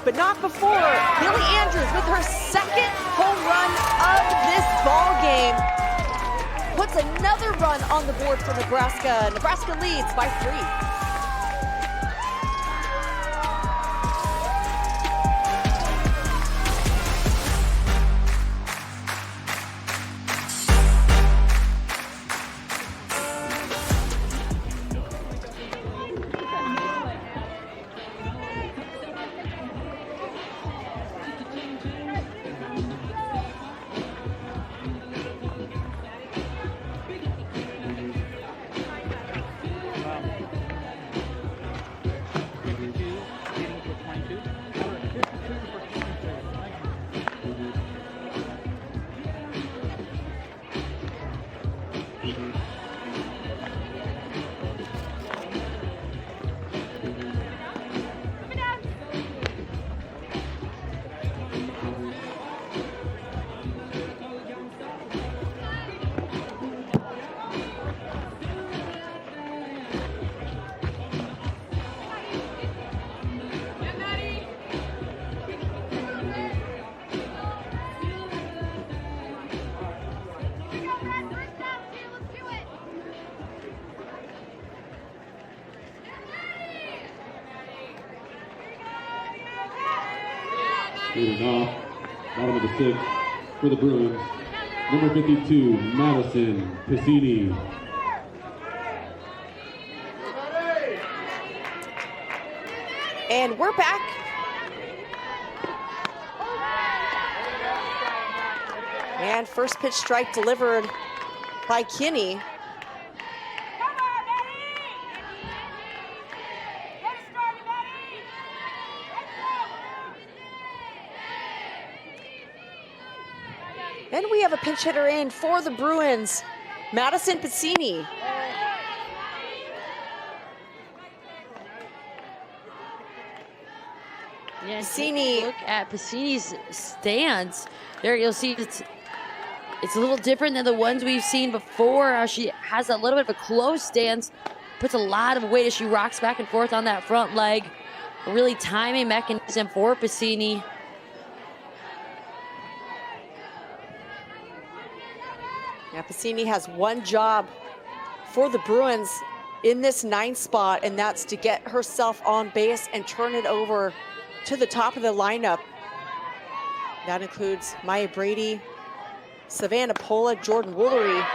Speaker 1: but not before Billy Andrews with her second home run of this ball game puts another run on the board for Nebraska. Nebraska leads by 3.
Speaker 3: Leading off, bottom of the 6th for the Bruins, number 52, Madison Piscini.
Speaker 1: And we're back. And first pitch strike delivered by Kinney. And we have a pinch hitter in for the Bruins, Madison Piscini.
Speaker 2: Yeah,
Speaker 1: Piscini.
Speaker 2: Look at Piscini's stance. There you'll see it's a little different than the ones we've seen before. She has a little bit of a close stance, puts a lot of weight as she rocks back and forth on that front leg. A really timing mechanism for Piscini.
Speaker 1: Yeah, Piscini has one job for the Bruins in this 9th spot, and that's to get herself on base and turn it over to the top of the lineup. That includes Maya Brady, Savannah Pola, Jordan Woolery.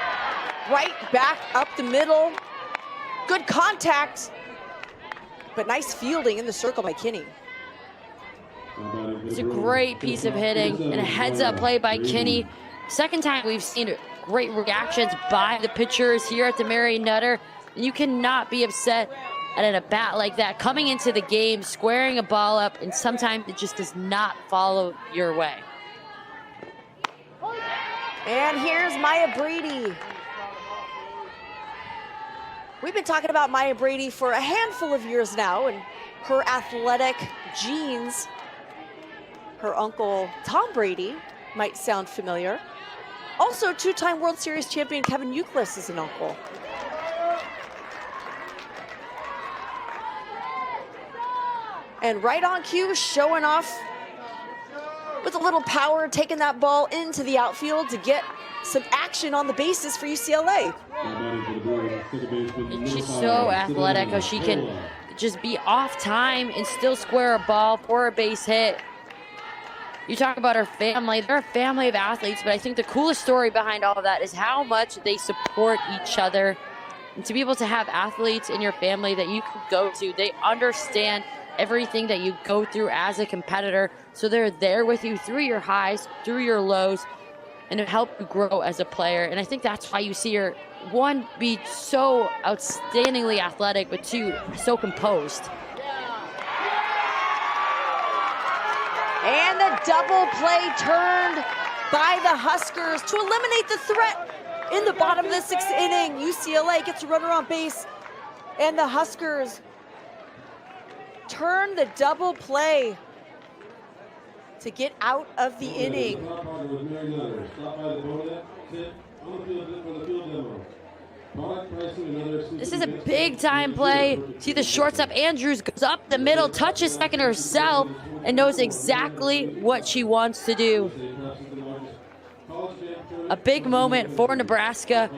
Speaker 1: Right back up the middle. Good contact, but nice fielding in the circle by Kinney.
Speaker 2: It's a great piece of hitting and a heads-up play by Kinney. Second time we've seen great reactions by the pitchers here at the Mary Nutter. And you cannot be upset at a bat like that. Coming into the game, squaring a ball up, and sometimes it just does not follow your way.
Speaker 1: And here's Maya Brady. We've been talking about Maya Brady for a handful of years now, and her athletic genes. Her uncle, Tom Brady, might sound familiar. Also, 2-time World Series champion Kevin Youkilis is an uncle. And right on cue, showing off with a little power, taking that ball into the outfield to get some action on the bases for UCLA.
Speaker 2: And she's so athletic, how she can just be off time and still square a ball for a base hit. You talk about our family. They're a family of athletes, but I think the coolest story behind all of that is how much they support each other. And to be able to have athletes in your family that you can go to, they understand everything that you go through as a competitor. So they're there with you through your highs, through your lows, and to help you grow as a player. And I think that's why you see her, one, be so outstandingly athletic, but two, so composed.
Speaker 1: And the double play turned by the Huskers to eliminate the threat in the bottom of the 6th inning. UCLA gets a runner on base, and the Huskers turn the double play to get out of the inning.
Speaker 2: This is a big time play. See the shortstop Andrews goes up the middle, touches second herself, and knows exactly what she wants to do. A big moment for Nebraska.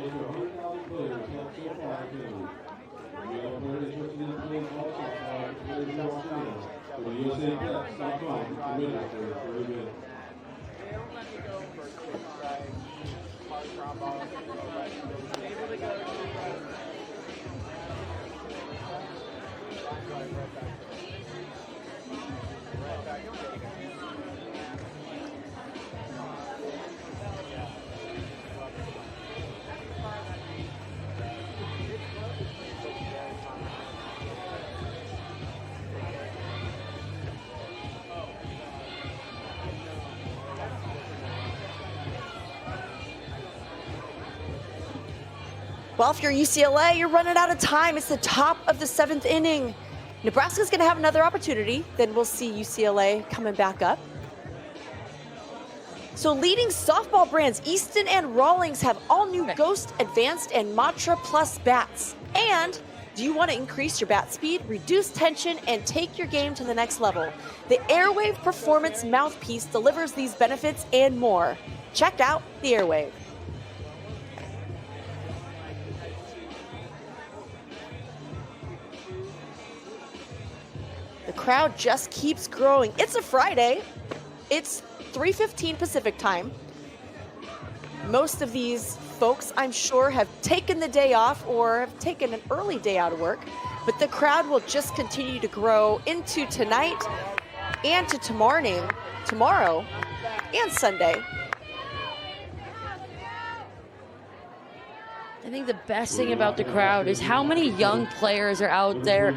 Speaker 1: Well, if you're UCLA, you're running out of time. It's the top of the 7th inning. Nebraska's going to have another opportunity. Then we'll see UCLA coming back up. So leading softball brands Easton and Rawlings have all new Ghost Advanced and Matra Plus bats. And do you want to increase your bat speed, reduce tension, and take your game to the next level? The Airwave Performance Mouthpiece delivers these benefits and more. Check out the Airwave. The crowd just keeps growing. It's a Friday. It's 3:15 Pacific time. Most of these folks, I'm sure, have taken the day off or have taken an early day out of work, but the crowd will just continue to grow into tonight and to tomorrow and Sunday.
Speaker 2: I think the best thing about the crowd is how many young players are out there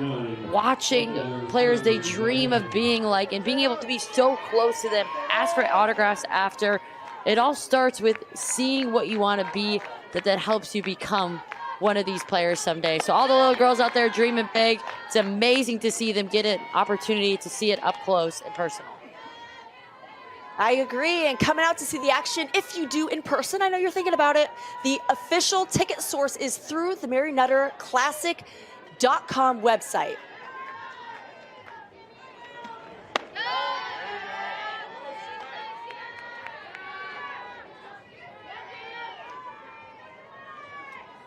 Speaker 2: watching players they dream of being like and being able to be so close to them, ask for autographs after. It all starts with seeing what you want to be, that helps you become one of these players someday. So all the little girls out there dreaming big, it's amazing to see them get an opportunity to see it up close and personal.
Speaker 1: I agree, and coming out to see the action, if you do in person, I know you're thinking about it, the official ticket source is through the MaryNutterClassic.com website.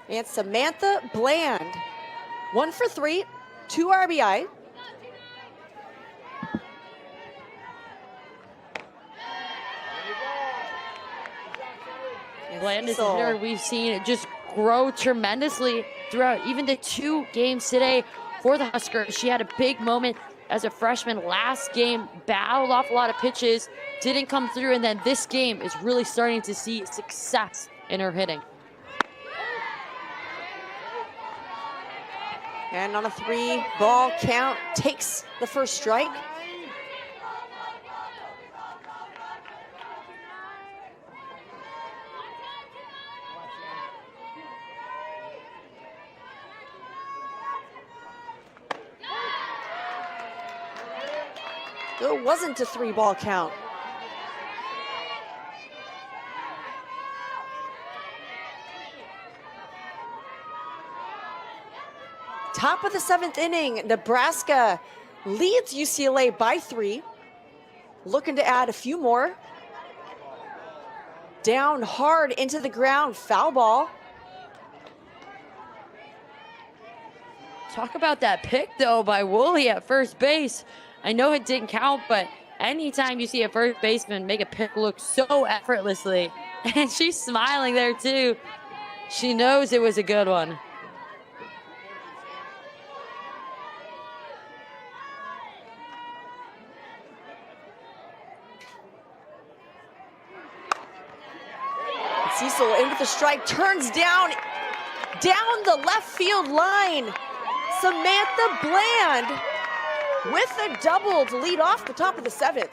Speaker 1: And Samantha Bland, 1 for 3, 2 RBI.
Speaker 2: Bland is a hitter we've seen it just grow tremendously throughout even the 2 games today for the Huskers. She had a big moment as a freshman last game, battled off a lot of pitches, didn't come through, and then this game is really starting to see success in her hitting.
Speaker 1: And on a 3-ball count, takes the first strike. It wasn't a 3-ball count. Top of the 7th inning, Nebraska leads UCLA by 3. Looking to add a few more. Down hard into the ground, foul ball.
Speaker 2: Talk about that pick, though, by Woolley at first base. I know it didn't count, but Anytime you see a first baseman make a pick look so effortlessly, and she's smiling there too, she knows it was a good one.
Speaker 1: Cecil in with the strike, turns down the left field line. Samantha Bland with a double to lead off the top of the 7th.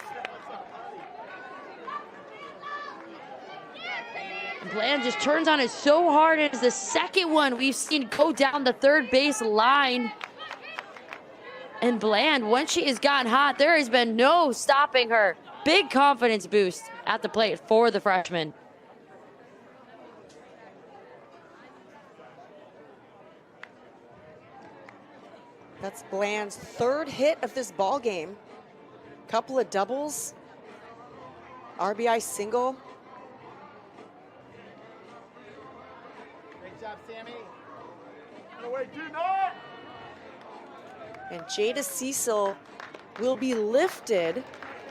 Speaker 2: Bland just turns on it so hard. It is the second one we've seen go down the third base line. And Bland, once she has gotten hot, there has been no stopping her. Big confidence boost at the plate for the freshman.
Speaker 1: That's Bland's 3rd hit of this ball game. Couple of doubles, RBI single.
Speaker 4: Great job, Sammy. No way, do not.
Speaker 1: And Jada Cecil will be lifted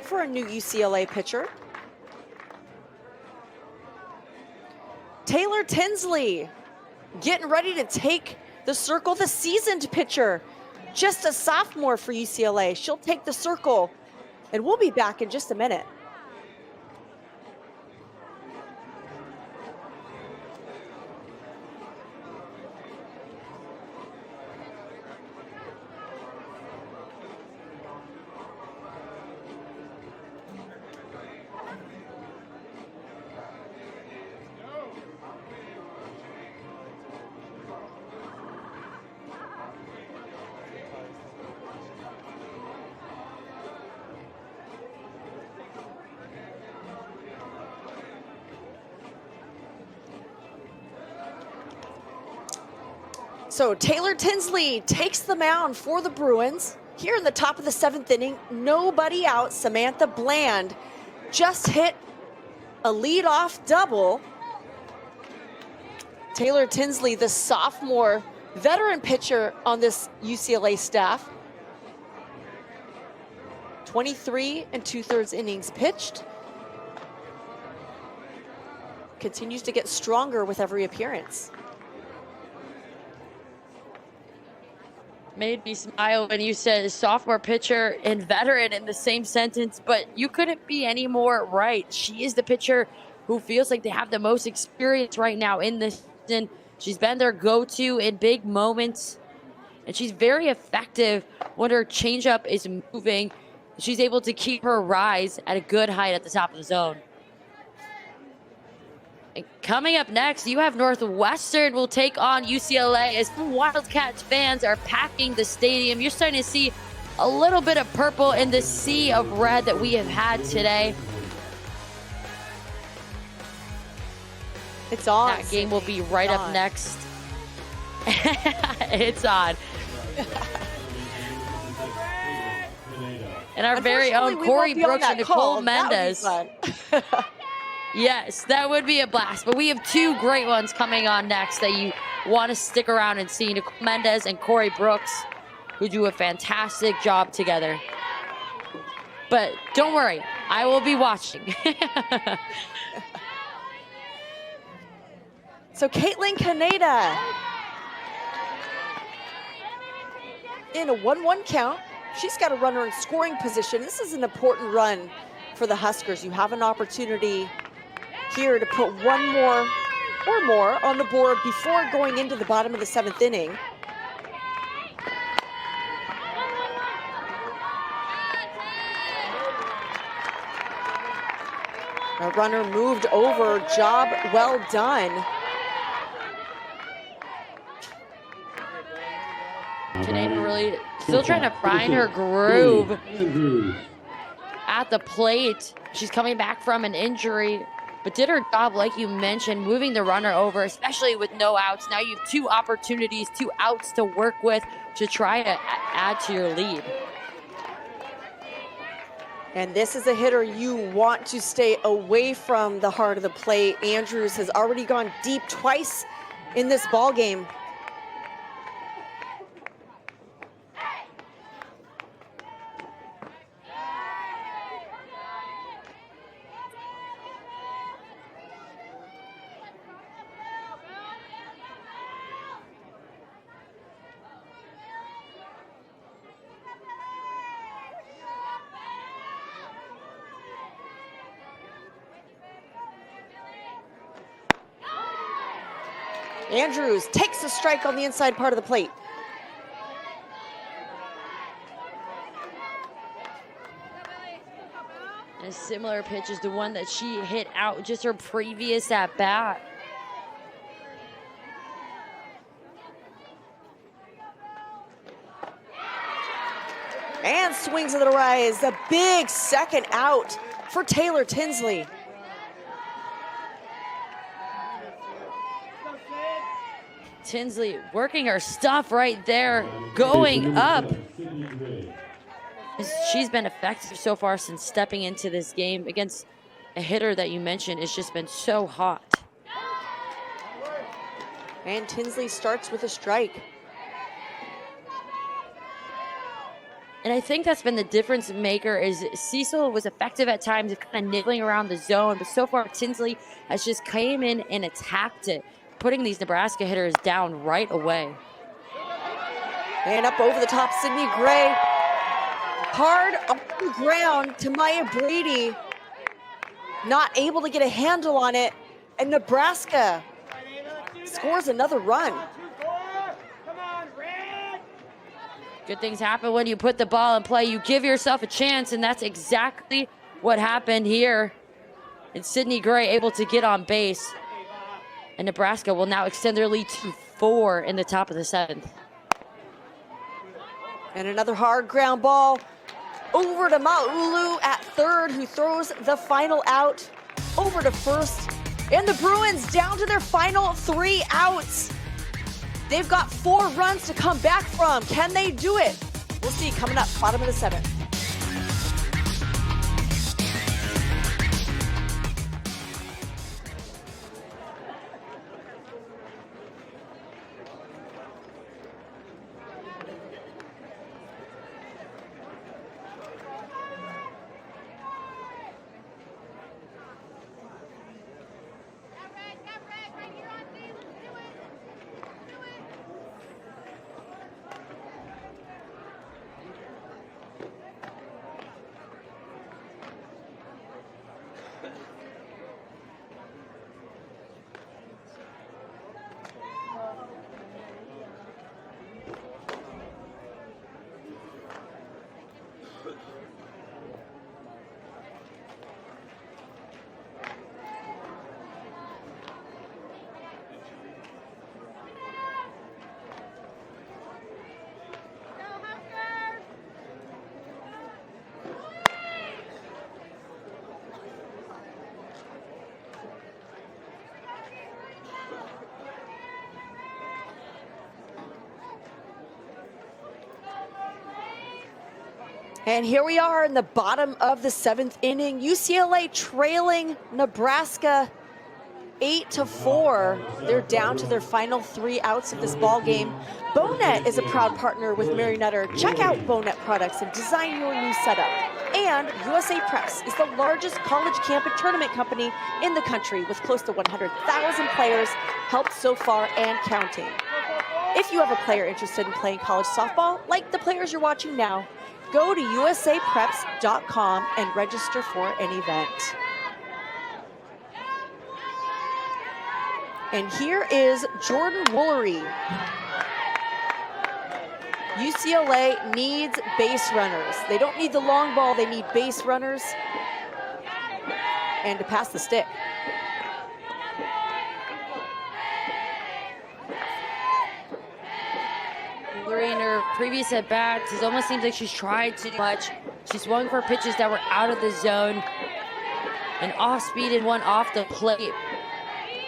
Speaker 1: for a new UCLA pitcher. Taylor Tinsley getting ready to take the circle, the seasoned pitcher. Just a sophomore for UCLA. She'll take the circle, and we'll be back in just a minute. So Taylor Tinsley takes the mound for the Bruins. Here in the top of the 7th inning, nobody out. Samantha Bland just hit a leadoff double. Taylor Tinsley, the sophomore veteran pitcher on this UCLA staff. 23 2/3 innings pitched. Continues to get stronger with every appearance.
Speaker 2: Made me smile when you said sophomore pitcher and veteran in the same sentence, but you couldn't be any more right. She is the pitcher who feels like they have the most experience right now in this season. She's been their go-to in big moments, and she's very effective when her changeup is moving. She's able to keep her rise at a good height at the top of the zone. And coming up next, you have Northwestern will take on UCLA as Wildcats fans are packing the stadium. You're starting to see a little bit of purple in the sea of red that we have had today.
Speaker 1: It's on.
Speaker 2: That game will be right up next. It's on. And our very own Corey Brooks and Nicole Mendez. Yes, that would be a blast. But we have 2 great ones coming on next that you want to stick around and see. Nicole Mendez and Corey Brooks, who do a fantastic job together. But don't worry, I will be watching.
Speaker 1: So Caitlin Kaneda in a 1-1 count. She's got a runner in scoring position. This is an important run for the Huskers. You have an opportunity here to put 1 more or more on the board before going into the bottom of the 7th inning. A runner moved over, job well done.
Speaker 2: Janae really still trying to find her groove at the plate. She's coming back from an injury, but did her job, like you mentioned, moving the runner over, especially with no outs. Now you have 2 opportunities, 2 outs to work with to try to add to your lead.
Speaker 1: And this is a hitter you want to stay away from the heart of the plate. Andrews has already gone deep twice in this ball game. Andrews takes a strike on the inside part of the plate.
Speaker 2: A similar pitch is the one that she hit out just her previous at bat.
Speaker 1: And swings of the rise, a big second out for Taylor Tinsley.
Speaker 2: Tinsley working her stuff right there, going up. She's been effective so far since stepping into this game against a hitter that you mentioned has just been so hot.
Speaker 1: And Tinsley starts with a strike.
Speaker 2: And I think that's been the difference maker is Cecil was effective at times of kind of nibbling around the zone, but so far Tinsley has just came in and attacked it, putting these Nebraska hitters down right away.
Speaker 1: And up over the top, Sydney Gray. Hard on the ground to Maya Brady. Not able to get a handle on it. And Nebraska scores another run.
Speaker 2: Good things happen when you put the ball in play. You give yourself a chance, and that's exactly what happened here. And Sydney Gray able to get on base. And Nebraska will now extend their lead to 4 in the top of the 7th.
Speaker 1: And another hard ground ball over to Maulu at third, who throws the final out over to first. And the Bruins down to their final 3 outs. They've got 4 runs to come back from. Can they do it? We'll see coming up, bottom of the 7th. And here we are in the bottom of the 7th inning. UCLA trailing Nebraska 8-4. They're down to their final 3 outs of this ball game. Bonet is a proud partner with Mary Nutter. Check out Bonet products and design your new setup. And USA Press is the largest college camp and tournament company in the country with close to 100,000 players helped so far and counting. If you have a player interested in playing college softball, like the players you're watching now, go to usapreps.com and register for an event. And here is Jordan Woolery. UCLA needs base runners. They don't need the long ball, they need base runners. And to pass the stick.
Speaker 2: In her previous at-bats, it almost seems like she's tried too much. She swung for pitches that were out of the zone. An off-speed and one off the plate.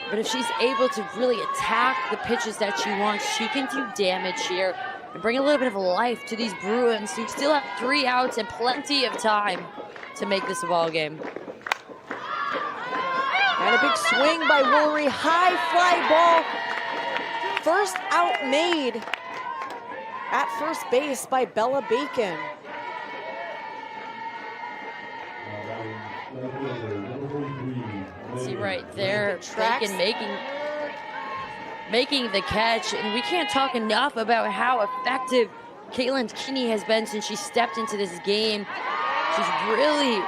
Speaker 2: But if she's able to really attack the pitches that she wants, she can do damage here and bring a little bit of life to these Bruins, who still have 3 outs and plenty of time to make this a ball game.
Speaker 1: And a big swing by Woolery, high fly ball. First out made at first base by Bella Bacon.
Speaker 2: See right there, Bacon making the catch. And we can't talk enough about how effective Caitlin Kinney has been since she stepped into this game. She's really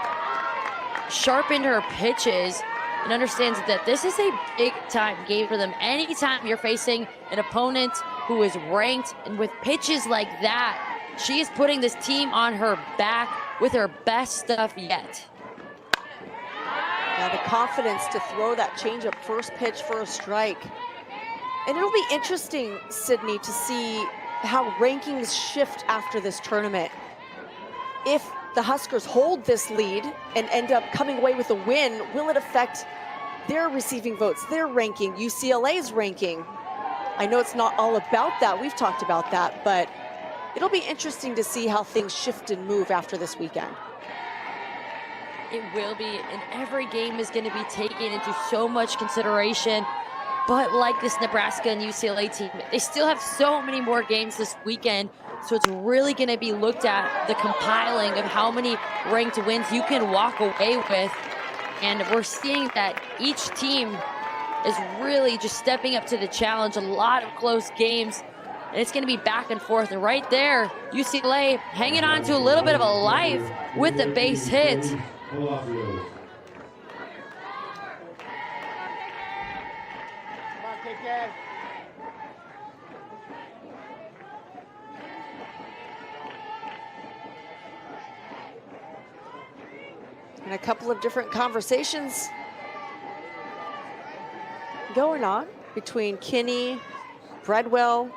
Speaker 2: sharpened her pitches and understands that this is a big-time game for them. Anytime you're facing an opponent who is ranked, and with pitches like that, she is putting this team on her back with her best stuff yet.
Speaker 1: Now the confidence to throw that changeup first pitch for a strike. And it'll be interesting, Sydney, to see how rankings shift after this tournament. If the Huskers hold this lead and end up coming away with a win, will it affect their receiving votes, their ranking, UCLA's ranking? I know it's not all about that. We've talked about that, but it'll be interesting to see how things shift and move after this weekend.
Speaker 2: It will be, and every game is going to be taken into so much consideration. But like this Nebraska and UCLA team, they still have so many more games this weekend. So it's really going to be looked at, the compiling of how many ranked wins you can walk away with. And we're seeing that each team is really just stepping up to the challenge. A lot of close games, and it's going to be back and forth. And right there, UCLA hanging on to a little bit of a life with the base hit.
Speaker 4: Come on, KK.
Speaker 1: And a couple of different conversations going on between Kinney, Bredwell,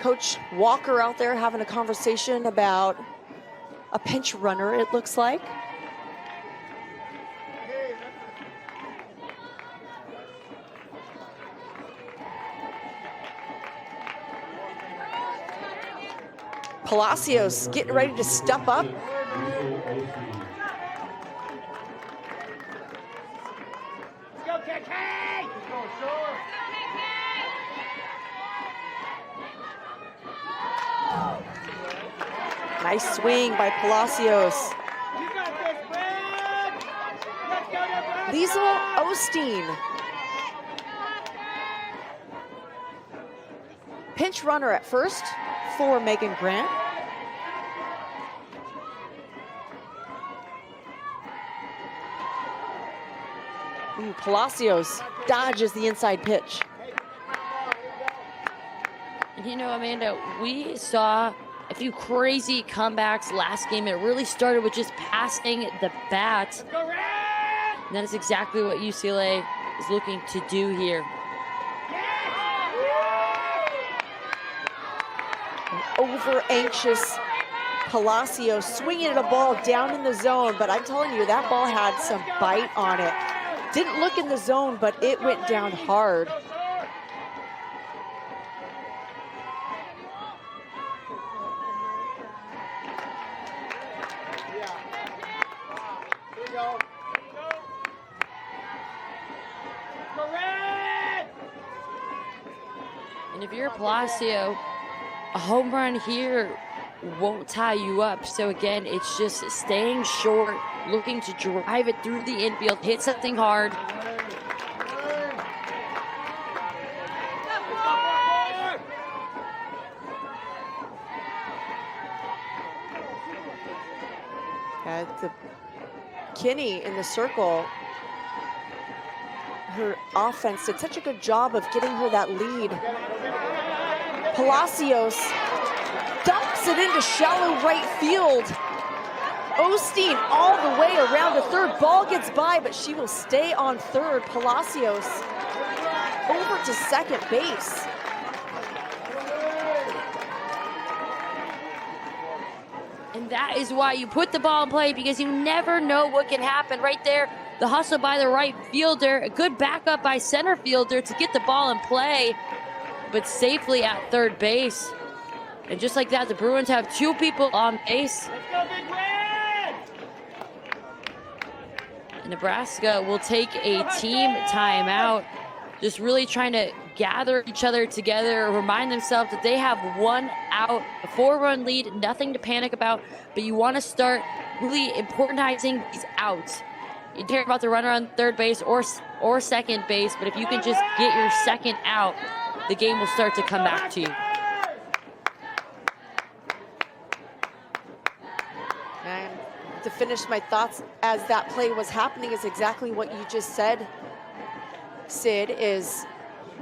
Speaker 1: Coach Walker out there having a conversation about a pinch runner, it looks like. Palacios getting ready to step up. Nice swing by Palacios. Liesl Osteen. Pinch runner at first for Megan Grant. Palacios dodges the inside pitch.
Speaker 2: And you know, Amanda, we saw a few crazy comebacks last game. It really started with just passing the bat. And that is exactly what UCLA is looking to do here.
Speaker 1: Over-anxious Palacios swinging at a ball down in the zone, but I'm telling you, that ball had some bite on it. Didn't look in the zone, but it went down hard.
Speaker 2: And if you're Palacio, a home run here won't tie you up. So again, it's just staying short, looking to drive it through the infield, hit something hard.
Speaker 1: The Kinney in the circle, her offense did such a good job of getting her that lead. Palacios dumps it into shallow right field. Osteen all the way around to third. Ball gets by, but she will stay on third. Palacios over to second base.
Speaker 2: And that is why you put the ball in play, because you never know what can happen. Right there, the hustle by the right fielder, a good backup by center fielder to get the ball in play, but safely at third base. And just like that, the Bruins have two people on base.
Speaker 4: Let's go, Big Red!
Speaker 2: Nebraska will take a team timeout, just really trying to gather each other together, remind themselves that they have one out, a 4-run lead, nothing to panic about, but you want to start really importantizing these outs. You don't care about the runner on third base or second base, but if you can just get your second out, the game will start to come back to you.
Speaker 1: And to finish my thoughts as that play was happening is exactly what you just said, Sid, is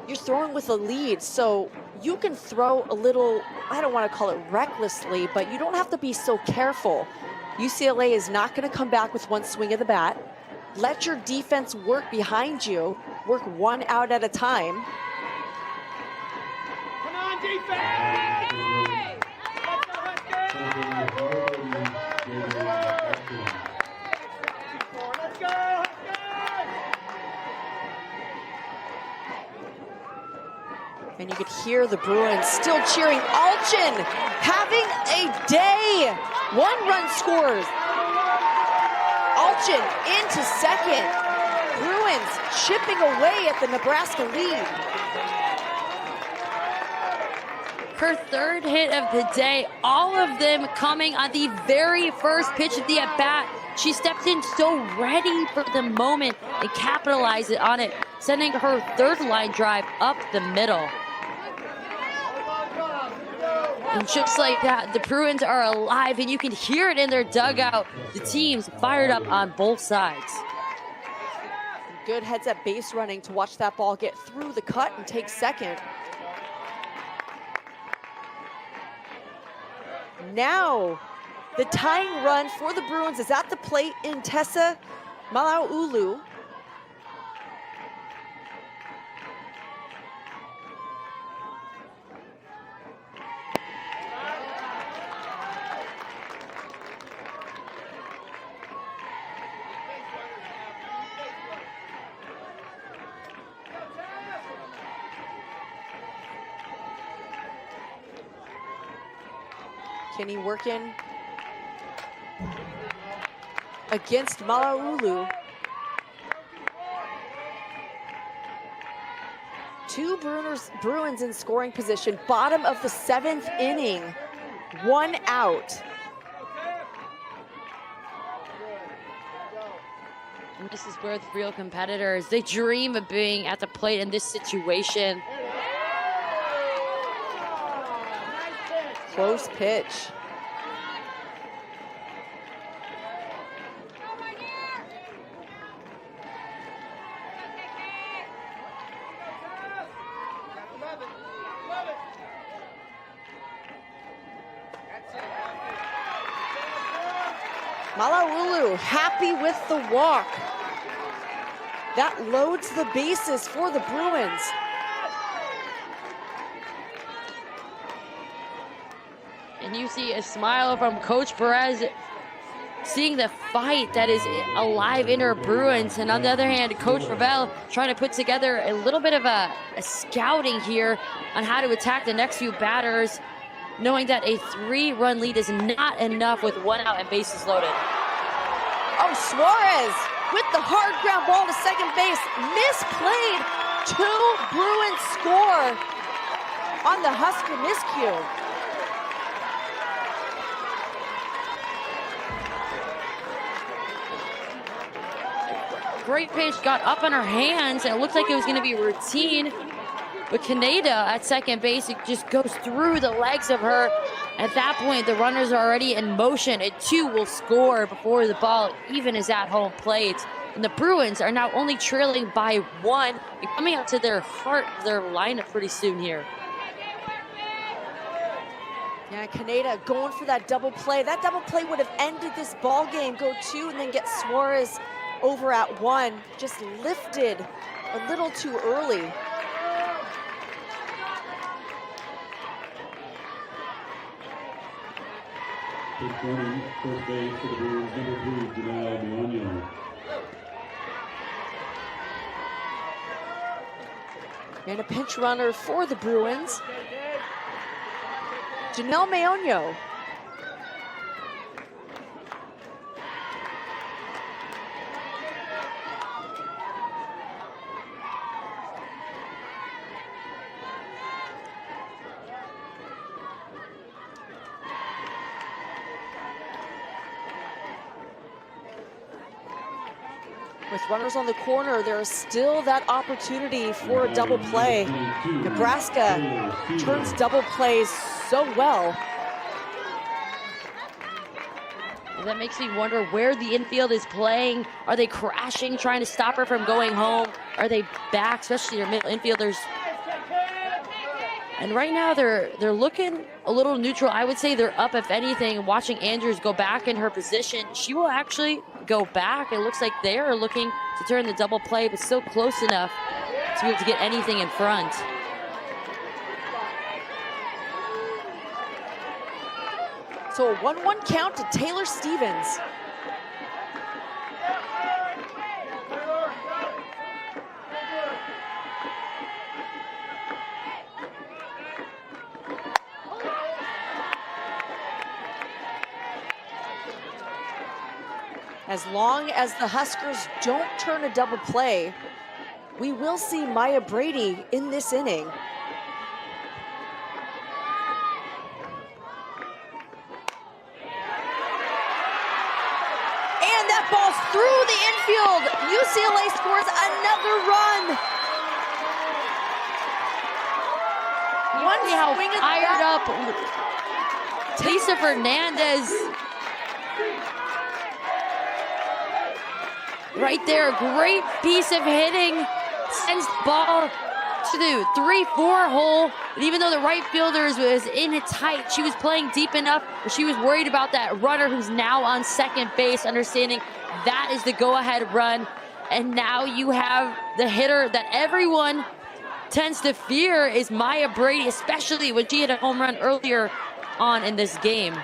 Speaker 1: you're throwing with a lead, so you can throw a little, I don't want to call it recklessly, but you don't have to be so careful. UCLA is not going to come back with one swing of the bat. Let your defense work behind you, work one out at a time.
Speaker 4: Come on, defense! Let's go! Let's go!
Speaker 1: And you could hear the Bruins still cheering. Alchin having a day. 1 run scores. Alchin into second. Bruins chipping away at the Nebraska lead.
Speaker 2: Her 3rd hit of the day, all of them coming on the very first pitch of the at-bat. She stepped in so ready for the moment and capitalized on it, sending her 3rd line drive up the middle. And just like that, the Bruins are alive, and you can hear it in their dugout. The team's fired up on both sides.
Speaker 1: Good heads-up base running to watch that ball get through the cut and take second. Now, the tying run for the Bruins is at the plate in Tessa Malauulu. Kenny working against Malauulu. 2 Bruins in scoring position, bottom of the 7th inning, 1 out.
Speaker 2: And this is where the real competitors, they dream of being at the plate in this situation.
Speaker 1: Close pitch. Malauulu happy with the walk. That loads the bases for the Bruins.
Speaker 2: And you see a smile from Coach Perez, seeing the fight that is alive in her Bruins. And on the other hand, Coach Ravel trying to put together a little bit of a scouting here on how to attack the next few batters, knowing that a 3-run lead is not enough with 1 out and bases loaded.
Speaker 1: Oh, Suarez with the hard ground ball to second base, misplayed. 2 Bruins score on the Husker miscue.
Speaker 2: Great pitch, got up on her hands, and it looked like it was going to be routine. But Kaneda at second base, it just goes through the legs of her. At that point, the runners are already in motion, and 2 will score before the ball even is at home plate. And the Bruins are now only trailing by 1 and coming out to their heart of their lineup pretty soon here.
Speaker 1: Yeah, Kaneda going for that double play. That double play would have ended this ball game. Go 2 and then get Suarez over at 1. Just lifted a little too early.
Speaker 3: Running first base for the Bruins, number 3, Janelle Meonio.
Speaker 1: And a pinch runner for the Bruins, Janelle Meonio. With runners on the corner, there is still that opportunity for a double play. Nebraska turns double plays so well.
Speaker 2: And that makes me wonder where the infield is playing. Are they crashing, trying to stop her from going home? Are they back, especially their middle infielders? And right now they're looking a little neutral. I would say they're up, if anything. Watching Andrews go back in her position, she will actually go back. It looks like they are looking to turn the double play, but still close enough to be able to get anything in front.
Speaker 1: So a 1-1 count to Taylor Stevens. As long as the Huskers don't turn a double play, we will see Maya Brady in this inning. And that ball's through the infield. UCLA scores another run. One
Speaker 2: See how
Speaker 1: swing at
Speaker 2: fired
Speaker 1: that.
Speaker 2: up Lisa Fernandez. Right there, great piece of hitting. Sends the ball to the 3-4 hole. And even though the right fielder was in it tight, she was playing deep enough where she was worried about that runner who's now on second base, understanding that is the go-ahead run. And now you have the hitter that everyone tends to fear is Maya Brady, especially when she hit a home run earlier on in this game.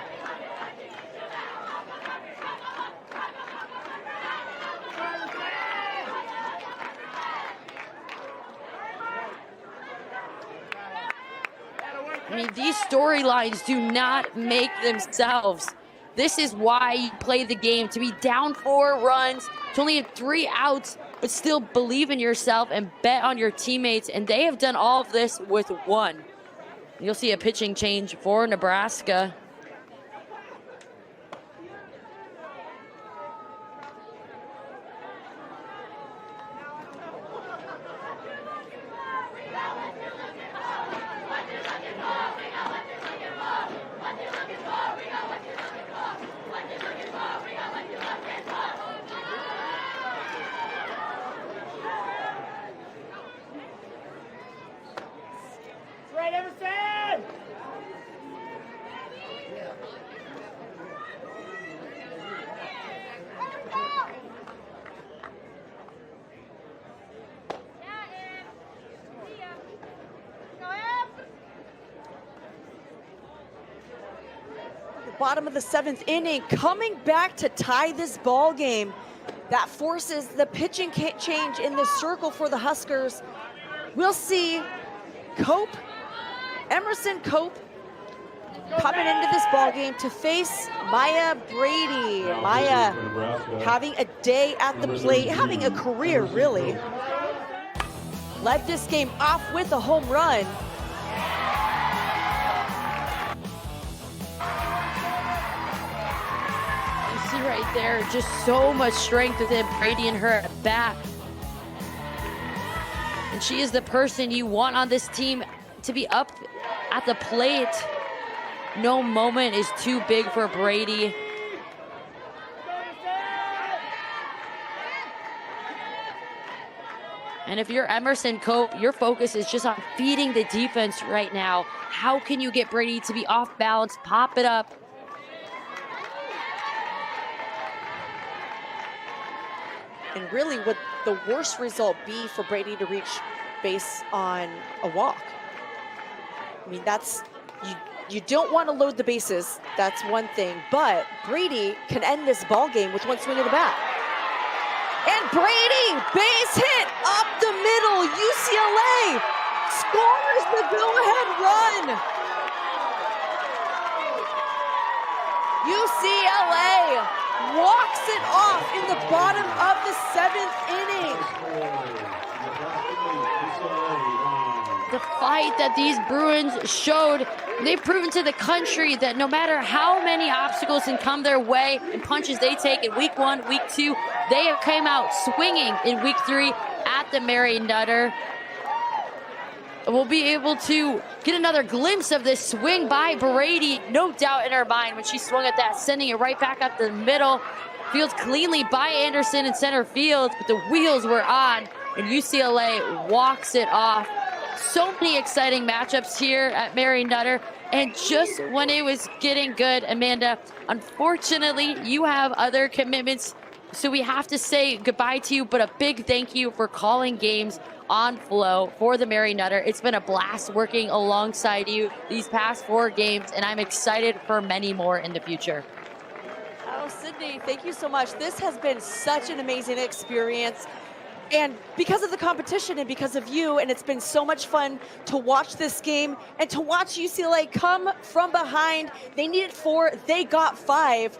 Speaker 2: I mean, these storylines do not make themselves. This is why you play the game, to be down 4 runs, to only have 3 outs, but still believe in yourself and bet on your teammates. And they have done all of this with 1. You'll see a pitching change for Nebraska.
Speaker 4: Right, Emerson!
Speaker 1: Bottom of the 7th inning, coming back to tie this ball game. That forces the pitching change in the circle for the Huskers. We'll see Cope, Emerson Cope, coming into this ball game to face Maya Brady. Maya having a day at the plate, having a career really. Led this game off with a home run.
Speaker 2: Right there, just so much strength within Brady and her at bat. And she is the person you want on this team to be up at the plate. No moment is too big for Brady. And if you're Emerson Cope, your focus is just on feeding the defense right now. How can you get Brady to be off balance, pop it up?
Speaker 1: And really, would the worst result be for Brady to reach base on a walk? I mean, that's, you don't want to load the bases, that's one thing, but Brady can end this ball game with 1 swing of the bat. And Brady, base hit up the middle, UCLA scores the go-ahead run. UCLA walks it off in the bottom of the 7th inning.
Speaker 2: The fight that these Bruins showed, they've proven to the country that no matter how many obstacles can come their way and punches they take in week 1, week 2, they have came out swinging in week 3 at the Mary Nutter. we'll be able to get another glimpse of this swing by Brady. No doubt in her mind when she swung at that, sending it right back up the middle. Fields cleanly by Anderson in center field, but the wheels were on, and UCLA walks it off. So many exciting matchups here at Mary Nutter, and just when it was getting good, Amanda, unfortunately, you have other commitments, so we have to say goodbye to you, but a big thank you for calling games on Flo for the Mary Nutter. It's been a blast working alongside you these past 4 games, and I'm excited for many more in the future.
Speaker 1: Oh, Sydney, thank you so much. This has been such an amazing experience. And because of the competition and because of you, and it's been so much fun to watch this game and to watch UCLA come from behind. They needed 4, they got 5.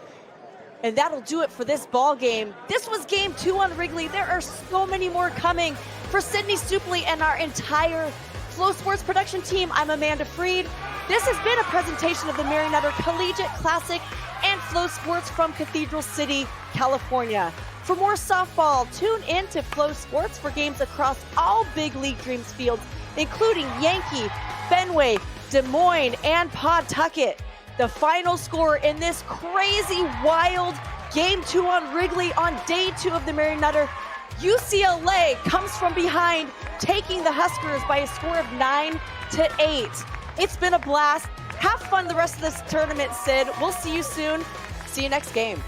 Speaker 1: And that'll do it for this ball game. This was game 2 on Wrigley. There are so many more coming. For Sydney Stupley and our entire Flo Sports production team, I'm Amanda Freed. This has been a presentation of the Mary Nutter Collegiate Classic and Flo Sports from Cathedral City, California. For more softball, tune in to Flo Sports for games across all Big League Dreams fields, including Yankee, Fenway, Des Moines, and Pawtucket. The final score in this crazy, wild game 2 on Wrigley on day 2 of the Mary Nutter. UCLA comes from behind, taking the Huskers by a score of 9-8. It's been a blast. Have fun the rest of this tournament, Sid. We'll see you soon. See you next game.